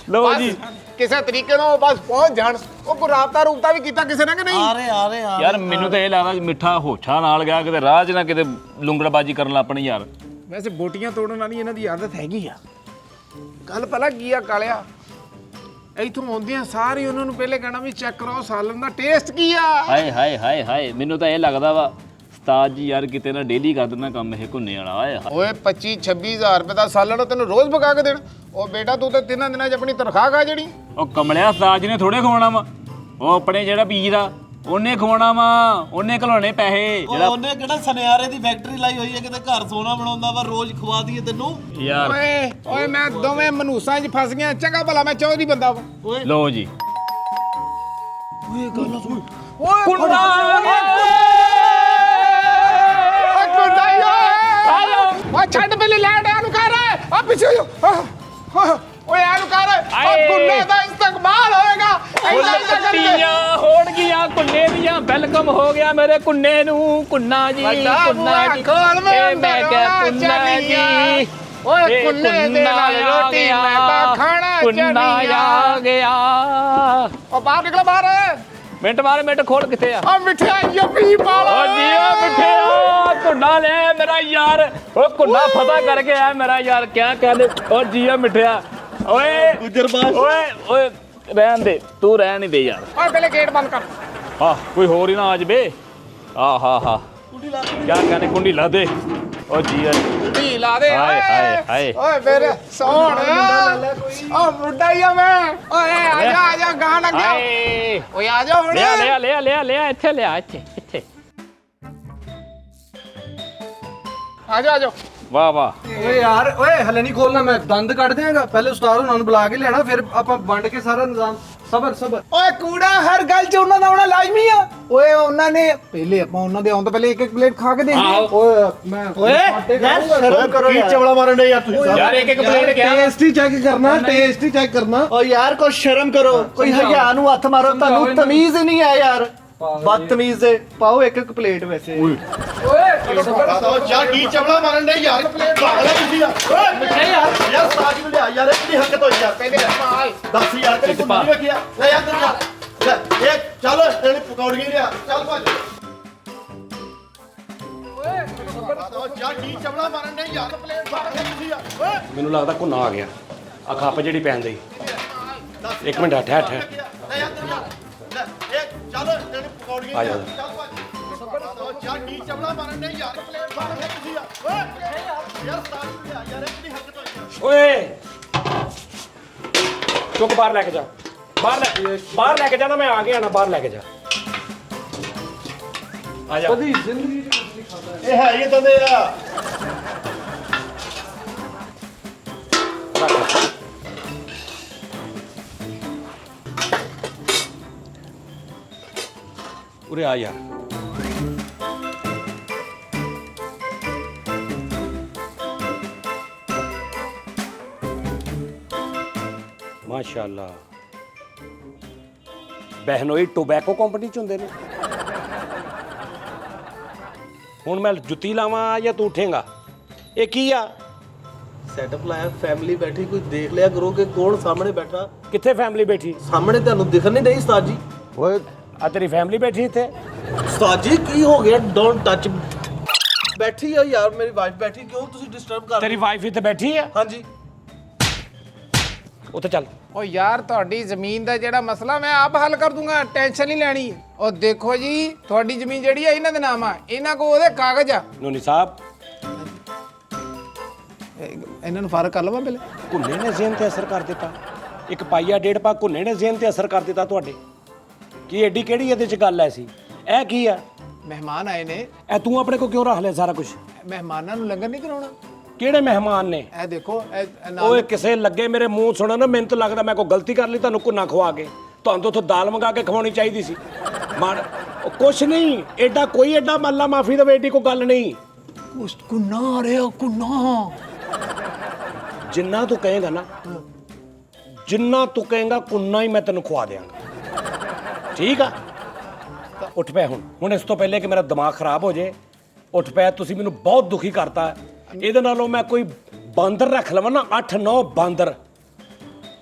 ਲਓ ਜੀ ਕਿਸੇ ਤਰੀਕੇ ਨਾਲ ਬਸ ਪਹੁੰਚ ਜਾਣ। ਉਹ ਕੋਈ ਰਾਬਤਾ ਰੂਬਤਾ ਵੀ ਕੀਤਾ ਕਿਸੇ ਨੇ ਕਿ ਨਹੀਂ? ਆ ਰਹੇ ਯਾਰ ਮੈਨੂੰ ਤਾਂ ਇਹ ਲੱਗਦਾ ਮਿੱਠਾ ਹੋਛਾ ਨਾਲ ਗਿਆ ਕਿਤੇ ਰਾਹ 'ਚ ਨਾ ਕਿਤੇ ਲੁੰਗੜਬਾਜੀ ਕਰਨ ਲੱਪਣੀ ਯਾਰ। ਵੈਸੇ ਬੋਟੀਆਂ ਤੋੜਨ ਵਾਲੀ ਇਹਨਾਂ ਦੀ ਆਦਤ ਹੈਗੀ ਆ। ਗੱਲ ਪਤਾ ਕੀ ਆ ਕਾਲਿਆ, ਇੱਥੋਂ ਆਉਂਦਿਆਂ ਸਾਰੇ ਉਹਨਾਂ ਨੂੰ ਪਹਿਲੇ ਕਹਿਣਾ ਵੀ ਚੈੱਕ ਕਰਾਓ ਸਾਲਨ ਦਾ ਟੇਸਟ ਕੀ ਆ। ਹਾਏ ਮੈਨੂੰ ਤਾਂ ਇਹ ਲੱਗਦਾ ਵਾ ਉਸਤਾਦ ਜੀ ਯਾਰ ਕਿਤੇ ਨਾ ਡੇਲੀ ਕਰ ਦੇਣਾ ਕੰਮ ਇਹ ਘੁੰਨੇ ਵਾਲਾ। ਓਏ 25-26 ਰੁਪਏ ਦਾ ਸਾਲਨ ਤੈਨੂੰ ਰੋਜ਼ ਪਕਾ ਕੇ ਦੇਣ। ਉਹ ਬੇਟਾ ਤੂੰ ਤਾਂ 3 ਦਿਨਾਂ 'ਚ ਆਪਣੀ ਤਨਖਾਹ ਖਾ ਜਣੀ। ਉਹ ਕਮਲਿਆ ਉਸਤਾਦ ਜੀ ਨੇ ਥੋੜੇ ਖਵਾਉਣਾ ਵਾ। ਉਹ ਆਪਣੇ ਜਿਹੜਾ ਵੀਰ ਆ ਉਹਨੇ ਖਵਾਉਣਾ ਵਾ, ਉਹਨੇ ਘਲਾਉਣੇ ਪੈਸੇ। ਜਿਹੜਾ ਉਹਨੇ ਕਿਹੜਾ ਸਨਿਆਰੇ ਦੀ ਫੈਕਟਰੀ ਲਾਈ ਹੋਈ ਹੈ ਕਿਤੇ ਘਰ ਸੋਨਾ ਬਣਾਉਂਦਾ ਵਾ, ਰੋਜ਼ ਖਵਾ ਦਈਏ ਤੈਨੂੰ। ਯਾਰ ਓਏ ਮੈਂ ਦੋਵੇਂ ਮਨੂਸਾਂ 'ਚ ਫਸ ਗਿਆ। ਚੰਗਾ ਭਲਾ ਮੈਂ ਚੌਧਰੀ ਬੰਦਾ ਵਾ। ਲਓ ਜੀ ਓਏ ਕੁੰਡਾ ਓਏ ਛੱਡ ਪਹਿਲੇ ਲੈਣ ਆ ਨੂੰ ਕਰ। ਆ ਪਿੱਛੇ ਓਏ ਆ ਨੂੰ ਕਰ। ਓ ਕੁੰਨੇ ਦਾ ਇਸਤਕਬਾਲ ਹੋਏਗਾ। ਕੁੰਨੀਆਂ ਹੋਣਗੀਆਂ ਕੁੰਨੇ ਦੀਆਂ। ਵੈਲਕਮ ਹੋ ਗਿਆ ਮੇਰੇ ਕੁੰਨੇ ਨੂੰ। ਕੁੰਨਾ ਜੀ ਕੁੰਨਾ ਜੀ ਇਹ ਮੈਂ ਕਿਹਾ ਕੁੰਨਾ ਜੀ। ਓਏ ਕੁੰਨੇ ਦੇ ਨਾਲ ਰੋਟੀ ਮੈਂ ਖਾਣਾ ਕੁੰਨਾ ਆ ਗਿਆ। ਓ ਬਾਹਰ ਨਿਕਲ ਬਾਹਰ। ਮਿੰਟ ਖੋਲ ਕਿੱਥੇ ਆ? ਆ ਮਿਠਾਈ ਯੱਪੀ ਪਾ ਲੋ। ਓ ਜੀਓ ਮਿੱਠਿਆ ਕੁੰਨਾ ਲੈ ਮੇਰਾ ਯਾਰ। ਓ ਕੁੰਨਾ ਫਤਿਹ ਕਰਕੇ ਆ ਮੇਰਾ ਯਾਰ। ਕਿਆ ਕਹਿੰਦੇ ਓ ਜੀਓ ਮਿੱਠਿਆ। ਓਏ ਗੁਜਰਬਾਜ਼ ਓਏ ਰਹਿਣ ਦੇ ਤੂੰ ਰਹਿਣ ਹੀ ਦੇ ਯਾਰ। ਓਏ ਪਹਿਲੇ ਗੇਟ ਬੰਦ ਕਰ। ਕੋਈ ਹੋਰ ਹੀ ਨਾ ਆ ਜਵੇ। ਹਾਂ ਕਿਆ ਕਹਿੰਦੇ ਕੁੰਡੀ ਲਾ ਦੇ। ਓ ਜੀਓ ਕੁੰਡੀ ਲਾ ਦੇ। ਹਾਏ ਓਏ ਮੇਰੇ ਸੋਹਣ। ਓ ਮੁੰਡਾ ਹੀ ਆ ਮੈਂ। ਓਏ ਆ ਜਾ ਜਾਓ ਗਾਹ ਨਾ ਜਾਓ ਆਏ ਓਏ ਆ ਜਾਓ ਹੁਣ ਲਿਆ ਇੱਥੇ ਲਿਆ ਇੱਥੇ ਆ ਜਾਓ ਵਾਹ ਵਾਹ ਓਏ ਯਾਰ ਓਏ ਹਲੇ ਨਹੀਂ ਖੋਲਣਾ ਮੈਂ ਦੰਦ ਕੱਢ ਦਿਆਂਗਾ ਪਹਿਲੇ ਉਸਤਾਦ ਉਹਨਾਂ ਨੂੰ ਬੁਲਾ ਕੇ ਲਿਆਣਾ ਫਿਰ ਆਪਾਂ ਵੰਡ ਕੇ ਸਾਰਾ ਨਿਜ਼ਾਮ ਸਬਰ ਓਏ ਕੂੜਾ ਹਰ ਗੱਲ 'ਚ ਉਹਨਾਂ ਦਾ ਆਉਣਾ ਲਾਜ਼ਮੀ ਆ ਓਏ ਉਹਨਾਂ ਨੇ ਪਹਿਲੇ ਆਪਾਂ ਉਹਨਾਂ ਦੇ ਆਉਣ ਤੋਂ ਪਹਿਲੇ ਇੱਕ ਪਲੇਟ ਖਾ ਕੇ ਦੇਖੀਏ ਓਏ ਮੈਂ ਯਾਰ ਸ਼ਰਮ ਕਰੋ ਕੀ ਚਵਲਾ ਮਾਰਨ ਦੇ ਯਾਰ ਤੁਸੀਂ ਯਾਰ ਇੱਕ ਪਲੇਟ ਗਿਆ ਟੇਸਟੀ ਚੈੱਕ ਕਰਨਾ ਓ ਯਾਰ ਕੋਈ ਸ਼ਰਮ ਕਰੋ ਕੋਈ ਹਯਾ ਨੂੰ ਹੱਥ ਮਾਰੋ ਤੁਹਾਨੂੰ ਤਮੀਜ਼ ਹੀ ਨਹੀਂ ਹੈ ਯਾਰ ਬਦਤਮੀਜ਼ ਦੇ ਪਾਓ ਇੱਕ ਪਲੇਟ ਵੈਸੇ ਯਾਰ ਕੀ ਚਵਲਾ ਮਾਰਨ ਦੇ ਯਾਰ ਪਾਗਲ ਆ ਤੁਸੀਂ ਓਏ ਯਾਰ ਸਾਜ ਨੂੰ ਲਿਆ ਯਾਰ ਇਹ ਕਿਹੜੀ ਹਰਕਤ ਹੋਈ ਯਾਰ ਪਹਿਲੇ ਦੱਸ ਯਾਰ ਕਿਹੜੀ ਕੁੰਡੀ ਨਹੀਂ ਵੇਖਿਆ ਲੈ ਯਾਰ ਤੂੰ ਲੈ ਇਹ ਚੱਲ ਇਹਨੇ ਪਕੌੜੀਆਂ ਲਿਆ ਚੱਲ ਭੱਜ ਯਾਰ ਕੀ ਚਵਲਾ ਮਾਰਨ ਦੇ ਯਾਰ ਪਾਗਲ ਆ ਤੁਸੀਂ ਓਏ ਮੈਨੂੰ ਲੱਗਦਾ ਕੋ ਨਾ ਆ ਗਿਆ ਆ ਖੱਪ ਜਿਹੜੀ ਪੈਣ ਦੀ ਇੱਕ ਮਿੰਟ ਹੱਠ ਲੈ ਯਾਰ ਤੂੰ ਲੈ ਇਹ ਚੱਲ ਇਹਨੇ ਪਕੌੜੀਆਂ ਆ ਲਿਆ ਜਾ। ਚੱਲ ਭੱਜ ਯਾਰ ਕੀ ਚਵਲਾ ਮਾਰਨ ਦੇ ਯਾਰ ਪਾਗਲ ਆ ਤੁਸੀਂ ਓਏ ਯਾਰ ਸਾਜ ਨੂੰ ਲਿਆ ਯਾਰ ਇਹ ਕਿਹੜੀ ਹਰਕਤ ਹੋਈ ਯਾਰ ਓਏ ਚੁੱਕ ਬਾਹਰ ਲੈ ਕੇ ਜਾ ਬਾਹਰ ਲੈ ਕੇ ਜਾ ਨਾ ਮੈਂ ਆ ਗਿਆ ਨਾ ਬਾਹਰ ਲੈ ਕੇ ਜਾ ਆ ਜਾ ਇਹ ਹੈ ਹੀ ਇਦਾਂ ਦੇ ਆ ਉਰੇ ਆ ਯਾਰ ਮਾਸ਼ਾਅੱਲਾ ਬਹਿਨੋਈ ਟੋਬੈਕੋ ਕੰਪਨੀ ਚ ਹੁੰਦੇ ਨੇ ਹੁਣ ਮੈਂ ਜੁੱਤੀ ਲਾਵਾਂ ਜਾਂ ਤੂੰ ਉਠੇਗਾ ਇਹ ਕੀ ਆ ਸੈਟਅਪ ਲਾਇਆ ਫੈਮਿਲੀ ਬੈਠੀ ਕੋਈ ਦੇਖ ਲਿਆ ਕਰੋ ਕਿ ਕੌਣ ਸਾਹਮਣੇ ਬੈਠਾ ਕਿੱਥੇ ਫੈਮਿਲੀ ਬੈਠੀ ਸਾਹਮਣੇ ਤੁਹਾਨੂੰ ਦਿਖਣ ਨਹੀਂ ਰਹੀ ਉਸਤਾਦ ਜੀ ਓਏ ਆ ਤੇਰੀ ਫੈਮਿਲੀ ਬੈਠੀ ਇੱਥੇ ਉਸਤਾਦ ਜੀ ਕੀ ਹੋ ਗਿਆ ਡੋਂਟ ਟੱਚ ਬੈਠੀ ਆ ਯਾਰ ਮੇਰੀ ਵਾਈਫ ਬੈਠੀ ਕਿਉਂ ਤੁਸੀਂ ਡਿਸਟਰਬ ਕਰ ਤੇਰੀ ਵਾਈਫ ਇੱਥੇ ਬੈਠੀ ਆ ਹਾਂਜੀ ਉੱਥੇ ਚੱਲ ਓ ਯਾਰ ਤੁਹਾਡੀ ਜ਼ਮੀਨ ਦਾ ਜਿਹੜਾ ਮਸਲਾ ਮੈਂ ਆਪ ਹੱਲ ਕਰ ਦੂੰਗਾ ਟੈਨਸ਼ਨ ਨਹੀਂ ਲੈਣੀ ਉਹ ਦੇਖੋ ਜੀ ਤੁਹਾਡੀ ਜ਼ਮੀਨ ਜਿਹੜੀ ਆ ਇਹਨਾਂ ਦੇ ਨਾਮ ਆ ਇਹਨਾਂ ਕੋ ਉਹਦੇ ਕਾਗਜ਼ ਆ ਨੂਨੀ ਸਾਹਿਬ ਇਹਨਾਂ ਨੂੰ ਫਰਕ ਕਰ ਲਵਾਂ ਪਹਿਲੇ ਘੁੰਨੇ ਨੇ ਜ਼ਿਹਨ ਤੇ ਅਸਰ ਕਰ ਦਿੱਤਾ ਇੱਕ ਪਾਈਆ ਡੇਢ ਪਾ ਘੁੰਨੇ ਨੇ ਜ਼ਿਹਨ ਤੇ ਅਸਰ ਕਰ ਦਿੱਤਾ ਤੁਹਾਡੇ ਕੀ ਐਡੀ ਕਿਹੜੀ ਇਹਦੇ ਚ ਗੱਲ ਐ ਸੀ ਇਹ ਕੀ ਆ ਮਹਿਮਾਨ ਆਏ ਨੇ ਇਹ ਤੂੰ ਆਪਣੇ ਕੋ ਕਿਉਂ ਰੱਖ ਲਿਆ ਸਾਰਾ ਕੁਝ ਮਹਿਮਾਨਾਂ ਨੂੰ ਲੰਗਰ ਨਹੀਂ ਕਰਾਉਣਾ ਕਿਹੜੇ ਮਹਿਮਾਨ ਨੇ ਇਹ ਦੇਖੋ ਇਹ ਨਾਲ ਓਏ ਕਿਸੇ ਲੱਗੇ ਮੇਰੇ ਮੂੰਹ ਸੁਣਨ ਨਾ ਮੈਨੂੰ ਤਾਂ ਲੱਗਦਾ ਮੈਂ ਕੋਈ ਗਲਤੀ ਕਰ ਲਈ ਤੁਹਾਨੂੰ ਘੁੰਨਾ ਖਵਾ ਕੇ ਤੁਹਾਨੂੰ ਤਾਂ ਉੱਥੋਂ ਦਾਲ ਮੰਗਾ ਕੇ ਖਵਾਉਣੀ ਚਾਹੀਦੀ ਸੀ ਮਾਰ ਕੁਛ ਨਹੀਂ ਐਡਾ ਕੋਈ ਐਡਾ ਮੱਲਾ ਮਾਫੀ ਦਾ ਐਡੀ ਕੋਈ ਗੱਲ ਨਹੀਂ ਕੁਨਾ ਆ ਰਿਹਾ ਕੁਨਾ ਜਿੰਨਾ ਤੂੰ ਕਹੇਗਾ ਨਾ ਜਿੰਨਾ ਤੂੰ ਕਹੇਗਾ ਕੁੰਨਾ ਹੀ ਮੈਂ ਤੈਨੂੰ ਖਵਾ ਦਿਆਂਗਾ ਠੀਕ ਆ ਉੱਠ ਪੈ ਹੁਣ ਇਸ ਤੋਂ ਪਹਿਲੇ ਕਿ ਮੇਰਾ ਦਿਮਾਗ ਖਰਾਬ ਹੋ ਜੇ ਉੱਠ ਪੈ ਤੁਸੀਂ ਮੈਨੂੰ ਬਹੁਤ ਦੁਖੀ ਕਰਤਾ ਇਹਦੇ ਨਾਲੋਂ ਮੈਂ ਕੋਈ ਬਾਂਦਰ ਰੱਖ ਲਵਾਂ ਨਾ 8-9 ਬਾਂਦਰ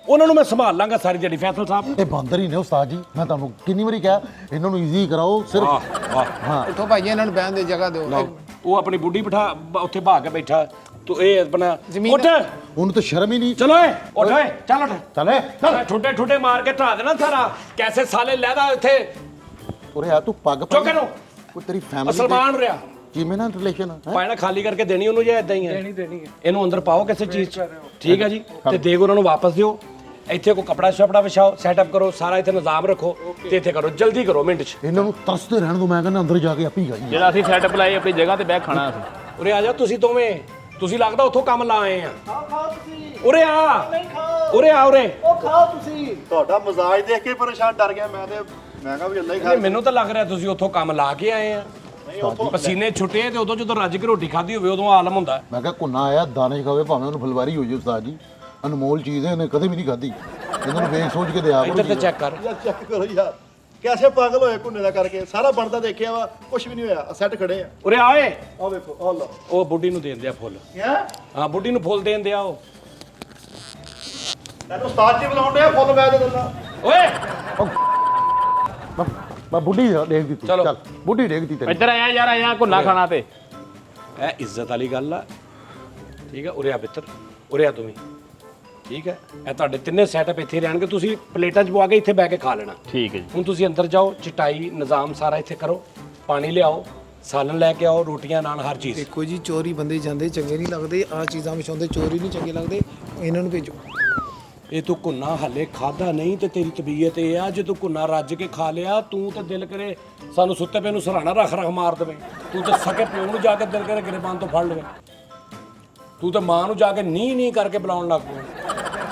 ਉਹਨਾਂ ਨੂੰ ਮੈਂ ਸੰਭਾਲ ਲਾਂਗਾ ਸਾਰੀ ਜਿਹੜੀ ਫੈਸਲ ਸਾਹਿਬ ਇਹ ਬਾਂਦਰ ਹੀ ਨੇ ਉਸਤਾਦ ਜੀ ਮੈਂ ਤੁਹਾਨੂੰ ਕਿੰਨੀ ਵਾਰੀ ਕਿਹਾ ਇਹਨਾਂ ਨੂੰ ਈਜ਼ੀ ਕਰਾਓ ਸਿਰਫ ਹਾਂ ਉਠੋ ਭਾਈ ਇਹਨਾਂ ਨੂੰ ਬਹਿਣ ਦੇ ਜਗ੍ਹਾ ਦਿਓ ਉਹ ਆਪਣੀ ਬੁੱਢੀ ਬਿਠਾ ਉੱਥੇ ਭਾਗ ਕੇ ਬੈਠਾ ਤੂੰ ਇਹ ਆਪਣਾ ਜ਼ਮੀਨ- ਉੱਠ ਉਹਨੂੰ ਤਾਂ ਸ਼ਰਮ ਹੀ ਨਹੀਂ ਚਲੋ ਏ ਉੱਠ ਓਏ ਚੱਲ ਉੱਠ ਚਲੇ ਠੁੱਡੇ ਠੁੱਡੇ ਮਾਰ ਕੇ ਢਾ ਦੇਣਾ ਸਾਰਾ ਕੈਸੇ ਸਾਲੇ ਲੈਦਾ ਇੱਥੇ ਉਰੇ ਆ ਤੂੰ ਪੱਗ ਚੁੱਕ ਇਹਨੂੰ। ਉਹ ਤੇਰੀ ਫੈਮਿਲੀ ਸਲਮਾਨ ਰਿਹਾ ਕਿਵੇਂ ਨਾ ਰਿਲੇਸ਼ਨ ਹੈ ਪਾਇਣਾ ਖਾਲੀ ਕਰਕੇ ਦੇਣੀ ਉਹਨੂੰ ਜਾਂ ਇਦਾਂ ਹੀ ਹੈ ਦੇਣੀ ਇਹਨੂੰ ਅੰਦਰ ਪਾਓ ਕਿਸੇ ਚੀਜ਼ 'ਚ ਠੀਕ ਹੈ ਜੀ ਤੇ ਦੇਗ ਉਹਨਾਂ ਨੂੰ ਵਾਪਸ ਦਿਓ ਇੱਥੇ ਕੋਈ ਕਪੜਾ ਸ਼ਪੜਾ ਵਿਛਾਓ ਸੈਟਅਪ ਕਰੋ ਸਾਰਾ ਇੱਥੇ ਨਿਜ਼ਾਮ ਰੱਖੋ ਤੇ ਇੱਥੇ ਕਰੋ ਜਲਦੀ ਕਰੋ ਮਿੰਟ 'ਚ ਇਹਨਾਂ ਨੂੰ ਤਰਸਦੇ ਰਹਿਣ ਦੋ ਮੈਂ ਕਹਿੰਦਾ ਅੰਦਰ ਜਾ ਕੇ ਆਪੀ ਖਾਈ ਜਿਹੜਾ ਅਸੀਂ ਸੈਟਅਪ ਲਾਈ ਆਪਣੀ ਜਗ੍ਹਾ ਤੇ ਬਹਿ ਖਾਣਾ ਅਸੀਂ ਉਰੇ ਆ ਜਾਓ ਤੁਸੀਂ ਦੋਵੇਂ ਤੁਸੀਂ ਲੱਗਦਾ ਉੱਥੋਂ ਕੰਮ ਲਾ ਆਏ ਆ ਉਰੇ ਆ ਉਰੇ ਆ ਉਰੇ ਤੁਹਾਡਾ ਮਜ਼ਾਜ ਦੇਖ ਕੇ ਪਰੇਸ਼ਾਨ ਡਰ ਗਿਆ ਮੈਂ ਕਿਹਾ ਵੀ ਅੱਲਾ ਹੀ ਖਾ ਮੈਨੂੰ ਤਾਂ ਲੱਗ ਰਿਹਾ ਤੁਸੀਂ ਉੱਥੋਂ ਕੰਮ ਲਾ ਕੇ ਆਏ ਆ ਪਸੀਨੇ ਛੁੱਟੇ ਤੇ ਉਦੋਂ ਜਦੋਂ ਰੱਜ ਕੇ ਰੋਟੀ ਖਾਧੀ ਹੋਵੇ ਉਦੋਂ ਆਲਮ ਹੁੰਦਾ ਮੈਂ ਕਿਹਾ ਕੁੰਨਾ ਆਇਆ ਦਾਣੇ ਖਾਵੇ ਭਾਵੇਂ ਉਹਨੂੰ ਫਲਵਾਰੀ ਹੋ ਜੇ ਉਸਤਾਦ ਜੀ ਅਨਮੋਲ ਚੀਜ਼ ਹੈ ਇਹਨੇ ਕਦੇ ਵੀ ਨਹੀਂ ਖਾਧੀ ਇਹਨਾਂ ਨੂੰ ਵੇਖ ਸੋਚ ਕੇ ਦਿਆ ਇੱਧਰ ਤੇ ਕਰੋ ਚੈੱਕ ਕਰ ਯਾਰ ਚੈੱਕ ਕਰੋ ਯਾਰ ਕੈਸੇ ਪਾਗਲ ਹੋਏ ਕੁੰਨੇ ਦਾ ਕਰਕੇ ਸਾਰਾ ਬਣਦਾ ਦੇਖਿਆ ਵਾ ਕੁਝ ਵੀ ਨਹੀਂ ਹੋਇਆ ਸੈੱਟ ਖੜੇ ਆ ਉਰੇ ਆ ਓਏ ਆ ਵੇਖੋ ਆ ਲਓ ਉਹ ਬੁੱਢੀ ਨੂੰ ਦੇਣ ਦਿਆ ਫੁੱਲ ਹਾਂ ਬੁੱਢੀ ਨੂੰ ਫੁੱਲ ਦੇਣ ਦਿਆ ਉਹ ਤੈਨੂੰ ਉਸਤਾਦ ਜੀ ਬੁਲਾਉਂਦੇ ਆ ਫੁੱਲ ਮੈਂ ਦੇ ਦਿੰਦਾ ਓਏ ਮੈਂ ਬੁੱਢੀ ਡੇਗ ਦਿੱਤੀ ਚਲੋ। ਚੱਲ ਬੁੱਢੀ ਡੇਗ ਦਿੱਤੀ ਤੇਰੀ ਇੱਧਰ ਆਇਆ ਯਾਰ ਆਇਆ ਘੁੰਨਾ ਖਾਣਾ ਤੇ ਇਹ ਇੱਜ਼ਤ ਵਾਲੀ ਗੱਲ ਆ ਠੀਕ ਹੈ ਉਰੇ ਆ ਬਿੱਤਰ ਉਰੇ ਆ ਤੂੰ ਵੀ ਠੀਕ ਹੈ ਇਹ ਤੁਹਾਡੇ ਤਿੰਨੇ ਸੈਟਅਪ ਇੱਥੇ ਰਹਿਣਗੇ ਤੁਸੀਂ ਪਲੇਟਾਂ 'ਚ ਪਵਾ ਕੇ ਇੱਥੇ ਬਹਿ ਕੇ ਖਾ ਲੈਣਾ ਠੀਕ ਹੈ ਜੀ ਹੁਣ ਤੁਸੀਂ ਅੰਦਰ ਜਾਓ ਚਟਾਈ ਨਿਜ਼ਾਮ ਸਾਰਾ ਇੱਥੇ ਕਰੋ ਪਾਣੀ ਲਿਆਓ ਸਾਲਨ ਲੈ ਕੇ ਆਓ ਰੋਟੀਆਂ ਨਾਲ ਹਰ ਚੀਜ਼ ਦੇਖੋ ਜੀ ਚੋਰੀ ਬੰਦੇ ਜਾਂਦੇ ਚੰਗੇ ਨਹੀਂ ਲੱਗਦੇ ਆ ਚੀਜ਼ਾਂ ਵਿਛਾਉਂਦੇ ਚੋਰੀ ਨਹੀਂ ਚੰਗੇ ਲੱਗਦੇ ਇਹਨਾਂ ਨੂੰ ਭੇਜੋ ਇਹ ਤੂੰ ਕੁੰਨਾ ਹੱਲੇ ਖਾਦਾ ਨਹੀਂ ਤੇ ਤੇਰੀ ਤਬੀਅਤ ਇਹ ਆ ਜੇ ਤੂੰ ਕੁੰਨਾ ਰੱਜ ਕੇ ਖਾ ਲਿਆ ਤੂੰ ਤਾਂ ਦਿਲ ਕਰੇ ਸਾਨੂੰ ਸੁੱਤੇ ਪਏ ਨੂੰ ਸਰਾਣਾ ਰੱਖ ਮਾਰ ਦੇਵੇਂ ਤੂੰ ਤਾਂ ਸਕੇ ਪਿਓ ਨੂੰ ਜਾ ਕੇ ਦਿਲ ਕਰੇ ਗਰੇਬਾਨ ਤੋਂ ਫੜ ਲਵੇਂ ਤੂੰ ਤਾਂ ਮਾਂ ਨੂੰ ਜਾ ਕੇ ਨੀ ਕਰਕੇ ਬੁਲਾਉਣ ਲੱਗ ਪਏ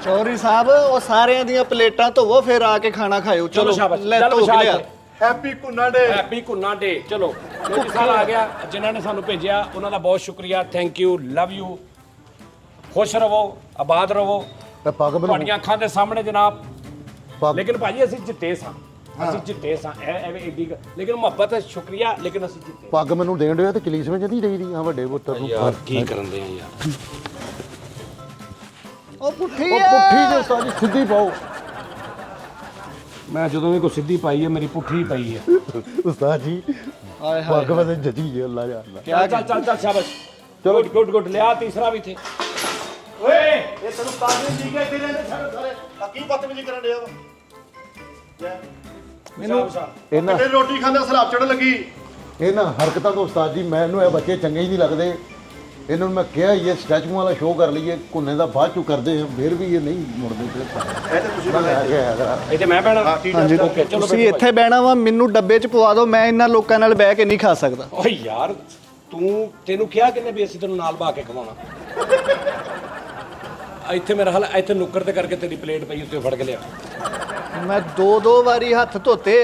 ਚੌਧਰੀ ਸਾਹਿਬ ਉਹ ਸਾਰਿਆਂ ਦੀਆਂ ਪਲੇਟਾਂ ਧੋਵੋ ਫਿਰ ਆ ਕੇ ਖਾਣਾ ਖਾਇਓ। ਚਲੋ ਸ਼ਾਬਾਸ਼ ਲੈ ਚਲੋ ਧੋ ਕੇ ਲਿਆ। ਹੈਪੀ ਕੁੰਨਾ ਡੇ। ਹੈਪੀ ਕੁੰਨਾ ਡੇ। ਚਲੋ ਜੋ ਜੀ ਸਾਲ ਆ ਗਿਆ ਜਿਨ੍ਹਾਂ ਨੇ ਸਾਨੂੰ ਭੇਜਿਆ ਉਹਨਾਂ ਦਾ ਬਹੁਤ ਸ਼ੁਕਰੀਆ ਥੈਂਕ ਯੂ ਲਵ ਯੂ ਖੁਸ਼ ਰਹੋ ਆਬਾਦ ਰਹੋ ਤੇ ਪੱਗ ਮੈਨੂੰ ਤੁਹਾਡੀਆਂ ਅੱਖਾਂ ਦੇ ਸਾਹਮਣੇ ਜਨਾਬ ਪੱਗ ਲੇਕਿਨ ਭਾਜੀ ਅਸੀਂ ਜਿੱਤੇ ਸਾਂ ਅਸੀਂ ਜਿੱਤੇ ਸਾਂ ਐਵੇਂ ਏਡੀ ਲੇਕਿਨ ਮੁਹੱਬਤ ਹੈ ਸ਼ੁਕਰੀਆ ਲੇਕਿਨ ਅਸੀਂ ਜਿੱਤੇ ਪੱਗ ਮੈਨੂੰ ਦੇਣ ਦਿਓ ਤੇ ਕਲੀਸ ਵਿੱਚ ਨਹੀਂ ਦੇਈਦੀ ਆ ਵੱਡੇ ਪੁੱਤਰ ਨੂੰ ਯਾਰ ਕੀ ਕਰਨ ਦੇ ਆ ਯਾਰ ਉਹ ਪੁੱਠੀ ਉਹ ਆ ਪੁੱਠੀ ਜੇ ਉਸਤਾਦ ਜੀ ਸਿੱਧੀ ਪਾਓ। ਮੈਂ ਜਦੋਂ ਵੀ ਕੋਈ ਸਿੱਧੀ ਪਾਈ ਹੈ ਮੇਰੀ ਪੁੱਠੀ ਪਈ ਹੈ ਉਸਤਾਦ ਜੀ ਹਾਏ ਪੱਗ ਵਦੇ ਜੱਜੀ ਜੇ ਅੱਲਾ ਜਾਣਦਾ। ਚੱਲ ਸ਼ਾਬਾਸ਼ ਚਲੋ ਗੁੱਡ ਲਿਆ ਤੀਸਰਾ ਵੀ ਥੇ ਓਏ ਇਹ ਤੈਨੂੰ ਕਾਹਦੇ ਜੀ ਕੇ ਇੱਥੇ ਰਹਿੰਦੇ ਸਾਰੇ ਆ ਕੀ ਬਦਤਮੀਜ਼ੀ ਕਰਨ ਡਿਆ ਵਾ ਮੈਨੂੰ ਇਹਨਾਂ ਕਿਤੇ ਰੋਟੀ ਖਾਂਦਾ ਸਲਾਬ ਚੜਨ ਲੱਗੀ। ਇਹਨਾਂ ਹਰਕਤਾਂ ਤੋਂ ਉਸਤਾਦ ਜੀ ਮੈਨੂੰ ਇਹ ਬੱਚੇ ਚੰਗੇ ਹੀ ਨਹੀਂ ਲੱਗਦੇ। ਇਹਨਾਂ ਨੂੰ ਮੈਂ ਕਿਹਾ ਇਹ ਸਟੈਚੂ ਵਾਲਾ ਸ਼ੋਅ ਕਰ ਲਈਏ ਕੁੰਨੇ ਦਾ ਬਾਅਦ ਚੋਂ ਕਰਦੇ ਆ ਫਿਰ ਵੀ ਇਹ ਨਹੀਂ ਮੁੜਦੇ ਇਹ ਤੇ ਤੁਸੀਂ ਇਹ ਤੇ ਮੈਂ ਪੈਣਾ ਹਾਂਜੀ ਓਕੇ ਚਲੋ ਤੁਸੀਂ ਇੱਥੇ ਬਹਿਣਾ ਵਾ ਮੈਨੂੰ ਡੱਬੇ 'ਚ ਪਵਾ ਦਿਓ ਮੈਂ ਇਹਨਾਂ ਲੋਕਾਂ ਨਾਲ ਬਹਿ ਕੇ ਨਹੀਂ ਖਾ ਸਕਦਾ। ਓਏ ਯਾਰ ਤੈਨੂੰ ਕਿਹਾ ਕਿੰਨੇ ਵੀ ਅਸੀਂ ਤੈਨੂੰ ਨਾਲ ਬਾ ਕੇ ਖਵਾਉਣਾ ਇੱਥੇ ਮੇਰਾ ਹਾਲ ਇੱਥੇ ਨੁੱਕਰ ਤੇ ਕਰਕੇ ਤੇਰੀ ਪਲੇਟ ਪਈ ਉੱਤੇ ਫੜ ਕੇ ਲਿਆ ਮੈਂ ਦੋ ਵਾਰੀ ਹੱਥ ਧੋਤੇ।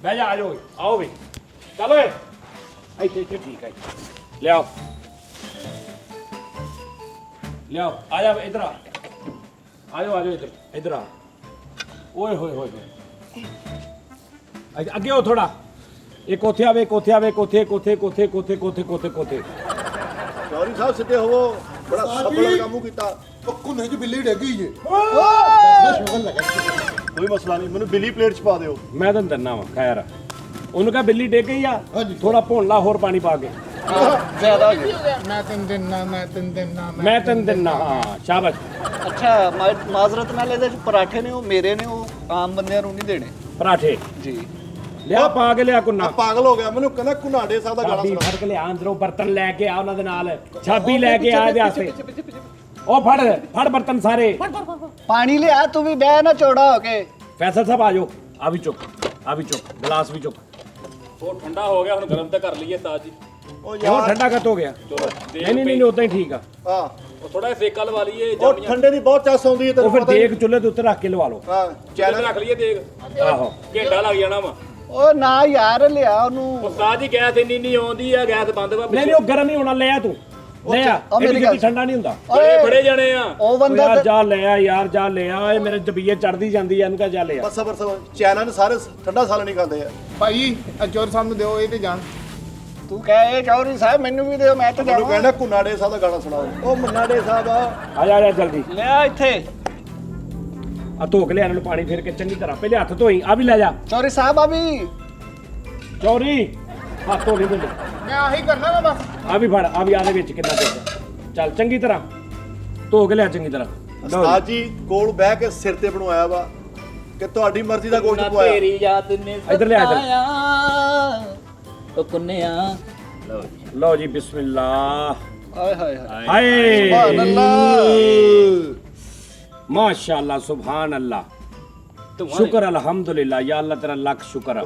ਬਹਿ ਜਾ ਆ ਜਾਓ ਆਓ ਵੀ ਚੱਲ ਓਏ ਇੱਥੇ ਠੀਕ ਹੈ ਲਿਆਓ ਆ ਜਾ ਇਧਰ ਆ ਜਾਓ ਇਧਰ ਆ ਓਏ ਹੋਏ ਅੱਗੇ ਹੋ ਥੋੜਾ ਇੱਕ ਉੱਥੇ ਆਵੇ ਕੋਥੇ ਚੌਧਰੀ ਸਾਹਿਬ ਸਿੱਧੇ ਹੋਵੋ ਬੜਾ ਸਬਰ ਕਾਮੂ ਕੀਤਾ। ਉਹ ਕੁੰਨੇ 'ਚ ਬਿੱਲੀ ਡੱਗੀ ਜੇ ਕੋਈ ਮਸਲਾ ਨਹੀਂ ਮੈਨੂੰ ਬਿੱਲੀ ਪਲੇਟ ਚ ਪਾ ਦਿਓ। ਮੈਂ ਤੈਨੂੰ ਦਿੰਨਾ ਵਾ ਖੈਰ ਉਹਨੂੰ ਕਹਾ ਬਿੱਲੀ ਡਿੱਗ ਗਈ ਆ ਥੋੜਾ ਭੁੰਨ ਲਾ ਹੋਰ ਪਾਣੀ ਪਾ ਕੇ ਜ਼ਿਆਦਾ ਹੋ ਗਿਆ। ਮੈਂ ਤੈਨੂੰ ਦਿੰਨਾ ਹਾਂ ਸ਼ਾਬਾਸ਼ ਅੱਛਾ ਮਾਜ਼ਰਤ ਨਾਲ ਇਹਦੇ 'ਚ ਪਰਾਠੇ ਨੇ ਉਹ ਮੇਰੇ ਨੇ ਉਹ ਆਮ ਬੰਦਿਆਂ ਨੂੰ ਨਹੀਂ ਦੇਣੇ ਪਰਾਠੇ ਜੀ। ਲਿਆ ਪਾ ਕੇ ਲਿਆ ਕੁੰਨਾ ਪਾਗਲ ਹੋ ਗਿਆ ਮੈਨੂੰ ਕਹਿੰਦਾ ਕੁਨਾਡੇ ਸਾਹਿਬ ਦਾ ਗਾਣਾ ਚਾਬੀ ਸੁਣਾ। ਫੜ ਕੇ ਲਿਆ ਅੰਦਰੋਂ ਬਰਤਨ ਲੈ ਕੇ ਆ ਉਹਨਾਂ ਦੇ ਨਾਲ ਚਾਬੀ ਲੈ ਕੇ ਆ ਇਹਦੇ ਵਾਸਤੇ ਉਹ ਫੜ ਬਰਤਨ ਸਾਰੇ ਪਾਣੀ ਲਿਆ ਤੂੰ ਵੀ ਬਹਿ ਨਾ ਚੌੜਾ ਹੋ ਕੇ। ਫੈਸਲ ਸਾਹਿਬ ਆ ਜਾਓ ਆ ਵੀ ਚੁੱਕ ਗਲਾਸ ਵੀ ਚੁੱਕ ਉਹ ਠੰਡਾ ਹੋ ਗਿਆ ਹੁਣ ਗਰਮ ਤਾਂ ਕਰ ਲਈਏ ਤਾਜ ਜੀ। ਉਹ ਕਿਉਂ ਠੰਡਾ ਕੱਟ ਹੋ ਗਿਆ ਨਹੀਂ ਉਦਾਂ ਹੀ ਠੀਕ ਆ ਹਾਂ ਉਹ ਥੋੜਾ ਜਿਹਾ ਸੇਕਾ ਲਵਾ ਲਈਏ ਉਹ ਠੰਡੇ ਦੀ ਬਹੁਤ ਚੱਸ ਆਉਂਦੀ ਹੈ ਉਹ ਤੈਨੂੰ ਫਿਰ ਪਤਾ ਹੀ। ਦੇਖ ਚੁੱਲ੍ਹੇ ਦੇ ਉੱਤੇ ਰੱਖ ਕੇ ਲਵਾ ਲਓ ਹਾਂ ਚੈਨਲ ਰੱਖ ਲਈਏ ਦੇਖ ਆਹੋ ਘੰਟਾ ਲੱਗ ਜਾਣਾ ਵਾ। ਉਹ ਨਾ ਯਾਰ ਲਿਆ ਉਹਨੂੰ। ਉਸਤਾਦ ਜੀ ਗੈਸ ਇੰਨੀ ਆਉਂਦੀ ਆ ਗੈਸ ਬੰਦ ਵਾ ਨਹੀਂ ਉਹ ਗਰਮ ਨਹੀਂ ਹੋਣਾ ਲੈ ਆ ਤੂੰ ਲੈ ਆ ਉਹ ਮੇਰੀ ਇਹ ਗੱਲ ਠੰਡਾ ਨਹੀਂ ਹੁੰਦਾ ਬੜੇ ਫੜੇ ਜਾਣੇ ਆ। ਉਹ ਬੰਦਾ ਯਾਰ ਜਾ ਲੈ ਆ ਯਾਰ ਜਾ ਲੈ ਆ ਇਹ ਮੇਰੇ ਦਬੀਏ ਚੜਦੀ ਜਾਂਦੀ ਆ ਇਹਨੂੰ ਕਹ ਜਾ ਲੈ ਆ ਬਸ ਸਬਰ ਚੈਨਲ ਨੇ ਸਾਰੇ ਠੰਡਾ ਸਾਲ ਨਹੀਂ ਖਾਂਦੇ ਆ। ਭਾਈ ਚੌਧਰੀ ਸਾਹਿਬ ਨੂੰ ਦਿਓ ਇਹ ਤੇ ਜਾਣ। ਤੂੰ ਕਹੇ ਚੌਧਰੀ ਸਾਹਿਬ ਮੈਨੂੰ ਵੀ ਦਿਓ ਮੈਂ ਤਾਂ ਮੈਨੂੰ ਜਾਵਾਂ। ਕਹਿੰਦਾ ਕੁਨਾਡੇ ਸਾਹਿਬ ਦਾ ਗਾਣਾ ਸੁਣਾਓ। ਉਹ ਮੁੰਨਾਡੇ ਸਾਹਿਬ ਆ ਆ ਜਾ ਜਲਦੀ ਲਿਆ ਇੱਥੇ ਆ ਧੋ ਕੇ ਲਿਆ ਇਹਨਾਂ ਨੂੰ ਪਾਣੀ ਫੇਰ ਕੇ ਚੰਗੀ ਤਰ੍ਹਾਂ ਪਹਿਲੇ ਹੱਥ ਧੋਈ ਆ ਵੀ ਲੈ ਜਾ ਚੌਧਰੀ ਸਾਹਿਬ ਆ ਵੀ ਚੌਰੀ ਹੱਥ ਧੋ ਨਹੀਂ ਦਿੰਦੇ ਮੈਂ ਆਹੀ ਕਰਨਾ ਵਾ ਬਸ। ਆ ਵੀ ਫੜ ਆ ਵੀ ਆਦੇ ਵਿੱਚ ਕਿੰਨਾ ਪੈਸਾ ਚੱਲ ਚੰਗੀ ਤਰ੍ਹਾਂ ਧੋ ਕੇ ਲਿਆ ਚੰਗੀ ਤਰ੍ਹਾਂ ਉਸਤਾਦ ਜੀ ਕੋਲ ਬਹਿ ਕੇ ਸਿਰ ਤੇ ਬਣਵਾਇਆ ਵਾ ਕਿ ਤੁਹਾਡੀ ਮਰਜ਼ੀ ਦਾ ਗੋਸ਼ਟ ਪਵਾਇਆ। ਤੇਰੀ ਯਾਦ ਨੇ ਇੱਧਰ ਲਿਆ ਇੱਧਰ ਉਹ ਕੁੰਨਿਆ ਲਓ ਜੀ ਬਿਸਮਿਲ੍ਲਾ ਹਾਏ ਹਾਏ ਹਾਏ ਹਾਏ ਸੁਭਾਨ ਅੱਲਾਹ ਮਾਸ਼ਾਅੱਲਾ ਸੁਭਾਨ ਅੱਲਾ ਸ਼ੁਕਰ ਅਲਹਮਦੁਲਿਲਾ ਯਾ ਅੱਲਾ ਤੇਰਾ ਲੱਖ ਸ਼ੁਕਰ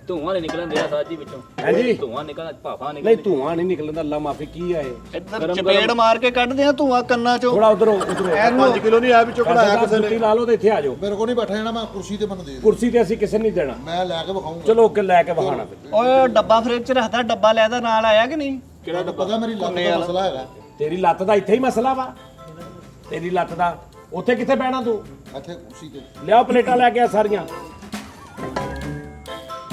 ਧੂਆਂ ਨਹੀਂ ਨਿਕਲਣ ਦਿਆ ਸਾਜੀ ਵਿੱਚੋਂ ਹੈ ਜੀ ਧੂਆਂ ਨਿਕਲਦਾ ਭਾਫਾ ਨਹੀਂ ਧੂਆਂ ਨਹੀਂ ਨਿਕਲਦਾ ਅੱਲਾ ਮਾਫੀ ਕੀ ਆ ਇਹ ਇੱਧਰ ਚਪੇੜ ਮਾਰ ਕੇ ਕੱਢਦੇ ਆ ਧੂਆਂ ਕੰਨਾਂ ਚੋਂ। ਥੋੜਾ ਉਧਰੋਂ 5 ਕਿਲੋ ਨਹੀਂ ਆ ਵਿੱਚੋਂ ਕਢਾਇਆ ਕਿਸੇ ਜੁੱਤੀ ਨੇ। ਲਾ ਲਓ ਤੇ ਇੱਥੇ ਆ ਜਾਓ ਮੇਰੇ ਕੋਲ ਨਹੀਂ ਬੈਠਾ ਜਾਣਾ ਮੈਂ ਕੁਰਸੀ ਤੇ ਮੈਨੂੰ ਦੇ ਦਿਓ। ਕੁਰਸੀ ਤੇ ਅਸੀਂ ਕਿਸੇ ਨਹੀਂ ਦੇਣਾ ਮੈਂ ਲੈ ਕੇ ਵਿਖਾਉਂਗਾ। ਚਲੋ ਕਿ ਲੈ ਕੇ ਵਹਾਣਾ ਫਿਰ ਓਏ ਡੱਬਾ ਫ੍ਰਿਜ 'ਚ ਰੱਖਦਾ ਡੱਬਾ ਲੈ ਦਾ ਨਾਲ ਆਇਆ ਕਿ ਨਹੀਂ? ਤੁਹਾਨੂੰ ਪਤਾ ਮੇਰੀ ਲੱਤ ਦਾ ਮਸਲਾ ਹੈਗਾ। ਤੇਰੀ ਲੱਤ ਦਾ ਇੱਥੇ ਹੀ ਮਸਲਾ ਵਾ ਤੇਰੀ ਲੱਤ ਦਾ ਉੱਥੇ ਕਿੱਥੇ ਬਹਿਣਾ ਤੂੰ ਇੱਥੇ ਕੁਰਸੀ ਤੇ ਲਿਆਓ ਪਲੇਟਾਂ ਲੈ ਕੇ ਆ ਸਾਰੀਆਂ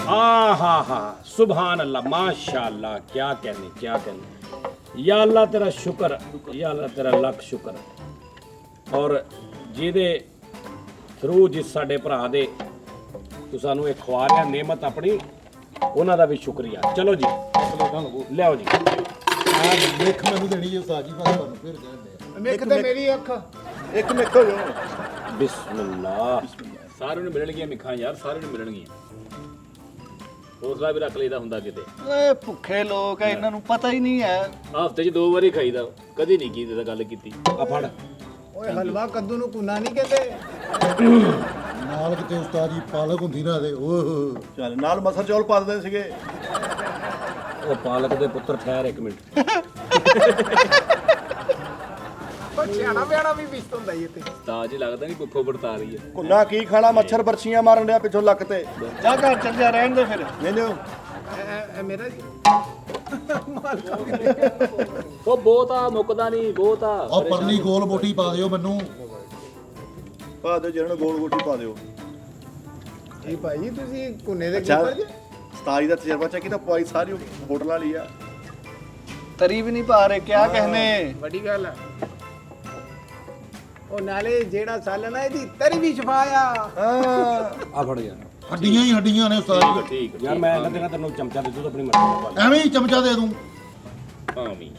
हा सुभान अल्लाह माशाअल्लाह क्या कहने या अल्लाह तेरा शुक्र या अल्लाह तेरा लख शुक्र और ਜਿਹਦੇ ਥਰੂ ਜਿਸ ਸਾਡੇ ਭਰਾ ਦੇ ਤੂੰ ਸਾਨੂੰ ਇਹ ਖਵਾ ਰਿਹਾ ਨੇਮਤ ਆਪਣੀ ਉਹਨਾਂ ਦਾ ਵੀ ਸ਼ੁਕਰੀਆ ਚਲੋ ਜੀ ਲਿਆਓ ਜੀ ਆ ਦੇਖ ਮੈਨੂੰ ਦੇਣੀ ਹੈ ਉਸਤਾਦ ਜੀ ਮੈਂ ਤੁਹਾਨੂੰ ਫਿਰ ਦੇਣ ਦੇ ਮਿੱਖ ਤੇ ਮੇਰੀ ਅੱਖ ਇੱਕ ਮਿੱਕ ਹੋ ਜਾਓ। ਬਿਸਮਿਲ੍ਲਾ ਸਾਰਿਆਂ ਨੂੰ ਮਿਲਣਗੀਆਂ ਮਿੱਖਾਂ ਯਾਰ ਸਾਰਿਆਂ ਨੂੰ ਮਿਲਣਗੀਆਂ ਹੌਸਲਾ ਵੀ ਰੱਖ ਲਈਦਾ ਹੁੰਦਾ ਕਿਤੇ ਓਏ ਭੁੱਖੇ ਲੋਕ ਆ ਇਹਨਾਂ ਨੂੰ ਪਤਾ ਹੀ ਨਹੀਂ ਹੈ। ਹਫ਼ਤੇ 'ਚ 2 ਵਾਰੀ ਖਾਈਦਾ ਕਦੀ ਨਹੀਂ ਕੀਤੀ ਤਾਂ ਗੱਲ ਕੀਤੀ ਆ ਫੜ ਓਏ ਹਲਵਾ ਕੱਦੂ ਨੂੰ ਕੁੰਨਾ ਨਹੀਂ ਕਹਿੰਦੇ। ਨਾਲ ਕਿਤੇ ਉਸਤਾਦ ਜੀ ਪਾਲਕ ਹੁੰਦੀ ਨਾ ਤੇ ਓਹ ਚੱਲ ਨਾਲ ਮਸਰ ਚੌਲ ਪਾ ਦਿੰਦੇ ਸੀਗੇ। ਉਹ ਪਾਲਕ ਦੇ ਪੁੱਤਰ ਠਹਿਰ ਇੱਕ ਮਿੰਟ। ਉਹ ਸਿਆਣਾ ਬਿਆਣਾ ਵੀ ਵਿਸਤ ਹੁੰਦਾ ਈ ਇੱਥੇ। ਤਾਜ ਲੱਗਦਾ ਨਹੀਂ ਭੁੱਖੋ ਵਰਤਾ ਰਹੀ ਹੈ। ਕੁੰਨਾ ਕੀ ਖਾਣਾ, ਮੱਛਰ ਬਰਛੀਆਂ ਮਾਰਨ ਡਿਆ ਪਿੱਛੋਂ ਲੱਕ ਤੇ। ਜਾ ਘਰ ਚੱਲ ਜਾ, ਰਹਿਣ ਦੇ ਫਿਰ। ਨਹੀਂ ਨਹੀਂ ਇਹ ਮੇਰਾ ਜੀ ਉਹ ਬਹੁਤ ਆ, ਮੁੱਕਦਾ ਨਹੀਂ, ਬਹੁਤ ਆ। ਉਹ ਪਰਲੀ ਗੋਲ ਬੋਟੀ ਪਾ ਦਿਓ ਮੈਨੂੰ। ਪਾ ਦਿਓ ਜਿਹਨਾਂ ਨੂੰ ਗੋਲ ਗੋਟੀ ਪਾ ਦਿਓ। ਇਹ ਭਾਈ ਜੀ ਤੁਸੀਂ ਕੁੰਨੇ ਦੇ ਅੱਛਾ ਕੀਪਰ ਜੀ। ਸਤਾਈ ਦਾ ਤਜਰਬਾ ਚੱਕੀ ਤਾਂ ਪਵਾਈ ਸਾਰੀ ਹੋਟਲ ਵਾਲੀ ਆ। ਤਰੀ ਵੀ ਨਹੀਂ ਪਾ ਰਹੇ, ਕਿਆ ਕਹਿਨੇ। ਵੱਡੀ ਗੱਲ ਹੈ। ਉਹ ਨਾਲੇ ਜਿਹੜਾ ਸਾਲਣਾ ਇਹਦੀ ਤਰੀ ਵੀ ਛਪਾ ਆ। ਆ ਫੜ ਯਾਰ। ਹੱਡੀਆਂ ਹੀ ਹੱਡੀਆਂ ਨੇ ਉਸਤਾਦ ਜੀ। ਠੀਕ ਯਾਰ ਮੈਂ ਇਹਨਾਂ ਦੇਣਾ ਤੈਨੂੰ ਚਮਚਾ ਦੇ ਦੂੰ ਆਪਣੀ ਮਰਜ਼ੀ ਨਾਲ। ਐਵੇਂ ਹੀ ਚਮਚਾ ਦੇ ਦੂੰ। ਭਾਵੀਂ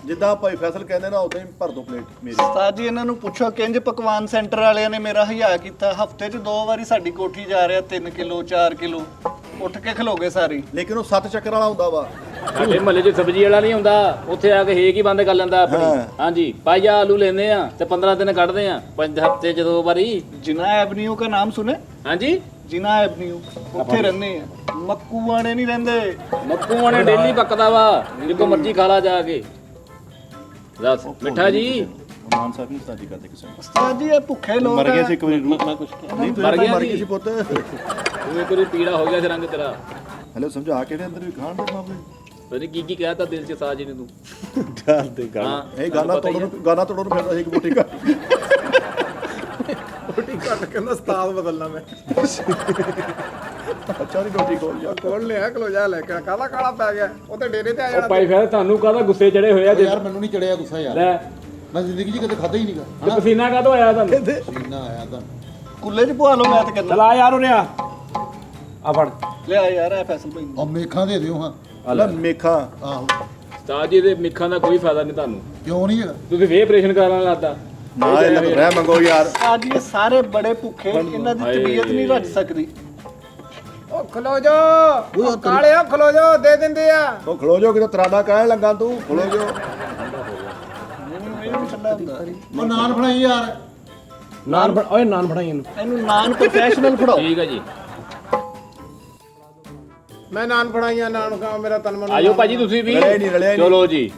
ਜਿੱਦਾਂ ਭਾਈ ਫੈਸਲ ਕਹਿੰਦੇ ਨਾ ਉਦਾਂ ਹੀ ਭਰ ਦੋ ਪਲੇਟ ਮੇਰੀ। ਉਸਤਾਦ ਜੀ ਇਹਨਾਂ ਨੂੰ ਪੁੱਛੋ ਕਿੰਜ ਪਕਵਾਨ ਸੈਂਟਰ ਵਾਲਿਆਂ ਨੇ ਮੇਰਾ ਹਿਆ ਕੀਤਾ। ਹਫਤੇ 'ਚ 2 ਵਾਰੀ ਸਾਡੀ ਕੋਠੀ ਜਾ ਰਿਹਾ, 3 ਕਿਲੋ 4 ਕਿਲੋ ਉੱਠ ਕੇ ਖਲੋਗੇ ਸਾਰੀ। ਲੇਕਿਨ ਉਹ 7 ਚੱਕਰ ਵਾਲਾ ਹੁੰਦਾ ਵਾ। ਸਾਡੇ ਮਹੱਲੇ 'ਚ ਸਬਜ਼ੀ ਵਾਲਾ ਨਹੀਂ ਹੁੰਦਾ, ਉੱਥੇ ਆ ਕੇ ਹੇਕ ਹੀ ਬੰਦ ਕਰ ਲੈਂਦਾ ਆਪਣੀ। ਹਾਂਜੀ, ਪਾਈਆ ਆਲੂ ਲੈਂਦੇ ਆ ਤੇ 15 ਦਿਨ ਕੱਢਦੇ ਆ, 5 ਹਫ਼ਤੇ 'ਚ 2 ਵਾਰੀ। ਜਿਨਾ ਐਵਨਿਊ ਦਾ ਨਾਮ ਸੁਨੇ? ਹਾਂਜੀ, ਜਿਨਾ ਐਵਨਿਊ ਉੱਥੇ ਰਹਿੰਦੇ ਆ। ਮੱਕੂ ਵਾਲੇ ਨਹੀਂ ਰਹਿੰਦੇ। ਮੱਕੂ ਵਾਲੇ ਡੇਲੀ ਪੱਕਦਾ ਵਾ, ਜਿੱਕੋ ਮਰਜ਼ੀ ਖਾ ਲਾ ਜਾ ਕੇ। ਦੱਸ ਮਿੱਠਾ ਜੀ, ਮਾਨ ਸਾਹਿਬ ਨਹੀਂ ਸਤਾਜੀ ਕਰਦੇ ਕਿਸੇ ਨੂੰ। ਉਸਤਾਦ ਜੀ ਇਹ ਭੁੱਖੇ ਲੋਕ ਮਰ ਗਏ ਆ। ਸੀ ਇੱਕ ਵਾਰੀ ਨਹੀਂ ਮਰ ਤੂੰ ਮਰ ਗਿਆ ਗਏ ਸੀ ਪੁੱਤ। ਤੂੰ ਇੱਕ ਵਾਰੀ ਪੀੜਾ ਹੋ ਗਿਆ ਸੀ ਰੰਗ ਤੇਰਾ। ਹਲੇ ਸਮਝਾ ਕੇ ਦੇ ਅੰਦਰ ਵੀ ਖਾਣ ਦੇ ਮਾਮਲੇ। ਪਤਾ ਨੀ ਕੀ ਕੀ ਕਹਿਤਾ ਦਿਲ 'ਚ ਸਾਜ ਨੇ ਤੂੰ। ਚੱਲ ਤੇ ਗੱਲ ਹਾਂ, ਇਹ ਗਾਣਾ ਤੋੜਨ ਨੂੰ ਫਿਰਦਾ ਸੀ ਇੱਕ ਬੋਟੀ ਘੱਟ। ਰੋਟੀ ਕੱਟ ਕੇ ਨਾ ਉਸਤਾਦ ਬਦਲਣਾ ਮੈਂ। ਅੱਛਾ ਦੀ ਰੋਟੀ ਖੋਲ ਜਾ। ਕੋਲ ਲਿਆ ਖਲੋ ਜਾ ਲੈ ਕੇ ਕਾਹਦਾ ਕਾਲਾ ਪੈ ਗਿਆ। ਉਹ ਤੇ ਡੇਰੇ ਤੇ ਆ ਜਾਣਾ। ਭਾਈ ਫਿਰ ਤੁਹਾਨੂੰ ਕਾਹਦਾ ਗੁੱਸੇ ਚੜੇ ਹੋਏ ਆ ਓ ਯਾਰ ਮੈਨੂੰ ਨਹੀਂ ਚੜਿਆ ਗੁੱਸਾ ਯਾਰ। ਲੈ ਮੈਂ ਜ਼ਿੰਦਗੀ 'ਚ ਕਦੇ ਖਾਦਾ ਹੀ ਨਹੀਂਗਾ। ਤੇ ਪਸੀਨਾ ਕਾਹਤੋਂ ਆਇਆ ਤੁਹਾਨੂੰ? ਸੀਨਾ ਆਇਆ ਤਾਂ। ਕੁੱਲੇ 'ਚ ਪਵਾ ਲਓ ਮੈਂ ਤਾਂ ਕਹਿੰਦਾ। ਚਲਾ ਯਾਰ ਉਰਿਆ ਆ ਫੜ। ਲਿਆ ਯਾਰ ਇਹ ਫੈਸਲ ਭਾਈ। ਉਹ ਮੇਖਾਂ ਦੇ ਦਿਓ ਹਾਂ। ਲੈ ਮੇਖਾਂ। ਆਹੋ ਉਸਤਾਦ ਜੀ ਦੇ ਮਿੱਖਾਂ ਦਾ ਕੋਈ ਫਾਇਦਾ ਨਹੀਂ ਤੁਹਾਨੂੰ। ਕਿਉਂ ਨਹੀਂ ਹੈਗਾ? ਤੁਸੀਂ ਫੇਰ ਆਪਰੇਸ਼ਨ ਕਰਾਉਣ ਲੱਗਦਾ। ਨਾ ਇਹਨਾਂ ਤੋਂ ਰਹਿ ਮੰਗੋ ਯਾਰ। ਉਸਤਾਦ ਜੀ ਇਹ ਸਾਰੇ ਬੜੇ ਭੁੱਖੇ, ਇਹਨਾਂ ਦੀ ਤਬੀਅਤ ਨਹੀਂ ਰੱਜ ਸਕਦੀ। ਉਹ ਖਲੋ ਜਾ। ਉਹ ਕਾਲਿਆ ਖਲੋ ਜਾ, ਦੇ ਦਿੰਦੇ ਆ। ਉਹ ਖਲੋ ਜਾਓ, ਕਿਤੇ ਤਰਾਦਾ ਕਹਿਣ ਲੱਗਾ ਤੂੰ। ਖਲੋ ਜਾਓ। ਇਹ ਵੀ ਠੰਡਾ ਹੁੰਦਾ। ਉਹ ਨਾਨ ਬਣਾਈ ਯਾਰ। ਨਾਨ ਫੜ ਓਏ, ਨਾਨ ਫੜਾਈ ਇਹਨੂੰ। ਇਹਨੂੰ ਨਾਨ ਪ੍ਰੋਫੈਸ਼ਨਲ ਫੜਾਓ। ਠੀਕ ਹੈ ਜੀ, ਮੈਂ ਨਾਨ ਫੜਾਈਆਂ, ਨਾਨ ਖਾ ਮੇਰਾ ਤਨ ਮਨ। ਆਜੋ ਭਾਜੀ ਤੁਸੀਂ ਵੀ। ਰਲਿਆ ਨਹੀਂ, ਰਲਿਆ ਨਹੀਂ। ਚਲੋ ਜੀ,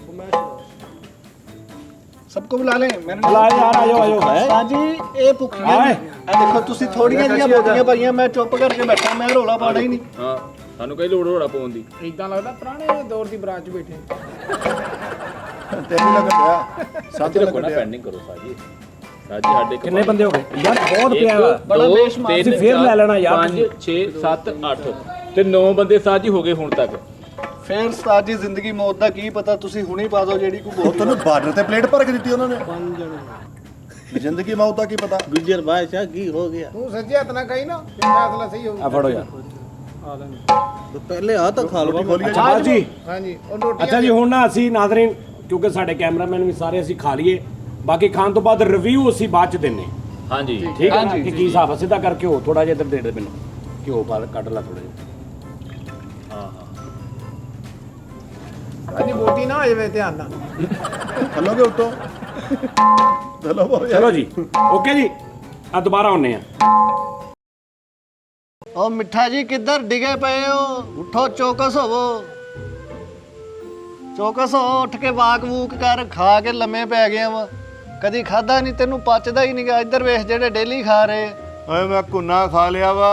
सबको बुला लें। मैंने बुला यार, आयो आयो। उस्ताद जी ये भुखियां आए। ए देखो तुसी थोड़ियां जिहियां बोलियां पाइयां, मैं चुप करके बैठा, मैं रौला पाना ही नहीं। ਹਾਂ ਸਾਨੂੰ ਕਈ ਲੋੜ ਹੋੜਾ ਪਾਉਣ ਦੀ। ਇਦਾਂ ਲੱਗਦਾ ਪੁਰਾਣੇ ਦੌਰ ਦੀ ਬਰਾਤ 'ਚ ਬੈਠੇ। ਤੈਨੂੰ ਲੱਗਣ ਡਿਆ। ਸਾਥੀ ਰੱਖੋ ਨਾ, ਪੈਂਡਿੰਗ ਕਰੋ ਸਾਜੀ। ਸਾਜੀ ਸਾਡੇ ਕੋਲ ਕਿੰਨੇ ਬੰਦੇ ਹੋ ਗਏ ਯਾਰ? ਬਹੁਤ ਪਿਆ ਵਾ। ਬੜਾ ਬੇਸ਼ੁਮਾਰ। ਤੁਸੀਂ ਫੇਰ ਲੈ ਲੈਣਾ ਯਾਰ। 5 6 7 8 ਤੇ 9 ਬੰਦੇ ਸਾਜੀ ਹੋ ਗਏ ਹੁਣ ਤੱਕ। फिर उस्ताद जी जिंदगी मौत दा की पता, तुसी हुणी पा दो जेड़ी को ਉਹ बहुत। ਤੈਨੂੰ ਬਾਰਡਰ ਤੇ ਪਲੇਟ ਭਰ ਕੇ ਦਿੱਤੀ ਉਹਨਾਂ ਨੇ। ਜ਼ਿੰਦਗੀ ਮੌਤ ਦਾ ਕੀ ਪਤਾ। ਗੁਜਰ ਬਾਦਸ਼ਾਹ ਕੀ ਹੋ ਗਿਆ? ਤੂੰ ਸੱਜੇ ਹੱਥ ਨਾਲ ਕਹੀ ਨਾ ਕਿ ਫੈਸਲਾ ਸਹੀ ਹੋਊ। ਆ ਫੜੋ ਯਾਰ। ਪਹਿਲੇ ਆ ਤਾਂ ਖਾ ਲਵਾ। ਅੱਛਾ ਜੀ, ਹਾਂਜੀ ਉਹ ਰੋਟੀ। ਅੱਛਾ ਜੀ, ਹੁਣ ਨਾ ਅਸੀਂ ਨਾਜ਼ਰੀਨ, ਕਿਉਂਕਿ ਸਾਡੇ ਕੈਮਰਾਮੈਨ ਵੀ ਸਾਰੇ ਅਸੀਂ ਖਾ ਲਈਏ, ਬਾਕੀ ਖਾਣ ਤੋਂ ਬਾਅਦ ਰਿਵਿਊ ਅਸੀਂ ਬਾਅਦ ਚ ਦਿੰਨੇ। ਹਾਂਜੀ ਠੀਕ ਹੈ ਨਾ? ਕਿ ਕੀ ਹਿਸਾਬ ਆ? ਸਿੱਧਾ ਕਰਕੇ ਹੋ ਥੋੜਾ ਜਿਹਾ ਇੱਧਰ ਦੇ ਦੇ ਮੈਨੂੰ। ਘਿਓ ਪਾ ਕੱਢ ਲਾ ਥੋੜਾ ਜਿਹਾ। ਹਾਂਜੀ ਬੋਟੀ ਨਾ ਆ ਜਾਵੇ, ਧਿਆਨ ਨਾਲ। ਥੱਲੋਗੇ ਉੱਤੋਂ। ਚਲੋ ਬਾਬਾ ਯਾਰ। ਚਲੋ ਜੀ, ਓਕੇ ਜੀ, ਆ ਦੁਬਾਰਾ ਆਉਨੇ ਆ। ओ मिठा जी किधर डिगे पे हो? उठो, चौकस होवो। चौकस हो, उठ के वाक वूक कर, खा के लम्मे पै गया वा। कदी खादा नहीं, तेनू पचदा ही नहीं। इधर वेख जेड़े डेली खा रहे। ਓਏ ਮੈਂ ਕੁੰਨਾ ਖਾ ਲਿਆ ਵਾ,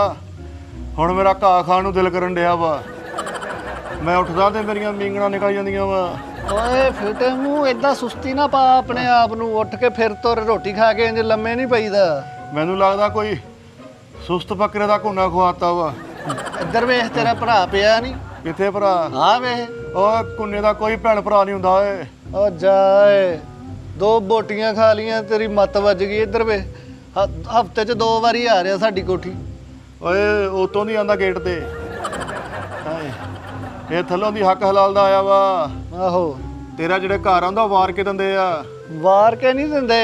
ਹੁਣ ਮੇਰਾ ਘਾਹ ਖਾਣ ਨੂੰ ਦਿਲ ਕਰਨ ਡਿਆ ਵਾ। ਮੈਂ ਉੱਠਦਾ ਤੇ ਮੇਰੀਆਂ ਮੀਂਗਣਾ ਨਿਕਲ ਜਾਂਦੀਆਂ ਵਾ। ओए फिटे मुंह इदा सुस्ती ना पा अपने आप नू। उठ के फिर तुर, रोटी खा के इंज लम्मे नहीं पईदा। ਮੈਨੂੰ ਲੱਗਦਾ ਕੋਈ ਸੁਸਤ ਬੱਕਰੇ ਦਾ ਕੁੰਨਾ ਖਵਾਤਾ ਵਾ। इधर वेख तेरा भरा पिया नहीं। ਕਿੱਥੇ ਭਰਾ? हाँ वेख। ਓਏ ਕੁੰਨੇ ਦਾ ਕੋਈ ਭੈਣ ਭਰਾ ਨਹੀਂ ਹੁੰਦਾ ਓਏ। ओ जाए, 2 बोटियां खा लियां, तेरी मत वज गई। इधर वे हफ्ते च 2 वारी आ रहा साडी कोठी। ਓਏ ਉਤੋਂ ਦੀ ਆਂਦਾ ਗੇਟ ਤੇ। ਹਾਏ, ਇਹ ਥੱਲੋਂ ਦੀ ਹੱਕ ਹਲਾਲ ਦਾ ਆਇਆ ਵਾ। आहो, ਤੇਰਾ ਜਿਹੜੇ ਘਰ ਆਉਂਦਾ ਵਾਰ ਕੇ ਦਿੰਦੇ ਆ। वार के नहीं दिंदे,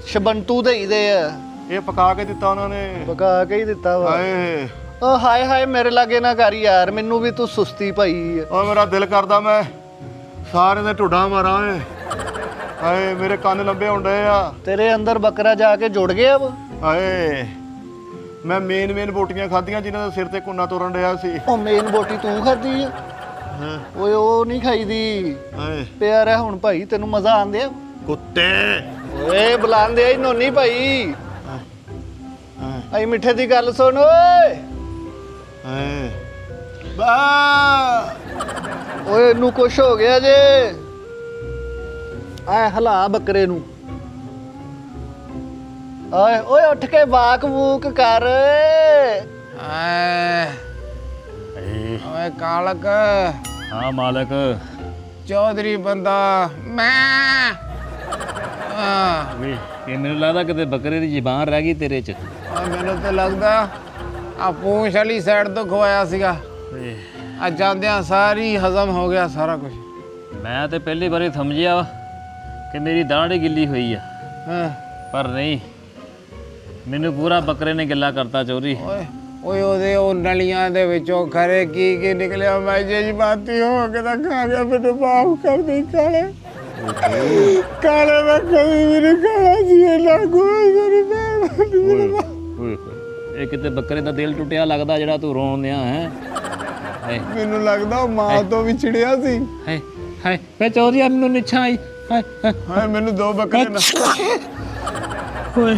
शबंटू देईदे आ। ਇਹ ਪਕਾ ਕੇ ਦਿੱਤਾ ਉਹਨਾਂ ਨੇ। पका के ही दिता वा। ਹਾਏ ओ हाय हाय मेरे लागे ना कर यार, मैनू भी तू सुस्ती पाई है। ਓ ਮੇਰਾ ਦਿਲ ਕਰਦਾ ਮੈਂ ਸਾਰੇ ਦੇ ਢੁੱਡਾਂ ਮਾਰਾਂ ਓਏ। ਹਾਏ ਮੇਰੇ ਕੰਨ ਲੰਬੇ ਹੁੰਦੇ ਆ। ਤੇਰੇ ਅੰਦਰ ਬੱਕਰਾ ਜਾ ਕੇ ਜੁੜ ਗਿਆ ਵਾ। ਹਾਏ ਮੈਂ ਮੇਨ ਬੋਟੀਆਂ ਖਾਧੀਆਂ ਜਿਨ੍ਹਾਂ ਦੇ ਸਿਰ ਤੇ ਕੁੰਨਾ ਤੋਰਨ ਰਿਹਾ ਸੀ। ਉਹ ਮੇਨ ਬੋਟੀ ਤੂੰ ਖਾਧੀ ਆ? ਓਏ ਉਹ ਨਹੀਂ ਖਾਈਦੀ। ਹਾਏ ਪਿਆ ਰਹਿ ਹੁਣ ਭਾਈ, ਤੈਨੂੰ ਮਜ਼ਾ ਆਂਦੇ ਆ? ਕੁੱਤੇ ਓਏ ਬੁਲਾਉਂਦੇ ਆ ਨੋਨੀ ਭਾਈ। ਆਈ ਮਿੱਠੇ ਦੀ ਗੱਲ ਸੁਣ ਓਏ। ਹਾਏ ਬਾ ਓਏ ਇਹਨੂੰ ਕੁਛ ਹੋ ਗਿਆ ਜੇ। ਐ ਹਲਾ ਬੱਕਰੇ ਨੂੰ। ਓਏ ਓਏ ਉੱਠ ਕੇ ਵਾਕ ਵੂਕ ਕਰ। ਓਏ ਕਾਲਕ ਹਾਂ ਮਾਲਕ। ਚੌਧਰੀ ਬੰਦਾ ਮੈਂ ਵੇ ਇਹ ਮੈਨੂੰ ਲੱਗਦਾ ਕਿਤੇ ਬੱਕਰੇ ਦੀ ਜ਼ਬਾਨ ਰਹਿ ਗਈ ਤੇਰੇ 'ਚ। ਮੈਨੂੰ ਤੇ ਲੱਗਦਾ ਆ ਪੂੰਛ ਵਾਲੀ ਸਾਈਡ ਤੋਂ ਖਵਾਇਆ ਸੀਗਾ। ਆ ਜਾਂਦਿਆਂ ਸਾਰੀ ਹਜ਼ਮ ਹੋ ਗਿਆ ਸਾਰਾ ਕੁਝ। ਮੈਂ ਤੇ ਪਹਿਲੀ ਵਾਰੀ ਸਮਝਿਆ ਕਿ ਮੇਰੀ ਦਾੜੀ ਗਿੱਲੀ ਹੋਈ ਆ, ਪਰ ਨਹੀਂ, ਮੈਨੂੰ ਪੂਰਾ ਬੱਕਰੇ ਨੇ ਗਿੱਲਾ ਕਰਤਾ ਚੋਰੀ। ਓਏ ਉਹਦੇ ਉਹ ਨਲੀਆਂ ਦੇ ਵਿੱਚੋਂ ਖਰੇ ਕੀ ਨਿਕਲਿਆ। ਮੈਂ ਜਜ਼ਬਾਤੀ ਹੋ ਕੇ ਤਾਂ ਖਾ ਗਿਆ। ਮੈਨੂੰ ਮਾਫ ਕਰ ਦੇ ਕਾਲੇ। ਕਾਲੇ ਮੈਂ ਕਦੀ ਵੀ ਨਹੀਂ ਖਾਣਾ ਸੀ ਇਹ ਲਾਗੂ ਮੇਰੀ ਓਏ ਇਹ ਕਿਤੇ ਬੱਕਰੇ ਦਾ ਦਿਲ ਟੁੱਟਿਆ ਲੱਗਦਾ ਜਿਹੜਾ ਤੂੰ ਰੋਣ ਦਿਆ ਹੈ। ਮੈਨੂੰ ਲੱਗਦਾ ਮਾਂ ਤੋਂ ਵਿਛੜਿਆ ਸੀ। ਹਾਏ ਹਾਏ ਵੇ ਚੋਰੀ ਮੈਨੂੰ ਨਿਛਾ ਆਈ। ਹਾਏ ਮੈਨੂੰ 2 ਬੱਕਰੇ ਨਾ ਓਏ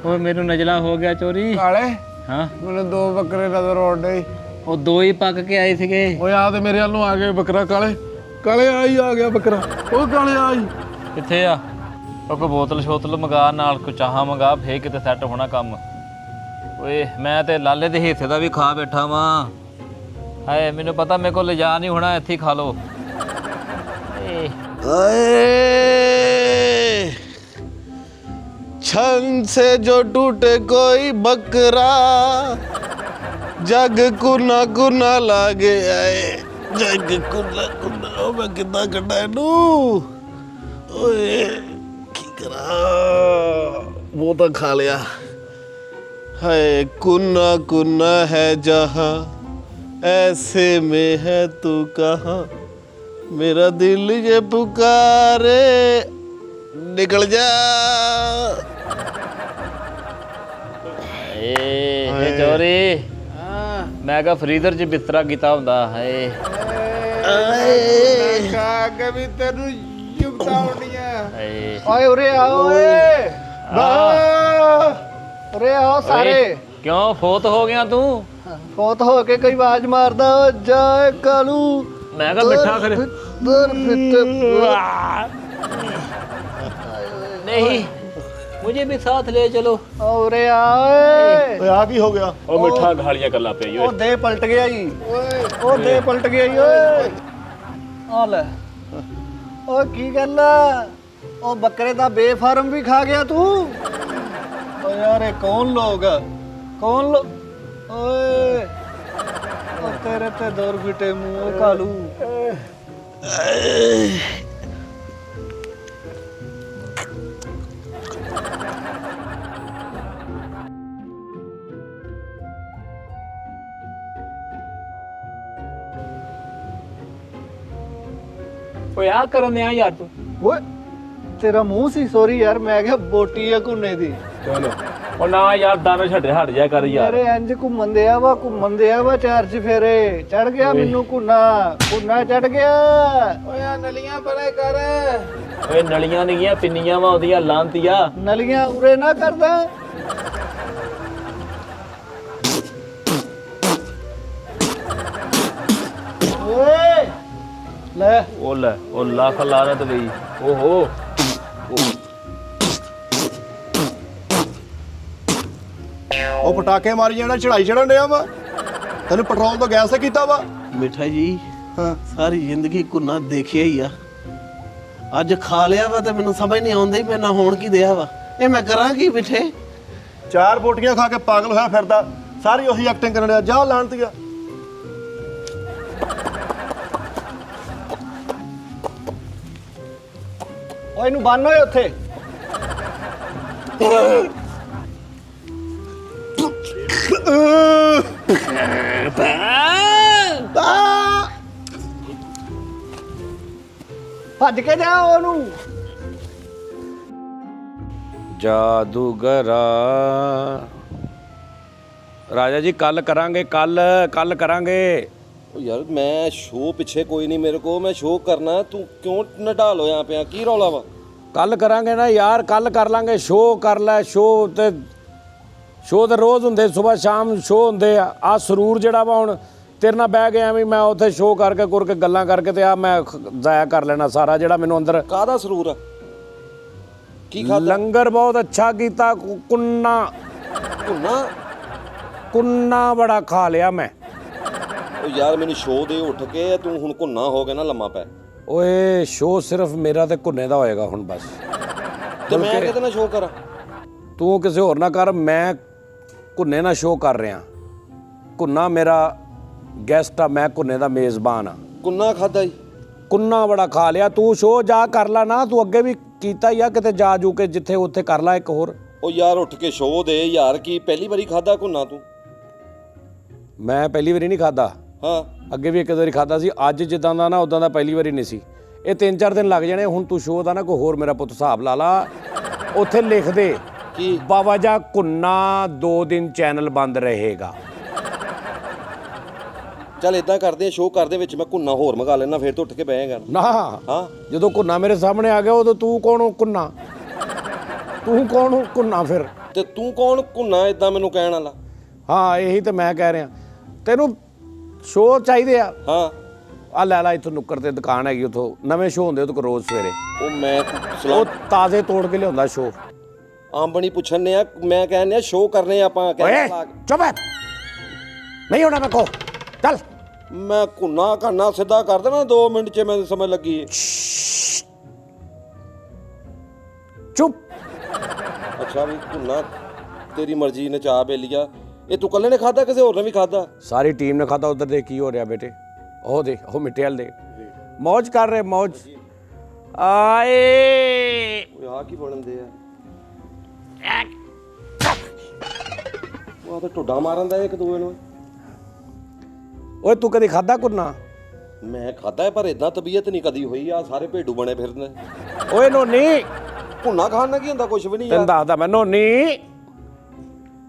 ਓਏ ਮੈਨੂੰ ਨਜਲਾ ਹੋ ਗਿਆ ਚੋਰੀ। ਕਾਲੇ ਹਾਂ ਮੈਨੂੰ 2 ਬੱਕਰੇ ਨਜ਼ਰ ਆਉਂਦੇ। ਉਹ 2 ਹੀ ਪੱਕ ਕੇ ਆਏ ਸੀਗੇ। ਓਏ ਆ ਤੇ ਮੇਰੇ ਵੱਲ ਨੂੰ ਆ ਗਿਆ ਬੱਕਰਾ। ਕਾਲੇ ਕਾਲੇ ਆ ਗਿਆ ਬੱਕਰਾ। ਉਹ ਕਾਲੇ ਆਈ ਕਿੱਥੇ ਆ? ਉਹ ਕੋ ਬੋਤਲ ਸ਼ੋਤਲ ਮੰਗਾ, ਨਾਲ ਕੋ ਚਾਹਾਂ ਮੰਗਾ, ਫੇਰ ਕਿਤੇ ਸੈੱਟ ਹੋਣਾ ਕੰਮ। ਓਏ ਮੈਂ ਤੇ ਲਾਲੇ ਦੇ ਹਿੱਸੇ ਦਾ ਵੀ ਖਾ ਬੈਠਾ ਵਾਂ। ਹਾਏ ਮੈਨੂੰ ਪਤਾ ਮੇਰੇ ਕੋਲ ਲਿਜਾ ਨਹੀਂ ਹੋਣਾ, ਇੱਥੇ ਹੀ ਖਾ ਲੋ। छन से जो टूटे कोई बकरा जग कुना कुना लागे आए। जग कुना कुना मैं कितना कटा नू ओए की करा वो तो खा लिया। है कुना कुना है जहाँ ऐसे में है तू कहाँ मेरा दिल ये पुकारे निकल जा। ਏ ਚੋਰੀ ਮੈਂ ਕਿਹਾ ਫਰੀਜ਼ਰ 'ਚ ਬਿਸਤਰਾ ਕੀਤਾ ਹੁੰਦਾ। ਹਾਏ ਖਾ ਕੇ ਵੀ ਤੈਨੂੰ ਯੁਕਤਾ ਹੋਣੀਆਂ। ਹਾਏ ਓਏ ਉਰੇ ਆ ਓਏ। ਉਰੇ ਆ ਸਾਰੇ। ਕਿਉਂ ਫੋਤ ਹੋ ਗਿਆ ਤੂੰ? ਫੋਤ ਹੋ ਕੇ ਕੋਈ ਆਵਾਜ਼ ਮਾਰਦਾ। ਓ ਜਾ ਕਾਲੂ। ਮੈਂ ਕਿਹਾ ਮਿੱਠਾ ਖਰੇ ਨਹੀਂ ਮੁਝੇ ਵੀ ਸਾਥ ਲੈ ਚਲੋ। ਉਰੇ ਆ ਓਏ। ਓਏ ਆ ਕੀ ਹੋ ਗਿਆ? ਉਹ ਮਿੱਠਾ ਗਾਲੀਆਂ ਗੱਲਾਂ ਪਈ ਉਹ ਦੇ ਪਲਟ ਗਿਆ ਜੀ। ਉਹ ਦੇ ਪਲਟ ਗਿਆ ਜੀ ਓਏ। ਆ ਲੈ ਓ ਕੀ ਗੱਲ ਆ? ਉਹ ਬੱਕਰੇ ਦਾ ਬੇਫਾਰਮ ਵੀ ਖਾ ਗਿਆ ਤੂੰ? ਓ ਯਾਰ ਇਹ ਕੌਣ ਲੋਗ ਆ? ਕੌਣ ਓਏ ਉਹ ਤੇਰੇ ਤੇ ਦੌਰ ਫਿੱਟੇ ਮੂੰਹ ਕਾਲੂ। ਓਏ ਆ ਕਰਨ ਦਿਆ ਯਾਰ ਤੂੰ। ਓਏ ਤੇਰਾ ਮੂੰਹ ਸੀ। ਸੌਰੀ ਯਾਰ, ਮੈਂ ਕਿਹਾ ਬੋਟੀ ਆ ਘੁੰਨੇ ਦੀ। ਚਲੋ ਉਹ ਨਾ ਯਾਰ ਦਾਣਾ ਛੱਡੇ ਹਟ ਜਾ ਕਰ ਯਾਰ। ਮੇਰੇ ਇੰਜ ਘੁੰਮਣ ਦਿਆ ਵਾ ਚਾਰ ਚਫੇਰੇ। ਚੜ ਗਿਆ ਮੈਨੂੰ ਘੁੰਨਾ ਚੜ ਗਿਆ। ਓਏ ਆ ਨਲੀਆਂ ਪਰੇ ਕਰ। ਓਏ ਨਲੀਆਂ ਨਿਗੀਆਂ ਪਿੰਨੀਆਂ ਵਾ ਉਹਦੀਆਂ ਲਾਂਤੀਆ। ਨਲੀਆਂ ਉਰੇ ਨਾ ਕਰਦਾ। ਓਏ ਲੈ ਉਹ ਲੱਖ ਲਾਨਤ ਗਈ। ਓਹੋ ਉਹ ਪਟਾਕੇ ਮਾਰੀ ਜਾਣਾ, ਚੜਾਈ ਚੜਨ ਡਿਆ ਵਾ। ਤੈਨੂੰ ਪੈਟਰੋਲ ਤੋਂ ਗੈਸ ਕੀਤਾ ਵਾ? मिठा जी सारी जिंदगी कुन्ना देखिया ही आ। अज खा लिया वा ते मैनू समझ नहीं आउंदी मैं ना होण की दिया वा। ये मैं करा की मिठे? 4 ਬੋਟੀਆਂ ਖਾ ਕੇ ਪਾਗਲ ਹੋਇਆ ਫਿਰਦਾ। ਸਾਰੀ ਉਹੀ ਐਕਟਿੰਗ ਕਰਨ ਡਿਆ। ਜਾ ਲਾਣਤੀਆ। ਓਏ ਇਹਨੂੰ ਬੰਨ ਓਏ ਉੱਥੇ। ਭੱਜ ਕੇ ਜਾ ਉਹਨੂੰ। ਜਾਦੂਗਰਾ ਰਾਜਾ ਜੀ ਕੱਲ ਕਰਾਂਗੇ, ਕੱਲ ਕਰਾਂਗੇ। ਉਹ ਯਾਰ ਮੈਂ ਸ਼ੋਅ ਪਿੱਛੇ ਕੋਈ ਨਹੀਂ ਮੇਰੇ ਕੋ, ਮੈਂ ਸ਼ੋਅ ਕਰਨਾ, ਤੂੰ ਕਿਉਂ ਨਢਾਲ ਹੋਇਆ ਪਿਆ, ਕੀ ਰੌਲਾ ਵਾ? ਕੱਲ ਕਰਾਂਗੇ ਨਾ ਯਾਰ, ਕੱਲ ਕਰ ਲਾਂਗੇ। ਸ਼ੋਅ ਕਰ ਲੈ, ਸ਼ੋਅ ਤੇ ਰੋਜ਼ ਹੁੰਦੇ, ਸਵੇਰ ਸ਼ਾਮ ਸ਼ੋਅ ਹੁੰਦੇ ਆ ਸਰੂਰ ਜਿਹੜਾ ਵਾ ਹੁਣ ਤੇਰੇ ਨਾਲ ਬਹਿ ਗਿਆ ਵੀ ਮੈਂ ਉੱਥੇ ਸ਼ੋਅ ਕਰਕੇ ਗੱਲਾਂ ਕਰਕੇ ਤੇ ਆ ਮੈਂ ਜ਼ਾਇਆ ਕਰ ਲੈਣਾ ਸਾਰਾ ਜਿਹੜਾ ਮੈਨੂੰ ਅੰਦਰ। ਕਾਹਦਾ ਸਰੂਰ ਆ? ਕੀ ਖਾਦਾ? ਲੰਗਰ ਬਹੁਤ ਅੱਛਾ ਕੀਤਾ, ਕੁੰਨਾ ਬੜਾ ਖਾ ਲਿਆ ਮੈਂ। ਉਹ ਯਾਰ ਮੈਨੂੰ ਸ਼ੋਅ ਦੇ ਉੱਠ ਕੇ, ਤੂੰ ਹੁਣ ਘੁੰਨਾ ਹੋ ਗਿਆ ਨਾ, ਲੰਮਾ ਪੈ। ਓਏ ਸ਼ੋਅ ਸਿਰਫ ਮੇਰਾ ਤੇ ਕੁੰਨੇ ਦਾ ਹੋਏਗਾ ਹੁਣ ਬਸ। ਤੇ ਮੈਂ ਕਿਹਦੇ ਨਾਲ ਸ਼ੋਅ ਕਰਾਂ? ਤੂੰ ਕਿਸੇ ਹੋਰ ਨਾ ਕਰ, ਮੈਂ ਕੁੰਨੇ ਨਾਲ ਸ਼ੋਅ ਕਰ ਰਿਹਾ। ਕੁੰਨਾ ਮੇਰਾ ਗੈਸਟ ਆ, ਮੈਂ ਕੁੰਨੇ ਦਾ ਮੇਜ਼ਬਾਨ ਆ। ਕੁੰਨਾ ਖਾਦਾ ਹੀ? ਕੁੰਨਾ ਬੜਾ ਖਾ ਲਿਆ। ਤੂੰ ਸ਼ੋਅ ਜਾ ਕਰ ਲੈ ਨਾ, ਤੂੰ ਅੱਗੇ ਵੀ ਕੀਤਾ ਹੀ ਆ ਕਿਤੇ ਜਾ ਜੂ ਕੇ, ਜਿੱਥੇ ਉੱਥੇ ਕਰ ਲੈ ਇੱਕ ਹੋਰ। ਉਹ ਯਾਰ ਉੱਠ ਕੇ ਸ਼ੋਅ ਦੇ ਯਾਰ, ਕੀ ਪਹਿਲੀ ਵਾਰੀ ਖਾਦਾ ਕੁੰਨਾ ਤੂੰ? ਮੈਂ ਪਹਿਲੀ ਵਾਰੀ ਨਹੀਂ ਖਾਦਾ, ਹਾਂ ਅੱਗੇ ਵੀ ਇੱਕ ਵਾਰੀ ਖਾਦਾ ਸੀ। ਅੱਜ ਜਿੱਦਾਂ ਦਾ ਨਾ ਉਦਾਂ ਦਾ ਪਹਿਲੀ ਵਾਰੀ ਨਹੀਂ ਸੀ। ਇਹ 3-4 ਦਿਨ ਲੱਗ ਜਾਣੇ। ਹੁਣ ਤੂੰ ਸ਼ੋਅ ਦਾ ਨਾ ਕੋਈ ਹੋਰ ਮੇਰਾ ਪੁੱਤ ਹਿਸਾਬ ਲਾ ਲਾ, ਉੱਥੇ ਲਿਖ ਦੇ ਕੀ ਬਾਬਾ ਜਾ ਕੁੰਨਾ 2 ਦਿਨ ਚੈਨਲ ਬੰਦ ਰਹੇਗਾ। ਚੱਲ ਇਦਾਂ ਕਰਦੇ ਆ, ਸ਼ੋਅ ਕਰਦੇ ਵਿੱਚ ਮੈਂ ਕੁੰਨਾ ਹੋਰ ਮੰਗਾ ਲੈਣਾ, ਫਿਰ ਤੂੰ ਉੱਠ ਕੇ ਬਹਿਏਗਾ ਨਾ। ਹਾਂ ਜਦੋਂ ਕੁੰਨਾ ਮੇਰੇ ਸਾਹਮਣੇ ਆ ਗਿਆ ਉਦੋਂ ਤੂੰ ਕੌਣ ਹੋ ਕੁੰਨਾ? ਤੂੰ ਕੌਣ ਹੋ ਕੁੰਨਾ ਫਿਰ? ਤੇ ਤੂੰ ਕੌਣ ਕੁੰਨਾ ਇਦਾਂ ਮੈਨੂੰ ਕਹਿਣ ਵਾਲਾ? ਹਾਂ ਇਹੀ ਤਾਂ ਮੈਂ ਕਹਿ ਰਿਹਾ, ਤੈਨੂੰ ਸ਼ੋਅ ਚਾਹੀਦੇ ਆ। ਹਾਂ ਆ ਲੈ ਲਾ, ਇੱਥੋਂ ਨੁੱਕਰ ਤੇ ਦੁਕਾਨ ਹੈਗੀ, ਉੱਥੋਂ ਨਵੇਂ ਸ਼ੋਅ ਹੁੰਦੇ ਉਹਦੇ ਕੋਲ ਰੋਜ਼ ਸਵੇਰੇ। ਉਹ ਮੈਂ ਉਹ ਤਾਜ਼ੇ ਤੋੜ ਕੇ ਲਿਆਉਂਦਾ ਸ਼ੋਅ। ਆਂਬਣੀ ਪੁੱਛਣ ਨੇ ਆ, ਮੈਂ ਕਹਿੰਦੇ ਆ ਸ਼ੋਅ ਕਰਨੇ ਆਪਾਂ। ਓਏ ਚੁੱਪ ਹੈ, ਨਹੀਂ ਹੋਣਾ ਮੇਰੇ ਕੋ, ਚੱਲ। ਮੈਂ ਕੁੰਨਾ ਕਰਨਾ ਸਿੱਧਾ ਕਰ ਦੇਣਾ 2 ਮਿੰਟ 'ਚ, ਮੈਨੂੰ ਸਮਝ ਲੱਗੀ। ਚੁੱਪ। ਅੱਛਾ ਵੀ ਕੁੰਨਾ ਤੇਰੀ ਮਰਜ਼ੀ ਨੇ ਚਾਹ ਬੇਲੀਆ। ਇਹ ਤੂੰ ਇਕੱਲੇ ਨੇ ਖਾਦਾ, ਕਿਸੇ ਹੋਰ ਨੇ ਵੀ ਖਾਦਾ? ਸਾਰੀ ਟੀਮ ਨੇ ਖਾਦਾ। ਉਧਰ ਦੇ ਕੀ ਹੋ ਰਿਹਾ ਬੇਟੇ, ਉਹ ਦੇ, ਉਹ ਮਿੱਟੇ ਵਾਲ ਦੇ, ਮੌਜ ਕਰ ਰਹੇ, ਮੌਜ। ਆਏ ਓਏ ਆ ਕੀ ਬਣਦੇ ਆ? ਉਹ ਤਾਂ ਟੁੱਡਾ ਮਾਰਨ ਦਾ ਇੱਕ ਦੂਏ ਨੂੰ। ਓਏ ਤੂੰ ਕਦੀ ਖਾਦਾ ਕੁੰਨਾ? ਮੈਂ ਖਾਦਾ ਪਰ ਇਦਾਂ ਤਬੀਅਤ ਨਹੀਂ ਕਦੀ ਹੋਈ। ਆ ਸਾਰੇ ਭੇਡੂ ਬਣੇ ਫਿਰਦੇ। ਓਏ ਨੋਨੀ, ਕੁੰਨਾ ਖਾਣ ਨਾਲ ਕੀ ਹੁੰਦਾ? ਕੁਛ ਵੀ ਨਹੀਂ ਤੈਨੂੰ ਦੱਸਦਾ ਮੈਂ।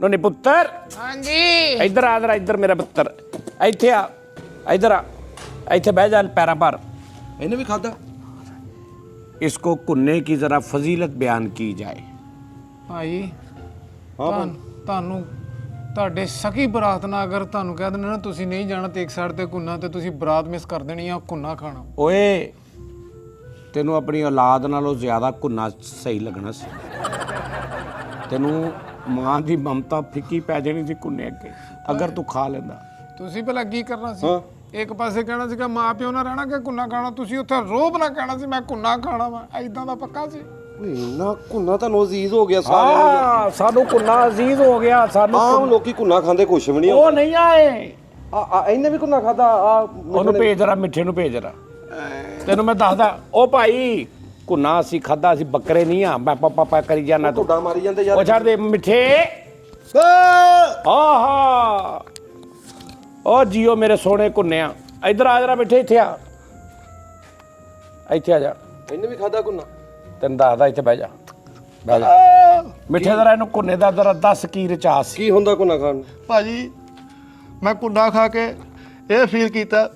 ਨੋਨੀ ਪੁੱਤਰ, ਹਾਂਜੀ ਇੱਧਰ ਆ ਜਰਾ, ਇੱਧਰ ਮੇਰਾ ਪੁੱਤਰ, ਇੱਥੇ ਆ, ਇੱਧਰ ਆ, ਇੱਥੇ ਬਹਿ ਜਾ ਪੈਰਾਂ ਪਰ। ਇਹਨੇ ਵੀ ਖਾਦਾ? इसको कुन्ने की जरा फजीलत बयान की जाए। ਭਾਈ ਤੁਹਾਨੂੰ ਤੁਹਾਡੇ ਸਕੀ ਬਰਾਤ ਨਾਲ ਅਗਰ ਤੁਹਾਨੂੰ ਕਹਿ ਦਿੰਦੇ ਨਾ ਤੁਸੀਂ ਨਹੀਂ ਜਾਣਾ ਤੇ ਇੱਕ ਸਾਈਡ ਤੇ ਕੁੰਨਾ, ਤੇ ਤੁਸੀਂ ਬਰਾਤ ਮਿਸ ਕਰ ਦੇਣੀ ਆ, ਕੁੰਨਾ ਖਾਣਾ। ਓਏ ਤੈਨੂੰ ਆਪਣੀ ਔਲਾਦ ਨਾਲੋਂ ਜ਼ਿਆਦਾ ਕੁੰਨਾ ਸਹੀ ਲੱਗਣਾ ਸੀ। ਤੈਨੂੰ ਮਾਂ ਦੀ ਮਮਤਾ ਫਿੱਕੀ ਪੈ ਜਾਣੀ ਸੀ ਕੁੰਨੇ ਅੱਗੇ, ਅਗਰ ਤੂੰ ਖਾ ਲੈਂਦਾ। ਤੁਸੀਂ ਭਲਾ ਕੀ ਕਰਨਾ ਸੀ? ਇੱਕ ਪਾਸੇ ਕਹਿਣਾ ਸੀਗਾ ਮਾਂ ਪਿਓ ਨਾਲ ਰਹਿਣਾ ਕਿ ਕੁੰਨਾ ਖਾਣਾ, ਤੁਸੀਂ ਉੱਥੇ ਰੋਬ ਨਾ ਕਹਿਣਾ ਸੀ ਮੈਂ ਕੁੰਨਾ ਖਾਣਾ ਵਾ, ਐਦਾਂ ਦਾ ਪੱਕਾ ਸੀ। ਇੰਨਾ ਕੁੰਨਾ ਤੁਹਾਨੂੰ ਅਜ਼ੀਜ਼ ਹੋ ਗਿਆ ਸਾਰਿਆਂ ਨੂੰ? ਹਾਂ ਸਾਨੂੰ ਕੁੰਨਾ ਅਜ਼ੀਜ਼ ਹੋ ਗਿਆ। ਸਾਨੂੰ ਆਮ ਲੋਕੀ ਕੁੰਨਾ ਖਾਂਦੇ ਕੁਛ ਵੀ ਨਹੀਂ। ਉਹ ਨਹੀਂ ਆਏ, ਇਹਨੇ ਵੀ ਕੁੰਨਾ ਖਾਦਾ? ਉਹਨੂੰ ਭੇਜ ਜਰਾ, ਮਿੱਠੇ ਨੂੰ ਭੇਜ ਜਰਾ, ਤੈਨੂੰ ਮੈਂ ਦੱਸਦਾ। ਉਹ ਭਾਈ ਕੁੰਨਾ ਅਸੀਂ ਖਾਦਾ, ਅਸੀਂ ਬੱਕਰੇ ਨਹੀਂ ਆ। ਮੈਂ ਪਾਪਾ ਕਰੀ ਜਾਣਾ, ਤੂੰ ਟੁੱਡਾ ਮਾਰੀ ਜਾਂਦੇ ਯਾਰ। ਉਹ ਛੱਡ ਦੇ ਮਿੱਠੇ। ਆਹਾ ਉਹ ਜੀਓ ਮੇਰੇ ਸੋਹਣੇ ਕੁੰਨਿਆ, ਇੱਧਰ ਆ ਜਰਾ ਮਿੱਠੇ, ਇੱਥੇ ਆ, ਇੱਥੇ ਆ ਜਾ। ਇਹਨੇ ਵੀ ਖਾਦਾ ਕੁੰਨਾ? ਤੈਨੂੰ ਦੱਸਦਾ, ਇੱਥੇ ਬਹਿ ਜਾ, ਬਹਿ ਜਾ ਮਿੱਠੇ। ਜਰਾ ਇਹਨੂੰ ਕੁੰਨੇ ਦਾ ਜਰਾ ਦੱਸ ਕੀ ਰਚਾਸ। ਕੀ ਹੁੰਦਾ ਕੁੰਨਾ ਖਾਣ ਨੂੰ? ਭਾਜੀ ਮੈਂ ਕੁੰਨਾ ਖਾ ਕੇ ਇਹ ਫੀਲ ਕੀਤਾ,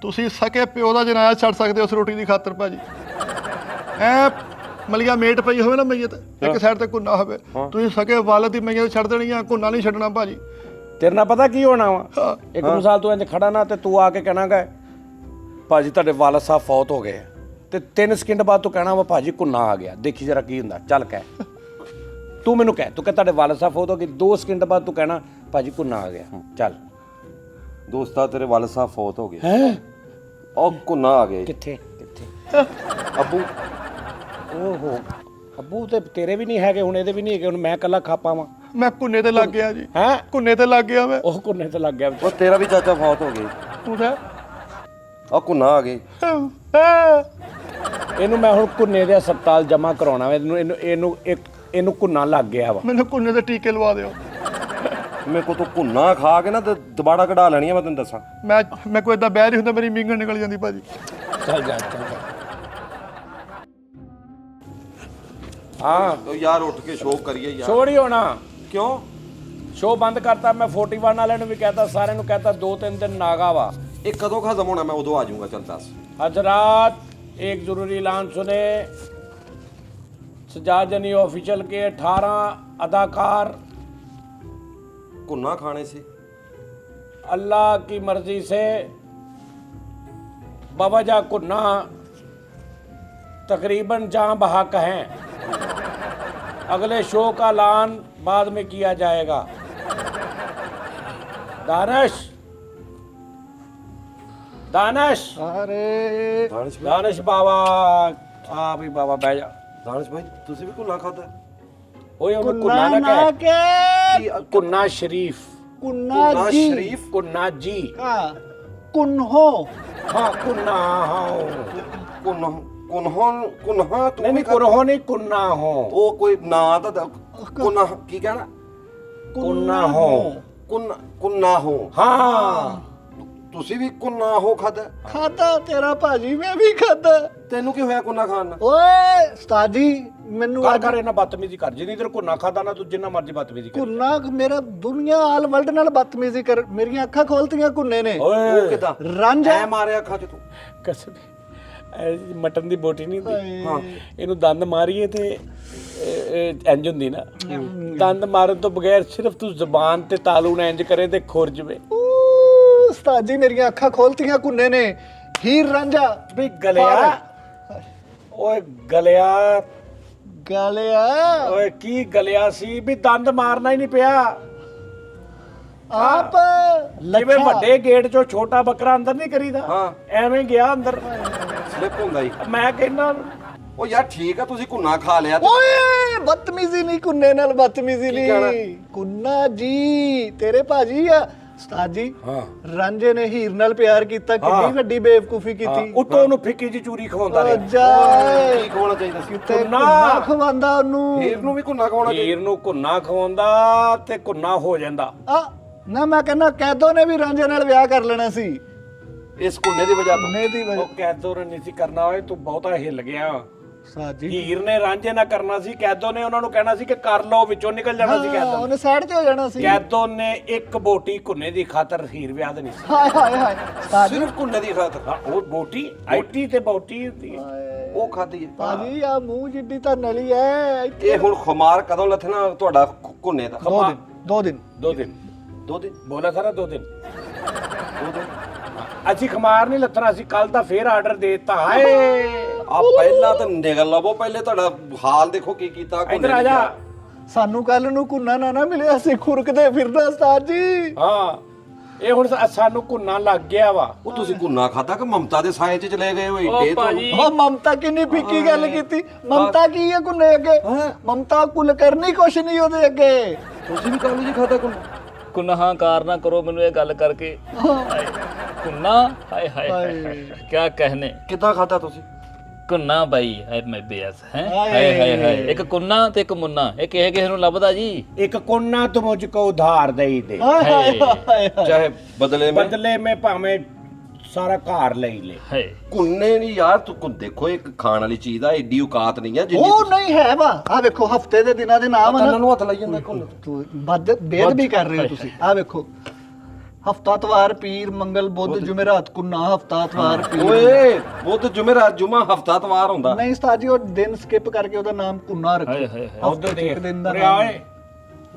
ਤੁਸੀਂ ਸਕੇ ਪਿਓ ਦਾ ਜਨਾਜ਼ਾ ਛੱਡ ਸਕਦੇ ਹੋ ਉਸ ਰੋਟੀ ਦੀ ਖਾਤਰ। ਭਾਜੀ ਐ ਮਲੀਆ ਮੇਟ ਪਈ ਹੋਵੇ ਨਾ ਮਈਤ, ਇੱਕ ਸਾਈਡ ਤੇ ਕੁੰਨਾ ਹੋਵੇ, ਤੁਸੀਂ ਸਕੇ ਵਾਲਦ ਦੀ ਮਈਤ ਛੱਡ ਦੇਣੀ ਆ, ਕੁੰਨਾ ਨਹੀਂ ਛੱਡਣਾ। ਭਾਜੀ ਤੇਰੇ ਨਾਲ ਪਤਾ ਕੀ ਹੋਣਾ ਵਾ? ਇੱਕ ਮਿਸਾਲ ਤੂੰ ਇੰਜ ਖੜਾ ਨਾ, ਤੇ ਤੂੰ ਆ ਕੇ ਕਹਿਣਾਗਾ ਭਾਜੀ ਤੁਹਾਡੇ ਵਾਲਦ ਸਾਹਿਬ ਫੌਤ ਹੋ ਗਏ, ਤੇ 3 ਸਕਿੰਟ ਬਾਅਦ ਤੂੰ ਕਹਿਣਾ ਵਾ ਭਾਜੀ ਕੁੰਨਾ ਆ ਗਿਆ। ਦੇਖੀ ਜਰਾ ਕੀ ਹੁੰਦਾ। ਚੱਲ ਕਹਿ, ਤੂੰ ਮੈਨੂੰ ਕਹਿ, ਤੂੰ ਕਹਿ ਤੁਹਾਡੇ ਵਾਲਦ ਸਾਹਿਬ ਫੌਤ ਹੋ ਗਏ, 2 ਸਕਿੰਟ ਬਾਅਦ ਤੂੰ ਕਹਿਣਾ ਭਾਜੀ ਕੁੰਨਾ ਆ ਗਿਆ। ਚੱਲ। ਦੋਸਤਾ ਤੇਰੇ ਵਾਲਦ ਸਾਹਿਬ ਫੌਤ ਹੋ ਗਏ। ਹੈ ਉਹ ਕੁੰਨਾ ਆ ਗਏ। ਕਿੱਥੇ ਕਿੱਥੇ? ਅੱਬੂ ਓਹੋ ਅੱਬੂ ਤੇ ਤੇਰੇ ਵੀ ਨਹੀਂ ਹੈਗੇ ਹੁਣ, ਇਹਦੇ ਵੀ ਨਹੀਂ ਹੈਗੇ ਹੁਣ, ਮੈਂ ਇਕੱਲਾ ਖਾਪਾ ਵਾਂ। ਮੈਂ ਕੁੰਨੇ ਤੇ ਲੱਗ ਗਿਆ ਜੀ। ਹੈਂ? ਕੁੰਨੇ ਤੇ ਲੱਗ ਗਿਆ ਮੈਂ। ਉਹ ਕੁੰਨੇ ਤੇ ਲੱਗ ਗਿਆ। ਉਹ ਤੇਰਾ ਵੀ ਚਾਚਾ ਫੌਤ ਹੋ ਗਏ। ਉਹਦਾ ਉਹ ਕੁੰਨਾ ਆ ਗਏ। ਇਹਨੂੰ ਮੈਂ ਹੁਣ ਕੁੰਨੇ ਦੇ ਹਸਪਤਾਲ ਜਮ੍ਹਾਂ ਕਰਾਉਣਾ ਵਾ। ਇਹਨੂੰ ਕੁੰਨਾ ਲੱਗ ਗਿਆ ਵਾ। ਮੈਨੂੰ ਕੁੰਨੇ ਦੇ ਟੀਕੇ ਲਵਾ ਦਿਓ। ਮੇਰੇ ਕੋਲ ਤੂੰ ਕੁੰਨਾ ਖਾ ਕੇ ਨਾ ਤੇ ਦੁਬਾਰਾ ਕਢਾ ਲੈਣੀ ਆ, ਮੈਂ ਤੈਨੂੰ ਦੱਸਾਂ। ਮੈਂ ਕੋਈ ਏਦਾਂ ਬਹਿ ਨਹੀਂ ਹੁੰਦਾ, ਮੇਰੀ ਮਿੰਗਣ ਨਿਕਲ ਜਾਂਦੀ ਭਾਜੀ। ਚੱਲ ਜਾ, ਚੱਲ ਜਾ। ਹਾਂ ਉਹ ਯਾਰ ਉੱਠ ਕੇ ਸ਼ੋਅ ਕਰੀਏ ਯਾਰ। ਛੋੜ ਹੀ ਹੋਣਾ। ਕਿਉਂ? ਸ਼ੋਅ ਬੰਦ ਕਰਤਾ ਮੈਂ 41 ਵਾਲਿਆਂ ਨੂੰ ਵੀ ਕਹਿਤਾ, ਸਾਰਿਆਂ ਨੂੰ ਕਹਿਤਾ 2-3 ਦਿਨ ਨਾਗਾ ਵਾ। ਇਹ ਕਦੋਂ ਖਤਮ ਹੋਣਾ? मैं उदो आ जाऊंगा। चल 10। हजरात एक जरूरी ऐलान सुने। सजाद जनी ऑफिशियल के 18 अदाकार कुन्ना खाने से अल्लाह की मर्जी से बवजह कुन्ना तकरीबन जहां बहक हैं। अगले शो का ऐलान बाद में किया जाएगा। दानिश दानिश अरे दानिश बाबा आ भी बाबा बह जा। दानिश भाई तुसी भी कुन्ना खाता? ओए कुन्ना कुन्ना ना ना कह के कुन्ना शरीफ कुन्ना कुन्ना जी शरीफ? कुन्ना जी हाँ कुन्हो हाँ कुन्ना हाँ कुन्ना कुन्हा कुन्हा तू नहीं भी नहीं कुरहो नहीं कुन्ना हो ਉਹ ਕੋਈ ਨਾਂ ਤਾਂ ਕੁੰਨਾ ਕੀ ਕਹਿਣਾ? कुन्ना हो ਕੁੰਨਾ ਹੋ। हाँ ਤੁਸੀਂ ਵੀ ਕੁੰਨਾ ਹੋ ਖਾਦਾ? खाता तेरा भाजी मैं भी खाता। ਤੈਨੂੰ ਕੀ ਹੋਇਆ ਕੁੰਨਾ ਖਾਣ ਨਾਲ? ओए उस्ताद जी मैनू कर कर इन्ना बदतमीजी कर जिन्नी देर कुन्ना खाता ना तू जिन्ना मर्जी बदतमीजी कर। कुन्ना मेरा दुनिया आल वर्ल्ड नाल बदतमीजी कर मेरियां अखां खोलतियां कुन्ने ने। ਉਹ ओए ਕਿਦਾਂ? रांझा ਐ ਮਾਰਿਆ ਅੱਖਾਂ 'ਚ ਤੂੰ? कसम ਮਟਨ ਦੀ ਬੋਟੀ ਨਹੀਂ ਹੁੰਦੀ ਹਾਂ ਇਹਨੂੰ ਦੰਦ ਮਾਰੀਏ ਤੇ ਇੰਜ ਹੁੰਦੀ ਨਾ ਦੰਦ ਮਾਰਨ ਤੋਂ ਬਗੈਰ ਸਿਰਫ ਤੂੰ ਜ਼ੁਬਾਨ ਤੇ ਤਾਲੂ ਨਾ ਇੰਜ ਕਰੇ ਤੇ ਖੁਰ ਜਵੇ। उस्ताद जी मेरियां अखां खोलतियां कुन्ने ने। हीर रांझा ਵੀ ਗਲਿਆ ਓਏ ਗਲਿਆ गालिया ਓਏ ਕੀ ਗਲਿਆ ਸੀ ਵੀ ਦੰਦ ਮਾਰਨਾ ਹੀ ਨਹੀਂ ਪਿਆ। आप ਜਿਵੇਂ ਵੱਡੇ ਗੇਟ ਚੋਂ ਛੋਟਾ ਬੱਕਰਾ ਅੰਦਰ ਨਹੀਂ ਕਰੀਦਾ ਹਾਂ। ਐਵੇਂ ਗਿਆ ਅੰਦਰ। ਸਲਿੱਪ ਹੁੰਦਾ ਹੀ। ਮੈਂ ਕਹਿੰਦਾ ਉਹ ਯਾਰ ਠੀਕ ਆ ਤੁਸੀਂ ਕੁੰਨਾ ਖਾ ਲਿਆ ਤੇ ओए बदतमीजी नहीं कुन्ने नाल बदतमीजी की कहना? नहीं कुन्ना जी तेरे भाजी आ उस्ताद जी ਹਾਂ ਰਾਂਝੇ ਨੇ ਹੀਰ ਨਾਲ ਪਿਆਰ ਕੀਤਾ ਕਿੰਨੀ ਵੱਡੀ ਬੇਵਕੂਫੀ ਕੀਤੀ। ਉੱਤੋਂ ਉਹਨੂੰ ਫਿੱਕੀ ਜੀ ਚੂਰੀ ਖਵਾਉਂਦਾ ਓ ਰਿਹਾ। ਜਾਏ ਕੀ ਖਵਾਉਣਾ ਚਾਹੀਦਾ ਸੀ? ਤੇ ਕੁੰਨਾ ਖਵਾਉਂਦਾ ਉਹਨੂੰ। ਹੀਰ ਨੂੰ ਵੀ ਕੁੰਨਾ ਖਵਾਉਣਾ ਚਾਹੀਦਾ। ਹੀਰ ਨੂੰ ਕੁੰਨਾ ਖਵਾਉਂਦਾ ਤੇ ਕੁੰਨਾ ਹੋ ਜਾਂਦਾ। ਆ ਨਾ ਮੈਂ ਕਹਿੰਦਾ ਕੈਦੋ ਨੇ ਵੀ ਰਾਂਝੇ ਨਾਲ ਵਿਆਹ ਕਰ ਲੈਣਾ ਸੀ। ਇਸ ਕੁੰਨੇ ਦੀ ਵਜ੍ਹਾ ਤੋਂ। ਕੁੰਨੇ ਦੀ ਉਹ ਕੈਦੋ ਨੇ ਨਹੀਂ ਸੀ ਕਰਨਾ ਓਏ ਤੂੰ ਬਹੁਤਾ ਹਿੱਲ ਗਿਆ। ਉਸਤਾਦ ਜੀ ਹੀਰ ਨੇ ਰਾਂਝੇ ਨਾਲ ਕਰਨਾ ਸੀ, ਕੈਦੋ ਨੇ ਉਹਨਾਂ ਨੂੰ ਕਹਿਣਾ ਸੀ ਕਿ ਕਰ ਲਓ, ਵਿੱਚੋਂ ਨਿਕਲ ਜਾਣਾ ਸੀ ਕੈਦੋ ਨੇ। ਉਹਨੇ ਸਾਈਡ ਤੇ ਹੋ ਜਾਣਾ ਸੀ। ਕੈਦੋ ਨੇ ਇੱਕ ਬੋਟੀ ਕੁੰਨੇ ਦੀ ਖਾਤਰ ਹੀਰ ਵਿਆਹ ਦੇਣੀ ਸੀ। ਹਾਏ ਹਾਏ ਹਾਏ ਉਸਤਾਦ ਜੀ ਸਿਰਫ ਕੁੰਨੇ ਦੀ ਖਾਤਰ ਹਾਂ ਉਹ ਬੋਟੀ ਆਈਟੀ ਤੇ ਬੋਟੀ ਹੁੰਦੀ ਹੈ। ਉਹ ਖਾਦੀ ਹੈ। ਭਾਜੀ ਆ ਮੂੰਹ ਜਿੱਡੀ ਤਾਂ ਨਲੀ ਐ। ਇਹ ਹੁਣ ਖੁਮਾਰ ਕਦੋਂ ਲੱਥਣਾ ਤੁਹਾਡਾ ਕੁੰਨੇ ਦਾ? 2 ਦਿਨ 2 ਦਿਨ 2 ਦਿਨ 2 ਦਿਨ ਬੋਲਾ ਸਾਰਾ 2 ਦਿਨ ਅਸੀਂ ਖਮਾਰ ਨਹੀਂ ਲੱਥਣਾ ਸੀ। ਕੱਲ ਤਾਂ ਫੇਰ ਆਰਡਰ ਦੇ ਦਿੱਤਾ। ਹਾਏ ਆ ਪਹਿਲਾਂ ਤਾਂ ਨਿਗਲ ਲਵੋ, ਪਹਿਲੇ ਤੁਹਾਡਾ ਹਾਲ ਦੇਖੋ ਕੀ ਕੀਤਾ ਕੁੰਨੇ ਇੱਧਰ ਆ ਨੇ। ਜਾ। ਸਾਨੂੰ ਕੱਲ ਨੂੰ ਕੁੰਨਾ ਨਾ ਮਿਲਿਆ ਅਸੀਂ ਖੁਰਕਦੇ ਫਿਰਦਾ ਉਸਤਾਦ ਜੀ। ਹਾਂ ਇਹ ਹੁਣ ਸਾਨੂੰ ਕੁੰਨਾ ਲੱਗ ਗਿਆ ਵਾ। ਉਹ ਤੁਸੀਂ ਕੁੰਨਾ ਖਾਦਾ ਕਿ ਮਮਤਾ ਦੇ ਸਾਏ 'ਚ ਚਲੇ ਗਏ ਹੋ ਏਡੇ ਉਹ ਤੁਹਾਨੂੰ? ਭਾਜੀ ਉਹ ਮਮਤਾ ਕਿੰਨੀ ਫਿੱਕੀ ਗੱਲ ਕੀਤੀ। ਮਮਤਾ ਕੀ ਹੈ ਕੁੰਨੇ ਅੱਗੇ? ਮਮਤਾ ਕੁਲ ਕਰਨੀ ਕੁਛ ਨਹੀਂ ਉਹਦੇ ਅੱਗੇ। ਤੁਸੀਂ ਵੀ ਕਾਲੂ ਜੀ ਖਾਦਾ ਕੁੰਨਾ? ਗੁਨਾਹਾਂ ਕਾਰ ਨਾ ਕਰੋ ਮੈਨੂੰ ਇਹ ਗੱਲ ਕਰਕੇ। ਹਾਏ, ਕੁੰਨਾ ਹਾਏ ਹਾਏ ਹਾਏ ਕੀ ਕਹਿਨੇ। ਕਿੱਦਾਂ ਖਾਦਾ ਤੁਸੀਂ? ਕੁੰਨਾ ਬਾਈ ਹਾਏ ਮੈਂ ਬੇਅਸ ਹੈ ਹਾਏ ਹਾਏ ਹਾਏ ਇੱਕ ਕੁੰਨਾ ਤੇ ਇੱਕ ਮੁੰਨਾ ਇਹ ਕਿਸੇ ਨੂੰ ਲੱਭਦਾ ਜੀ। ਇੱਕ ਕੁੰਨਾ ਤੁਮ ਮੁਝ ਕੋ ਉਧਾਰ ਦੇਈ ਦੇ ਹਾਏ ਹਾਏ ਚਾਹੇ ਬਦਲੇ ਮੈਂ ਬਦਲੇ ਮੈਂ ਭਾਵੇਂ ਸਾਰਾ ਘਰ ਲਈ ਲੈ। ਹਾਏ ਕੁੰਨੇ ਨਹੀਂ ਯਾਰ ਤੂੰ ਦੇਖੋ ਇੱਕ ਖਾਣ ਵਾਲੀ ਚੀਜ਼ ਆ, ਏਡੀ ਔਕਾਤ ਨਹੀਂ ਆ ਜਿੰਨੀ ਉਹ ਨਹੀਂ ਹੈ ਵਾ। ਆ ਵੇਖੋ ਹਫਤੇ ਦੇ ਦਿਨਾਂ ਦੇ ਨਾਮ ਆ ਕੰਨਾਂ ਨਾ। ਨੂੰ ਹੱਥ ਲਾਈ ਜਾਂਦਾ ਕੁੰਨ। ਤੂੰ ਬੇਦ ਵੀ ਕਰ ਰਹੇ ਹੋ ਤੁਸੀਂ। ਆ ਵੇਖੋ ਹਫਤਾ ਤਵਾਰ ਪੀਰ ਮੰਗਲ ਬੁੱਧ ਜੁਮੇਰਾਤ ਕੁੰਨਾ ਹਫਤਾ ਤਵਾਰ ਪੀਰ। ਓਏ ਬੁੱਧ ਜੁਮੇਰਾਤ ਜੁਮਾ ਹਫਤਾ ਤਵਾਰ ਹੁੰਦਾ। ਨਹੀਂ ਉਸਤਾਦ ਜੀ ਉਹ ਦਿਨ ਸਕਿਪ ਕਰਕੇ ਉਹਦਾ ਨਾਮ ਕੁੰਨਾ ਰੱਖੋ। ਹਾਏ ਹਾਏ ਉਧਰ ਦੇਖ ਇੱਕ ਦਿਨ ਦਾ ਉਰੇ ਨਾਮ। ਓਏ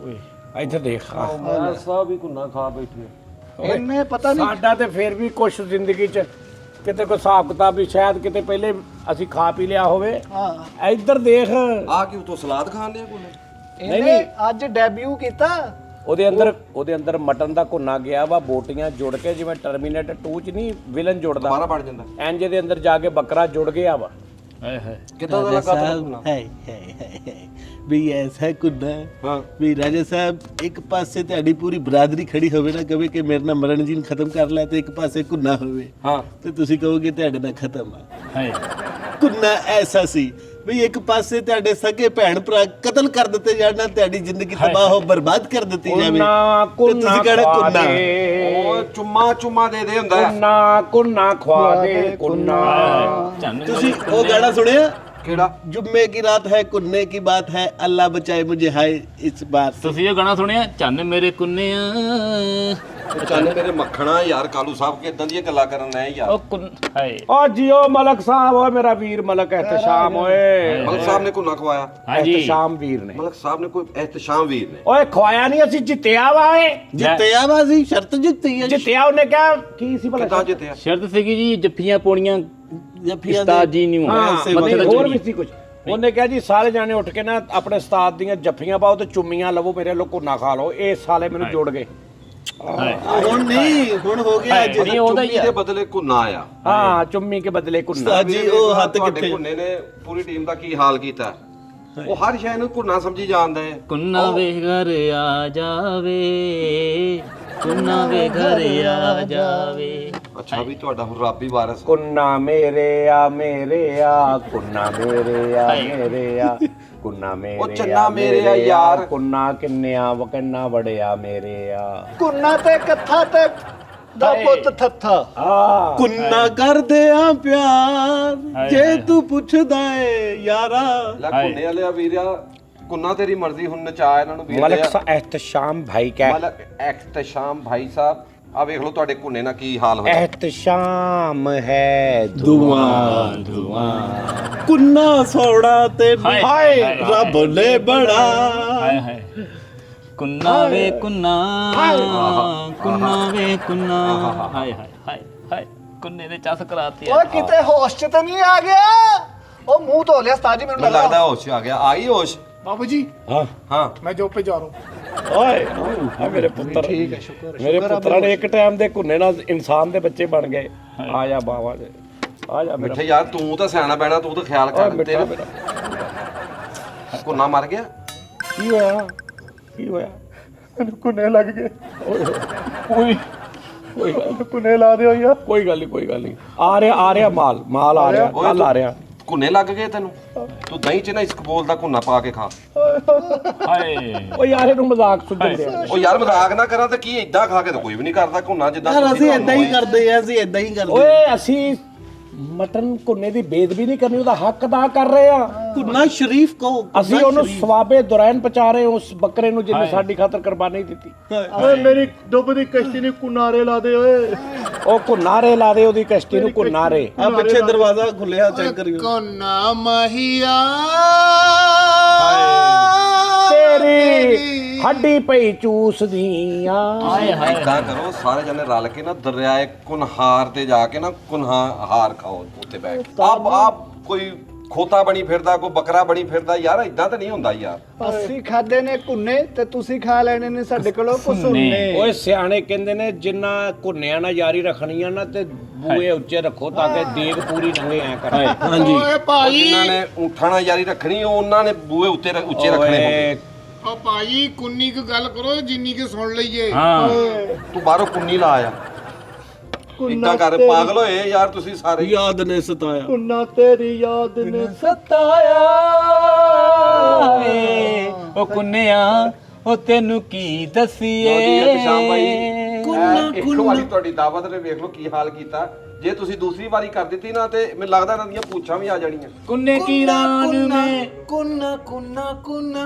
ਓਏ ਇੱਧਰ ਦੇਖ ਆ। ਮੈਂ ਸਾਹਿਬ ਵੀ ਕੁੰਨਾ ਖਾ ਬੈਠੇ। ਇਹਨੇ ਪਤਾ ਨਹੀਂ ਸਾਡਾ ਤੇ ਫੇਰ ਵੀ ਕੁਛ ਜ਼ਿੰਦਗੀ 'ਚ ਕਿਤੇ ਕੋਈ ਹਿਸਾਬ ਕਿਤਾਬ ਵੀ ਸ਼ਾਇਦ ਕਿਤੇ ਪਹਿਲੇ ਅਸੀਂ ਖਾ ਪੀ ਲਿਆ ਹੋਵੇ। ਹਾਂ ਇੱਧਰ ਦੇਖ ਆ ਕਿ ਉਤੋਂ ਸਲਾਦ ਖਾਣ ਲਿਆ ਕੁੰਨੇ? ਇਹਨੇ ਅੱਜ ਡੈਬਿਊ ਕੀਤਾ। ਉਹਦੇ ਅੰਦਰ ਮਟਨ ਦਾ ਘੁੰਨਾ ਗਿਆ ਵਾ, ਬੋਟੀਆਂ ਜੁੜ ਕੇ ਜਿਵੇਂ ਟਰਮੀਨੇਟਰ 2 'ਚ ਨਹੀਂ ਵਿਲਨ ਜੁੜਦਾ ਦੁਬਾਰਾ ਬਣ ਜਾਂਦਾ। ਇੰਜ ਦੇ ਅੰਦਰ ਜਾ ਕੇ ਬੱਕਰਾ ਜੁੜ ਗਿਆ ਵਾ। ਹਾਏ ਹਾਏ ਕਿੱਦਾਂ ਦਾ ਲੱਗਾ ਤੁਹਾਨੂੰ ਕੁੰਨਾ? ਵੀ ਐਸਾ ਕੁੰਨਾ ਹਾਂ ਵੀ ਰਾਜਾ ਸਾਹਿਬ ਇੱਕ ਪਾਸੇ ਤੁਹਾਡੀ ਪੂਰੀ ਬਰਾਦਰੀ ਖੜੀ ਹੋਵੇ ਨਾ, ਕਵੇ ਕਿ ਮੇਰੇ ਨਾਲ ਮਰਨ ਜੀਨ ਖਤਮ ਕਰ ਲੈ, ਤੇ ਇੱਕ ਪਾਸੇ ਕੁੰਨਾ ਹੋਵੇ ਹਾਂ ਤੇ ਤੁਸੀਂ ਕਹੋਗੇ ਤੁਹਾਡੇ ਨਾਲ ਖਤਮ ਆ। ਹਾਏ ਕੁੰਨਾ ਐਸਾ ਸੀ ਵੀ ਇੱਕ ਪਾਸੇ ਤੁਹਾਡੇ ਸਕੇ ਭੈਣ ਭਰਾ ਕਤਲ ਕਰ ਦਿੱਤੇ ਜਾਣ, ਨਾਲ ਤੁਹਾਡੀ ਜ਼ਿੰਦਗੀ ਤਬਾਹ ਹੋ ਬਰਬਾਦ ਕਰ ਦਿੱਤੀ ਜਾਵੇ, ਕੁੰਨਾ ਤੇ ਤੁਸੀਂ ਕਹਿਣਾ ਖਵਾ ਕੁੰਨਾ। ਦੇ, ਉਹ ਚੁੰਮਾ ਦੇ ਹੁੰਦਾ ਹੈ। ਕੁੰਨਾ ਖਵਾ ਦੇ ਕੁੰਨਾ। ਚੰਨ ਤੁਸੀਂ ਉਹ ਗਾਣਾ ਸੁਣਿਆ ਕਿਹੜਾ जुम्मे की रात है कुन्ने की बात है अल्लाह बचाए मुझे हाय इस बात से। ਤੁਸੀਂ ਇਹ ਗਾਣਾ ਸੁਣਿਆ ਚੰਨ ਮੇਰੇ ਕੁੰਨਿਆ ਚੱਲ ਮੇਰੇ ਮੱਖਣਾ ਯਾਰ ਕਾਲੂ ਸਾਹਿਬ ਕਿ ਇਦਾਂ ਦੀਆਂ ਗੱਲਾਂ ਕਰਨ ਆਏ ਯਾਰ ਉਹ ਕੁੰਨ ਹਾਏ ਓ ਜੀਓ ਮਲਕ ਸਾਹਿਬ ਓਏ ਮੇਰਾ ਵੀਰ ਮਲਕ ਇਹਤਸ਼ਾਮ ਓਏ ਮਲਕ ਸਾਹਿਬ ਨੇ ਕੁੰਨਾ ਖਵਾਇਆ ਹਾਂਜੀ ਇਹਤਸ਼ਾਮ ਵੀਰ ਨੇ ਮਲਕ ਸਾਹਿਬ ਨੇ ਕੋਈ ਇਹਤਸ਼ਾਮ ਵੀਰ ਨੇ ਓਏ ਖਵਾਇਆ ਨਹੀਂ ਅਸੀਂ ਜਿੱਤਿਆ ਵਾ ਏ जितया बाजी शर्त जीती है। ਜਿੱਤਿਆ ਉਹਨੇ ਕਿਹਾ ਕੀ ਸੀ ਭਲਾ ਕਿੱਦਾਂ ਜਿੱਤਿਆ ਸ਼ਰਤ ਸੀਗੀ ਜੀ ਜੱਫੀਆਂ ਪੋਣੀਆਂ जफिया ਉਸਤਾਦ ਜੀ ਨੂੰ ਹਾਂ ਐਸੇ ਮਤਲਬ ਮਤਲਬ ਹੋਰ ਵੀ ਸੀ ਕੁਝ ਉਹਨੇ ਕਿਹਾ ਜੀ ਸਾਰੇ ਜਾਣੇ ਉੱਠ ਕੇ ਨਾ ਆਪਣੇ ਉਸਤਾਦ ਦੀਆਂ ਜੱਫੀਆਂ ਪਾਓ ਤੇ ਚੁੰਮੀਆਂ ਲਵੋ ਮੇਰੇ ਲੋ ਕੁੰਨਾ ਖਾ ਲਓ ਇਹ ਸਾਲੇ ਮੈਨੂੰ ਜੋੜ ਗਏ हुन नहीं हुन हो गया अज। ਨਹੀਂ ਉਹਦਾ ਹੀ ਚੁੰਮੀ ਆ ਦੇ ਬਦਲੇ ਕੁੰਨਾ ਆਇਆ ਹਾਂ ਚੁੰਮੀ ਕੇ ਬਦਲੇ ਕੁੰਨਾ जी ओ हाथ ਤੁਹਾਡੇ किथे ਕੁੰਨੇ ਨੇ ਪੂਰੀ ਟੀਮ ਦਾ ਕੀ ਹਾਲ ਕੀਤਾ ਉਹ ਹਰ ਸ਼ੈ ਨੂੰ ਕੁੰਨਾ ਸਮਝੀ ਜਾਂਦਾ ਹੈ ਕੁੰਨਾ ਵੇ ਘਰ ਆ ਜਾਵੇ ਕੁੰਨਾ ਵੇ ਘਰ ਆ ਜਾਵੇ ਅੱਛਾ ਵੀ ਤੁਹਾਡਾ ਹੁਣ ਰੱਬ ਹੀ ਵਾਰਸ ਕੁੰਨਾ ਮੇਰੇ ਆ ਕੁੰਨਾ ਮੇਰੇ ਆ ਮੇਰੇ ਆ ਕੁੰਨਾ ਮੇਰੇ ਉਹ ਚੰਨਾ ਮੇਰੇ ਆ ਯਾਰ। ਕੁੰਨਾ ਕਿੰਨਿਆ ਵਕੰਨਾ ਵੜਿਆ ਮੇਰੇ ਆ ਕੁੰਨਾ ਤੇ ਕੱਥਾ ਤੇ ਦਾ ਪੁੱਤ ਥੱਥਾ ਆ कुन्ना कर दे प्यार जे तू पुछदा है यारा। ਲੈ ਕੁੰਨੇ ਵਾਲਿਆ ਵੀਰਿਆ ਕੁੰਨਾ ਤੇਰੀ ਮਰਜ਼ੀ ਹੁਣ ਨਚਾ ਇਹਨਾਂ ਨੂੰ ਵੀਰ ਮਲਕ ਸਾਹਿਬ ਇਹਤਸ਼ਾਮ ਭਾਈ ਕਹਿ ਮਲਕ ਐਕਟਸ਼ਾਮ ਭਾਈ ਸਾਹਿਬ ਆ ਵੇਖ ਲਓ ਤੁਹਾਡੇ ਕੁੰਨੇ ਨਾਲ ਕੀ ਹਾਲ ਹੋਇਆ ਇਹਤਸ਼ਾਮ ਹੈ धुआं धुआं कुन्ना सोड़ा ते हाय रब ने बड़ा ਹਾਏ ਹਾਏ ਕੁੰਨਾ ਵੇ ਕੁੰਨਾ ਕੁੰਨਾ ਵੇ ਕੁੰਨਾ ਹਾਏ ਹਾਏ ਹਾਏ ਹਾਏ ਕੁੰਨੇ ਦੇ ਚਸ ਕਰਾਤੀ ਓਏ ਕਿਤੇ ਹੋਸ਼ ਚ ਤਾਂ ਨਹੀਂ ਆ ਗਿਆ ਉਹ ਮੂੰਹ ਧੋ ਲਿਆ ਉਸਤਾਦ ਜੀ ਮੈਨੂੰ ਮੈਨੂੰ ਲੱਗਦਾ ਹੋਸ਼ ਆ ਗਿਆ ਆਈ ਹੋਸ਼ बाबू जी ਹਾਂ ਹਾਂ मैं जॉब पे जा रहा हूँ ਓਏ ਆ ਮੇਰੇ ਪੁੱਤਰ ਠੀਕ ਹੈ ਸ਼ੁਕਰ ਮੇਰੇ ਪੁੱਤਰਾਂ ਨੇ ਇੱਕ ਟਾਈਮ ਦੇ ਕੁੰਨੇ ਨਾਲ ਇਨਸਾਨ ਦੇ ਬੱਚੇ ਬਣ ਗਏ ਆ ਜਾ ਬਾਵਾ ਦੇ ਆ ਜਾ ਮੇਰਾ ਮਿੱਠੇ ਯਾਰ ਤੂੰ ਤਾਂ ਸਿਆਣਾ ਬੈਣਾ ਤੂੰ ਤਾਂ ਖਿਆਲ ਕਰ ਮਿੱਠਾ ਤੇਰਾ ਮੇਰਾ ਕੁੰਨਾ ਮਰ ਗਿਆ ਕੀ ਹੋਇਆ ਕੀ ਹੋਇਆ ਮੈਨੂੰ ਕੁੰਨੇ ਲੱਗ ਗਏ ਕੋਈ ਕੋਈ ਗੱਲ ਕੁੰਨੇ ਲਾ ਦਿਓ ਯਾਰ ਕੋਈ ਗੱਲ ਨਹੀਂ ਕੋਈ ਗੱਲ ਨਹੀਂ ਆ ਰਿਹਾ ਮਾਲ ਆ ਰਿਹਾ ਕੱਲ ਆ ਰਿਹਾ ਕੁੰਨੇ ਲੱਗ ਗਏ ਤੈਨੂੰ ਤੂੰ ਦਹੀਂ ਚ ਨਾ ਇਸ ਕਬੂਲ ਦਾ ਕੁੰਨਾ ਪਾ ਕੇ ਖਾ ਹਾਏ ਓ ਯਾਰ ਇਹਨੂੰ ਮਜ਼ਾਕ ਸੁਝਣ ਦੇ ਉਹ ਯਾਰ ਮਜ਼ਾਕ ਨਾ ਕਰਾਂ ਤੇ ਕੀ ਇਦਾਂ ਖਾ ਕੇ ਤਾਂ ਕੋਈ ਵੀ ਨਹੀਂ ਕਰਦਾ ਕੁੰਨਾ ਜਿੱਦਾਂ यार ਤੁਸੀਂ असि इदा ही करदे हैं असि इदा ही करदे ਓਏ ਅਸੀਂ ਮਟਨ ਕੁੰਨੇ ਦੀ ਬੇਦਬੀ ਨਹੀਂ ਕਰਨੀ ਉਹਦਾ ਹੱਕ ਅਦਾ ਕਰ ਰਹੇ ਆ कुन्ना शरीफ को ਅਸੀਂ ਉਹਨੂੰ ਸਵਾਬੇ ਦੁਰੈਨ ਪਹੁੰਚਾ ਰਹੇ ਉਸ ਬੱਕਰੇ ਨੂੰ ਜਿਹਨੇ ਸਾਡੀ ਖਾਤਰ ਕੁਰਬਾਨੀ ਦਿੱਤੀ ਓਏ ਮੇਰੀ ਡੁੱਬਦੀ ਕਸ਼ਤੀ ਨੇ ਕੁਨਾਰੇ ਲਾ ਦੇ ਓਏ ਉਹ ਕੁਨਾਰੇ ਲਾ ਦੇ ਉਹਦੀ ਕਸ਼ਤੀ ਨੂੰ ਕੁਨਾਰੇ आ पीछे दरवाजा खुलिया चेक करियो कोना महिया ਤੇਰੀ ਹੱਡੀ ਪਈ ਚੂਸਦੀਆਂ ਹਾਏ ਹਾਏ ਇਦਾਂ ਕਰੋ ਸਾਰੇ ਜਣੇ ਰਲ ਕੇ ਨਾ ਦਰਿਆਏ ਕੁਨਹਾਰ ਤੇ ਜਾ ਕੇ ਨਾ ਕੁਨਹਾਰ ਖਾਓ ਉੱਤੇ ਬੈਠ ਕੇ ਆਪ ਕੋਈ ਖੋਤਾ ਬਣੀ ਫਿਰਦਾ ਕੋਈ ਬੱਕਰਾ ਬਣੀ ਫਿਰਦਾ ਯਾਰ ਇਦਾਂ ਤਾਂ ਨਹੀਂ ਹੁੰਦਾ ਯਾਰ ਅਸੀਂ ਖਾਦੇ ਨੇ ਕੁੰਨੇ ਤੇ ਤੁਸੀਂ ਖਾ ਲੈਣੇ ਨੇ ਸਾਡੇ ਕੋਲੋਂ ਕੁਸੁੰਨੇ ਓਏ ਸਿਆਣੇ ਕਹਿੰਦੇ ਨੇ ਜਿੰਨਾ ਕੁੰਨਿਆਂ ਨਾਲ ਯਾਰੀ ਰੱਖਣੀ ਆ ਨਾ ਤੇ ਬੂਏ ਉੱਚੇ ਰੱਖੋ ਤਾਂ ਕਿ ਦੇਗ ਪੂਰੀ ਨੰਗੇ ਐ ਕਰ ਹਾਂਜੀ ओए भाई ਜਿਨ੍ਹਾਂ ਨੇ ਊਠਾਂ ਨਾਲ ਯਾਰੀ ਰੱਖਣੀ ਉਹਨਾਂ ਨੇ ਬੂਏ ਉੱਤੇ ਉੱਚੇ ਰੱਖਣੇ ਹੋਗੇ ओ भाई कुन्नी की गल करो जिन्नी की सुन लीजिए ਹਾਂ ਤੂੰ ਬਾਹਰੋਂ ਕੁੰਨੀ ਲਾ ਆ ਇਦਾਂ ਕਰ ਪਾਗਲ ਹੋਏ ਯਾਰ ਤੁਸੀਂ ਸਾਰੇ याद ने सताया ਕੁੰਨਾ ਤੇਰੀ ਯਾਦ ਨੇ ਸਤਾਇਆ ਵੇ ਉਹ ਕੁੰਨਿਆ ਉਹ ਤੈਨੂੰ ਕੀ ਦਸੀਏ ਸ਼ਾਮ ਭਾਈ ਇੱਕ ਵਾਰੀ ਤੁਹਾਡੀ ਦਾਵਤ ਨੇ ਵੇਖ ਲਓ ਕੀ ਹਾਲ ਕੀਤਾ ਜੇ ਤੁਸੀਂ ਦੂਸਰੀ ਵਾਰੀ ਕਰ ਦਿੱਤੀ ਨਾ ਤੇ ਮੈਨੂੰ ਲੱਗਦਾ ਇਹਨਾਂ ਦੀਆਂ ਪੂਛਾਂ ਵੀ ਆ ਜਾਣੀਆਂ ਕੁੰਨੇ ਕੀ ਰਾਨ ਮੇ कुन्ना कुन्ना कुन्ना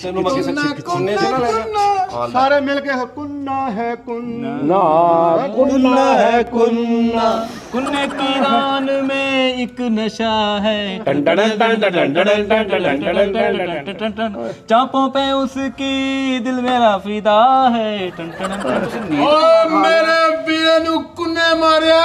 ਤੈਨੂੰ ਮੈਂ ਕਿਸੇ ਕੁੰਨੇ 'ਚ ਨਾ ਲੈ ਜਾ ਸਾਰੇ ਮਿਲ ਕੇ ਕੁੰਨਾ ਹੈ ਕੁੰਨਾ ਨਾ ਕੁੰਨਾ ਹੈ कुन्ना कुन्ने की रान में एक नशा है चापों पे उसकी दिल मेरा फिदा है ओ मेरे बीए नु कुन्ने मारिया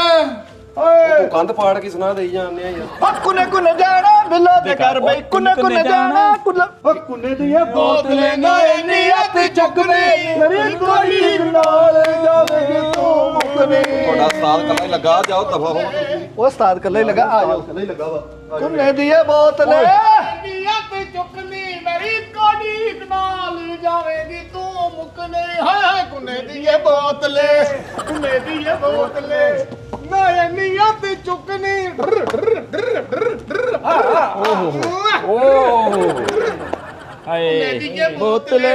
ਤੂੰ ਕੰਧ ਪਾੜ ਕੇ ਸੁਣਾ ਦੇਈ ਜਾਂਦੇ ਆ ਯਾਰ ਓ ਕੁੰਨੇ ਕੁੰਨੇ ਜਾਣਾ ਬਿੱਲਾ ਦੇ ਘਰ ਬਈ ਕੁੰਨੇ ਕੁੰਨੇ ਜਾਣਾ ਕੁੱਲਾ ਓ ਕੁੰਨੇ ਦੀ ਇਹ ਬੋਤਲੇ ਨਾ ਨੀਅਤ ਚੁੱਕਨੇ ਮੇਰੀ ਕੋਈ ਨਾਲ ਜਾਵੇਗੀ ਤੂੰ ਮੁਕਨੇ ਤੁਹਾਡਾ ਸਾਲ ਕੱਲਾ ਹੀ ਲੱਗਾ ਜਾਓ ਦਫਾ ਹੋ ਤੁਸੀਂ ਉਹ ਉਸਤਾਦ ਕੱਲੇ ਲੱਗਾ ਆ ਜਾਓ ਕੱਲੇ ਲੱਗਾ ਵਾ ਕੁੰਨੇ ਦੀ ਇਹ ਬੋਤਲੇ ਨੀਅਤ ਚੁੱਕਨੀ ਮੇਰੀ ਕੋਡੀ ਨਾਲ ਜਾਵੇਗੀ ਤੂੰ ਮੁਕਨੇ ਹਾਏ ਹਾਏ ਕੁੰਨੇ ਦੀ ਇਹ ਬੋਤਲੇ ਕੁੰਨੇ ਦੀ ਇਹ ਬੋਤਲੇ ਨਾ ਨੀਅਤ ਚੁੱਕਨੀ हाय बोतले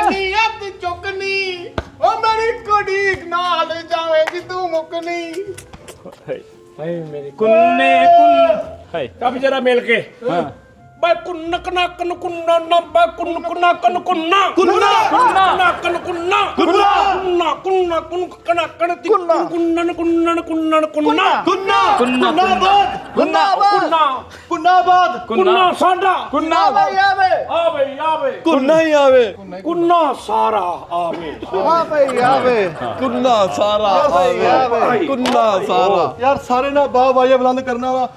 ਨੀਅਤ ਚੁੱਕਨੀ ਓ ਮੇਰੀ ਕੋਡੀ ਨਾਲ ਜਾਵੇਗੀ ਤੂੰ ਮੁਕਨੀ ਹਾਏ ਮੇਰੇ ਕੁੰਨੇ ਕੁੰਨ ਹਾਏ ਕੱਪ ਜਰਾ ਮਿਲ ਕੇ ਹਾਂ ਬਈ ਕੁੰਨ ਕਨਾ ਕਨ ਕੁੰਨਾ ਨਾ ਬਈ ਕੁੰਨ ਕੁੰਨਾ ਕਨ ਕੁੰਨਾ ਕੁੰਨਾ ਕੁੰਨਾ ਕਨ ਕੁੰਨਾ ਕੁੰਨਾ ਕੁੰਨਾ ਕੁੰਨ ਕਨਾ ਕਨ ਤੀ ਕੁੰਨਨ ਕੁੰਨਨ ਕੁੰਨਨ ਕੁੰਨਾ ਕੁੰਨਾ ਕੁੰਨਾਬਾਦ ਕੁੰਨਾਬਾਦ ਕੁੰਨਾਬਾਦ ਕੁੰਨਾ ਸਾਡਾ ਕੁੰਨਾ ਬਈ ਆਵੇ ਕੁੰਨਾ ਹੀ ਆਵੇ ਕੁੰਨਾ ਸਾਰਾ ਆਵੇ ਕੁੰਨਾ ਸਾਰਾ ਆਵੇ ਕੁੰਨਾ ਸਾਰਾ ਯਾਰ ਸਾਰੇ ਨਾਲ ਬਾਹ ਬਾਜਾ ਬੁਲੰਦ ਕਰਨਾ ਵਾ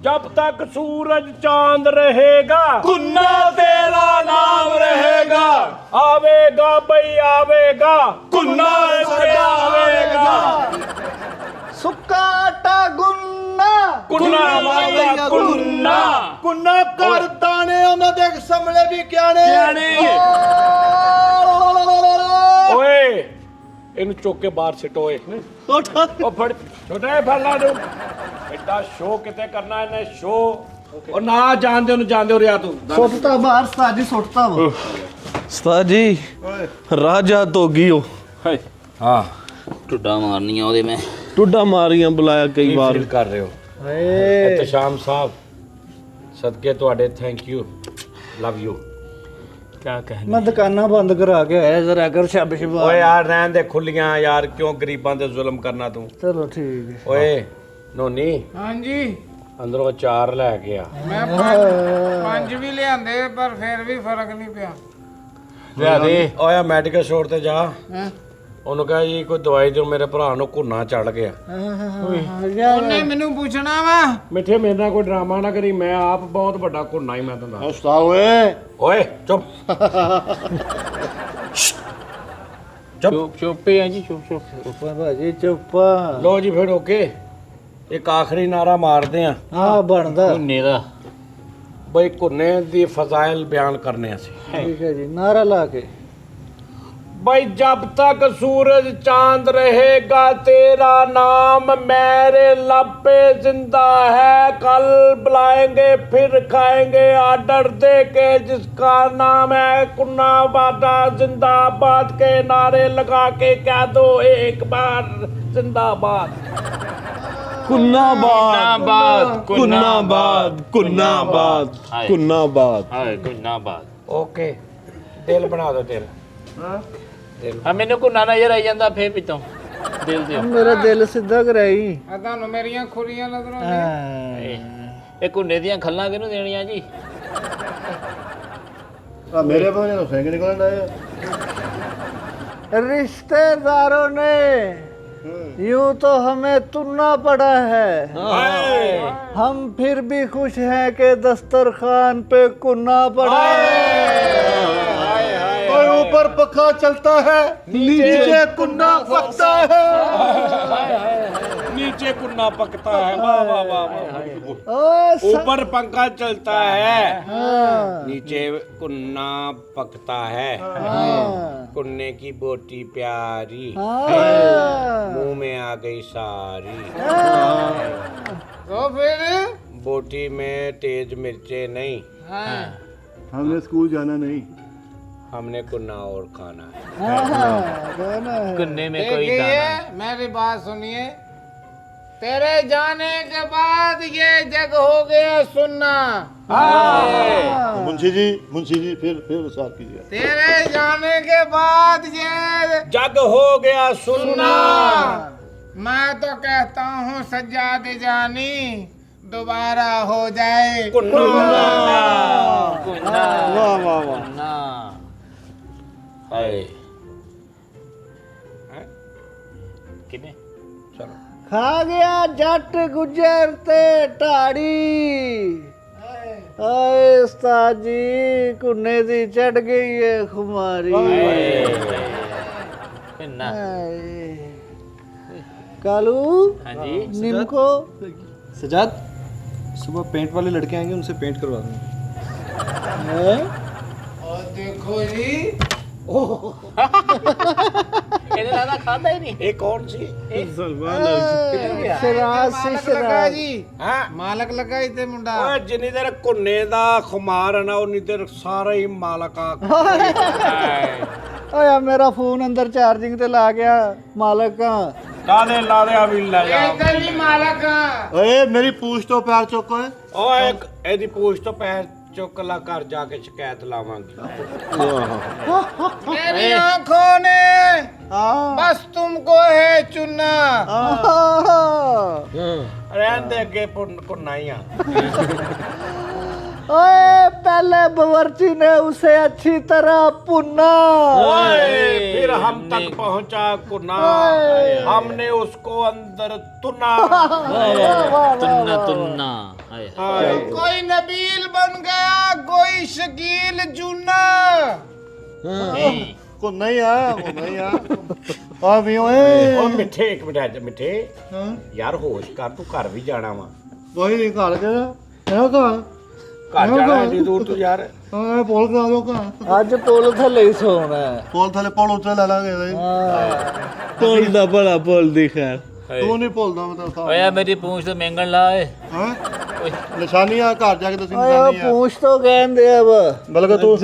जब तक सूरज चांद रहेगा ਕੁੰਨਾ ਤੇਰਾ ਨਾਮ ਰਹੇਗਾ आवेगा भाई आवेगा ਕੁੰਨਾ ਸਾਡਾ ਆਵੇਗਾ ਸੁੱਕਾ ਆਟਾ ਗੁੰਨਾ कुन्ना माता कुन्ना ਕੁੰਨਾ ਘਰ ਦਾਣੇ ਉਹਨਾਂ ਦੇ ਸਮਲੇ ਵੀ ਕਿਆਣੇ ओए ਇਹਨੂੰ ਚੁੱਕ ਕੇ ਬਾਹਰ ਸਿੱਟੋ ਓਏ ਉਹ ਫੜ ਛੋਟੇ ਫੜਨਾ ਨੂੰ ਐਡਾ ਸ਼ੋਅ ਕਿਤੇ ਕਰਨਾ ਇਹਨੇ ਸ਼ੋਅ ਉਹ ਨਾ ਜਾਣਦੇ ਉਹਨੂੰ ਜਾਣਦੇ ਹੋ ਰਿਆ ਤੂੰ ਸੁੱਟਤਾ ਬਾਹਰ ਉਸਤਾਦ ਜੀ ਸੁੱਟਤਾ ਵਾ ਉਸਤਾਦ ਜੀ ਰਾਜਾ ਧੋਗੀਓ ਹਾਏ ਹਾਂ ਟੁੱਡਾ ਮਾਰਨੀਆਂ ਉਹਦੇ ਮੈਂ ਟੁੱਡਾ ਮਾਰੀਆਂ ਬੁਲਾਇਆ ਕਈ ਵਾਰ ਫੀਲ ਕਰ ਰਹੇ ਹੋ ਏ ਇਤਸ਼ਾਮ ਸਾਹਿਬ ਸਦਕੇ ਤੁਹਾਡੇ ਥੈਂਕ ਯੂ ਲਵ ਯੂ क्या कहने ਮੈਂ ਦੁਕਾਨਾਂ ਬੰਦ ਕਰਾ ਕੇ ਆਇਆ ਜ਼ਰਾ ਕਰ ਸ਼ਬ ਸ਼ਬਾ ਓਏ ਯਾਰ ਰਹਿਣ ਦੇ ਖੁੱਲੀਆਂ ਯਾਰ ਕਿਉਂ ਗਰੀਬਾਂ ਤੇ ਜ਼ੁਲਮ ਕਰਨਾ ਤੂੰ ਚਲੋ ਠੀਕ ਹੈ ਓਏ ਨੋਨੀ ਹਾਂਜੀ ਅੰਦਰੋਂ ਚਾਰ ਲੈ ਕੇ ਆ ਮੈਂ ਪੰਜ ਵੀ ਲਿਆਂਦੇ ਪਰ ਫਿਰ ਵੀ ਫਰਕ ਨਹੀਂ ਪਿਆ ਲਿਆ ਦੇ ਓਏ ਮੈਡੀਕਲ ਸਟੋਰ ਤੇ ਜਾ ਉਹਨੂੰ ਕਹਾਂ ਜੀ ਕੋਈ ਦਵਾਈ ਦਿਓ ਮੇਰੇ ਭਰਾ ਨੂੰ ਘੁੰਨਾ ਚੜ ਗਿਆ ਉਹਨੇ ਮੈਨੂੰ ਪੁੱਛਣਾ ਵਾ ਮਿੱਠੇ ਮੇਰੇ ਨਾਲ ਕੋਈ ਡਰਾਮਾ ਨਾ ਕਰੀ ਮੈਂ ਆਪ ਬਹੁਤ ਵੱਡਾ ਘੁੰਨਾ ਹੀ ਮੈਂ ਤੈਨੂੰ ਦੱਸ ਉਸਤਾਦ ਓਏ ਓਏ ਚੁੱਪ चुप है जी चुप ਭਾਜੀ ਚੁੱਪ ਲੋ ਜੀ ਫਿਰ ਓਕੇ ਇੱਕ ਆਖਰੀ ਨਾਰਾ ਮਾਰਦੇ ਆ ਹਾਂ ਬਣਦਾ नेरा ਬਈ ਘੁੰਨੇ ਦੀ ਫਜ਼ਾਇਲ ਬਿਆਨ ਕਰਨੇ ਅਸੀਂ ਠੀਕ ਹੈ ਜੀ ਨਾਰਾ ਲਾ ਕੇ भाई जब तक सूरज चांद रहेगा तेरा नाम मेरे लब पे जिंदा है कल बुलाएंगे फिर खाएंगे आर्डर दे के जिसका नाम है कुन्ना बाटा जिंदाबाद के नारे लगा के कह दो एक बार जिंदाबाद ਕੁੰਨਾਬਾਦ ਕੁੰਨਾਬਾਦ ਕੁੰਨਾਬਾਦ ਕੁੰਨਾਬਾਦ हाय कुन्नाबाद ओके दिल बना दो दिल ਆ ਮੈਨੂੰ ਕੋ ਨਾਨਾ ਯਾਰ ਆਈ ਜਾਂਦਾ ਫੇਰ ਪਿੱਤੋਂ ਦਿਲ ਦਿਓ ਮੇਰਾ ਦਿਲ ਸਿੱਧਾ ਕਰਾਈ ਆ ਤੁਹਾਨੂੰ ਮੇਰੀਆਂ ਖੁਰੀਆਂ ਨਜ਼ਰ ਆਉਂਦੀਆਂ ਇਹ ਕੁੰਨੇ ਦੀਆਂ ਖੱਲਾਂ ਕਿਹਨੂੰ ਦੇਣੀਆਂ ਜੀ ਆ ਮੇਰੇ ਬਾਰੇ ਤਾਂ ਸਿੰਘ ਨਿਕਲਣ ਆਇਆ रिश्तेदारों ने यूं तो हमें तुनना पड़ा है हम फिर भी खुश हैं कि दस्तरखान पे कुन्ना पड़ा है और ऊपर पखा चलता है नीचे कुन्ना पकता है नीचे कुन्ना पकता है वाह वाह वाह ओ ऊपर पंखा चलता है नीचे कुन्ना पकता है कुन्ने की बोटी प्यारी मुंह में आ गई सारी तो फिर बोटी में तेज मिर्चे नहीं हमने स्कूल जाना नहीं हमने कुन्ना और खाना है कुन्ने में कोई देखिए दाना मेरी बात सुनिए तेरे जाने के बाद ये जग हो गया सुनना मुंशी जी फिर साथ कीजिए तेरे जाने के बाद ये जग हो गया सुनना मैं तो कहता हूँ सज्जाद जानी दोबारा हो जाए कुन्ना वाह वाह वाह कुन्ना हाय किने चलो खा गया जट गुजर ते ढाड़ी आए उस्ताद जी कुन्ने दी चढ़ गई है खुमारी कुन्ना आए। कालू हाँ जी निमको सजाद सुबह पेंट वाले लड़के आएंगे उनसे पेंट करवा दूंगा और देखो जी ਇਹਨੇ ਲੱਗਦਾ ਖਾਦਾ ਹੀ ਨਹੀਂ। ਇਹ ਕੌਣ ਸੀ? ਮਾਲਕ ਲੱਗਾ ਜੀ ਹਾਂ ਮਾਲਕ ਲੱਗਾ ਇੱਥੇ ਮੁੰਡਾ ਓਏ ਜਿੰਨੀ ਦੇਰ ਕੁੰਨੇ ਦਾ ਖੁਮਾਰ ਹੈ ਨਾ ਉਨੀ ਦੇਰ ਸਾਰਾ ਹੀ ਮਾਲਕ ਆ। ਓਏ ਮੇਰਾ ਫੋਨ ਅੰਦਰ ਚਾਰਜਿੰਗ ਤੇ ਲਾ ਗਿਆ ਮਾਲਕਾਂ ਕਾਦੇ ਲਾ ਦੇ ਆ ਵੀ ਲੈ ਜਾ। ਇੱਧਰ ਵੀ ਮਾਲਕ ਆ। ਓਏ ਮੇਰੀ ਪੂਛ ਤੋਂ ਪੈਰ ਚੁੱਕ ਓਏ ਓਏ ਇਹਦੀ ਪੂਛ ਤੋਂ ਪੈਰ ਚੁੱਕ ਲਾ, ਘਰ ਜਾ ਕੇ ਸ਼ਿਕਾਇਤ ਲਾਵਾਂਗੇ। मेरी आंखों ने बस तुमको है चुनना। ਰਹਿਣ ਦੇ ਅੱਗੇ ਕੁੰਨਾ ਹੀ ਆ। ओए पहले बावर्ची ने उसे अच्छी तरह पुन्ना ओए फिर हम तक पहुंचा कुन्ना, हमने उसको अंदर तुना। ਤੁੰਨਾ ਤੁੰਨਾ ਹਾਏ ਹਾਏ। कोई नबील बन गया कोई शकील जूना। ਕੋ ਨਹੀਂ ਆ ਆ ਵੀ ਓਏ ਓ ਮਿੱਠੇ ਇੱਕ ਮਿੰਟ ਅੱਜ ਮਿੱਠੇ ਯਾਰ ਹੋਸ਼ ਕਰ, ਤੂੰ ਘਰ ਵੀ ਜਾਣਾ ਵਾ। ਕੋਈ ਨਹੀਂ ਘਰ ਕੇ ਇਹੋ ਘਰ ਘਰ ਜਾਣਾ ਏਡੀ ਦੂਰ ਤੂੰ ਯਾਰ। ਹਾਂ ਪੁੱਲ ਕਰਾ ਦੋ ਘਰ ਅੱਜ ਪੁੱਲ ਥੱਲੇ ਹੀ ਸੋਣਾ ਪੁੱਲ ਥੱਲੇ ਪੁੱਲ ਉੱਤੇ ਲੈ ਲਾਂਗੇ ਬਈ ਪੁੱਲ ਦਾ ਬੜਾ ਪੁੱਲ ਦੀ ਖੈਰ। ਤੂੰ ਨਹੀਂ ਭੁੱਲਦਾ ਮੈਂ ਓਏ ਆ ਮੇਰੀ ਪੂੰਛ ਤੇ ਮੰਗਣ ਲਾ ਏ। ਹਾਂ ਨਿਸ਼ਾਨੀ ਆ ਘਰ ਜਾ ਕੇ ਤੁਸੀਂ ਓਏ ਨਿਸ਼ਾਨੀ ਆ ਪੂਛ ਤੋਂ ਕਹਿੰਦੇ ਆ ਵਾ ਬਲਕਿ ਤੂੰ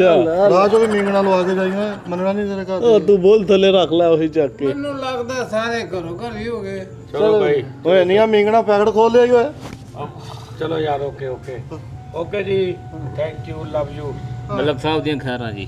ਰਾਹ ਚੋਂ ਵੀ ਮੀਂਗਣਾ ਲਵਾ ਕੇ ਜਾਈਆਂ ਮੰਨਣਾ ਨਹੀਂ ਤੇਰੇ ਘਰ ਉਹ ਤੂੰ ਬੋਲ ਥੱਲੇ ਰੱਖ ਲੈ ਉਹੀ ਚੱਕ ਕੇ। ਮੈਨੂੰ ਲੱਗਦਾ ਸਾਰੇ ਘਰੋਂ ਘਰ ਹੀ ਹੋ ਗਏ। ਚਲੋ ਭਾਈ ਓਏ ਨਹੀਂ ਆ ਮੀਂਗਣਾ ਪੈਕਟ ਖੋਲ ਲਿਆ ਈ ਓਏ ਚਲੋ ਯਾਰ ਓਕੇ ਓਕੇ ਓਕੇ ਜੀ ਥੈਂਕ ਯੂ ਲਵ ਯੂ। ਮਲਕ ਸਾਹਿਬ ਦੀਆਂ ਖੈਰਾਂ ਜੀ।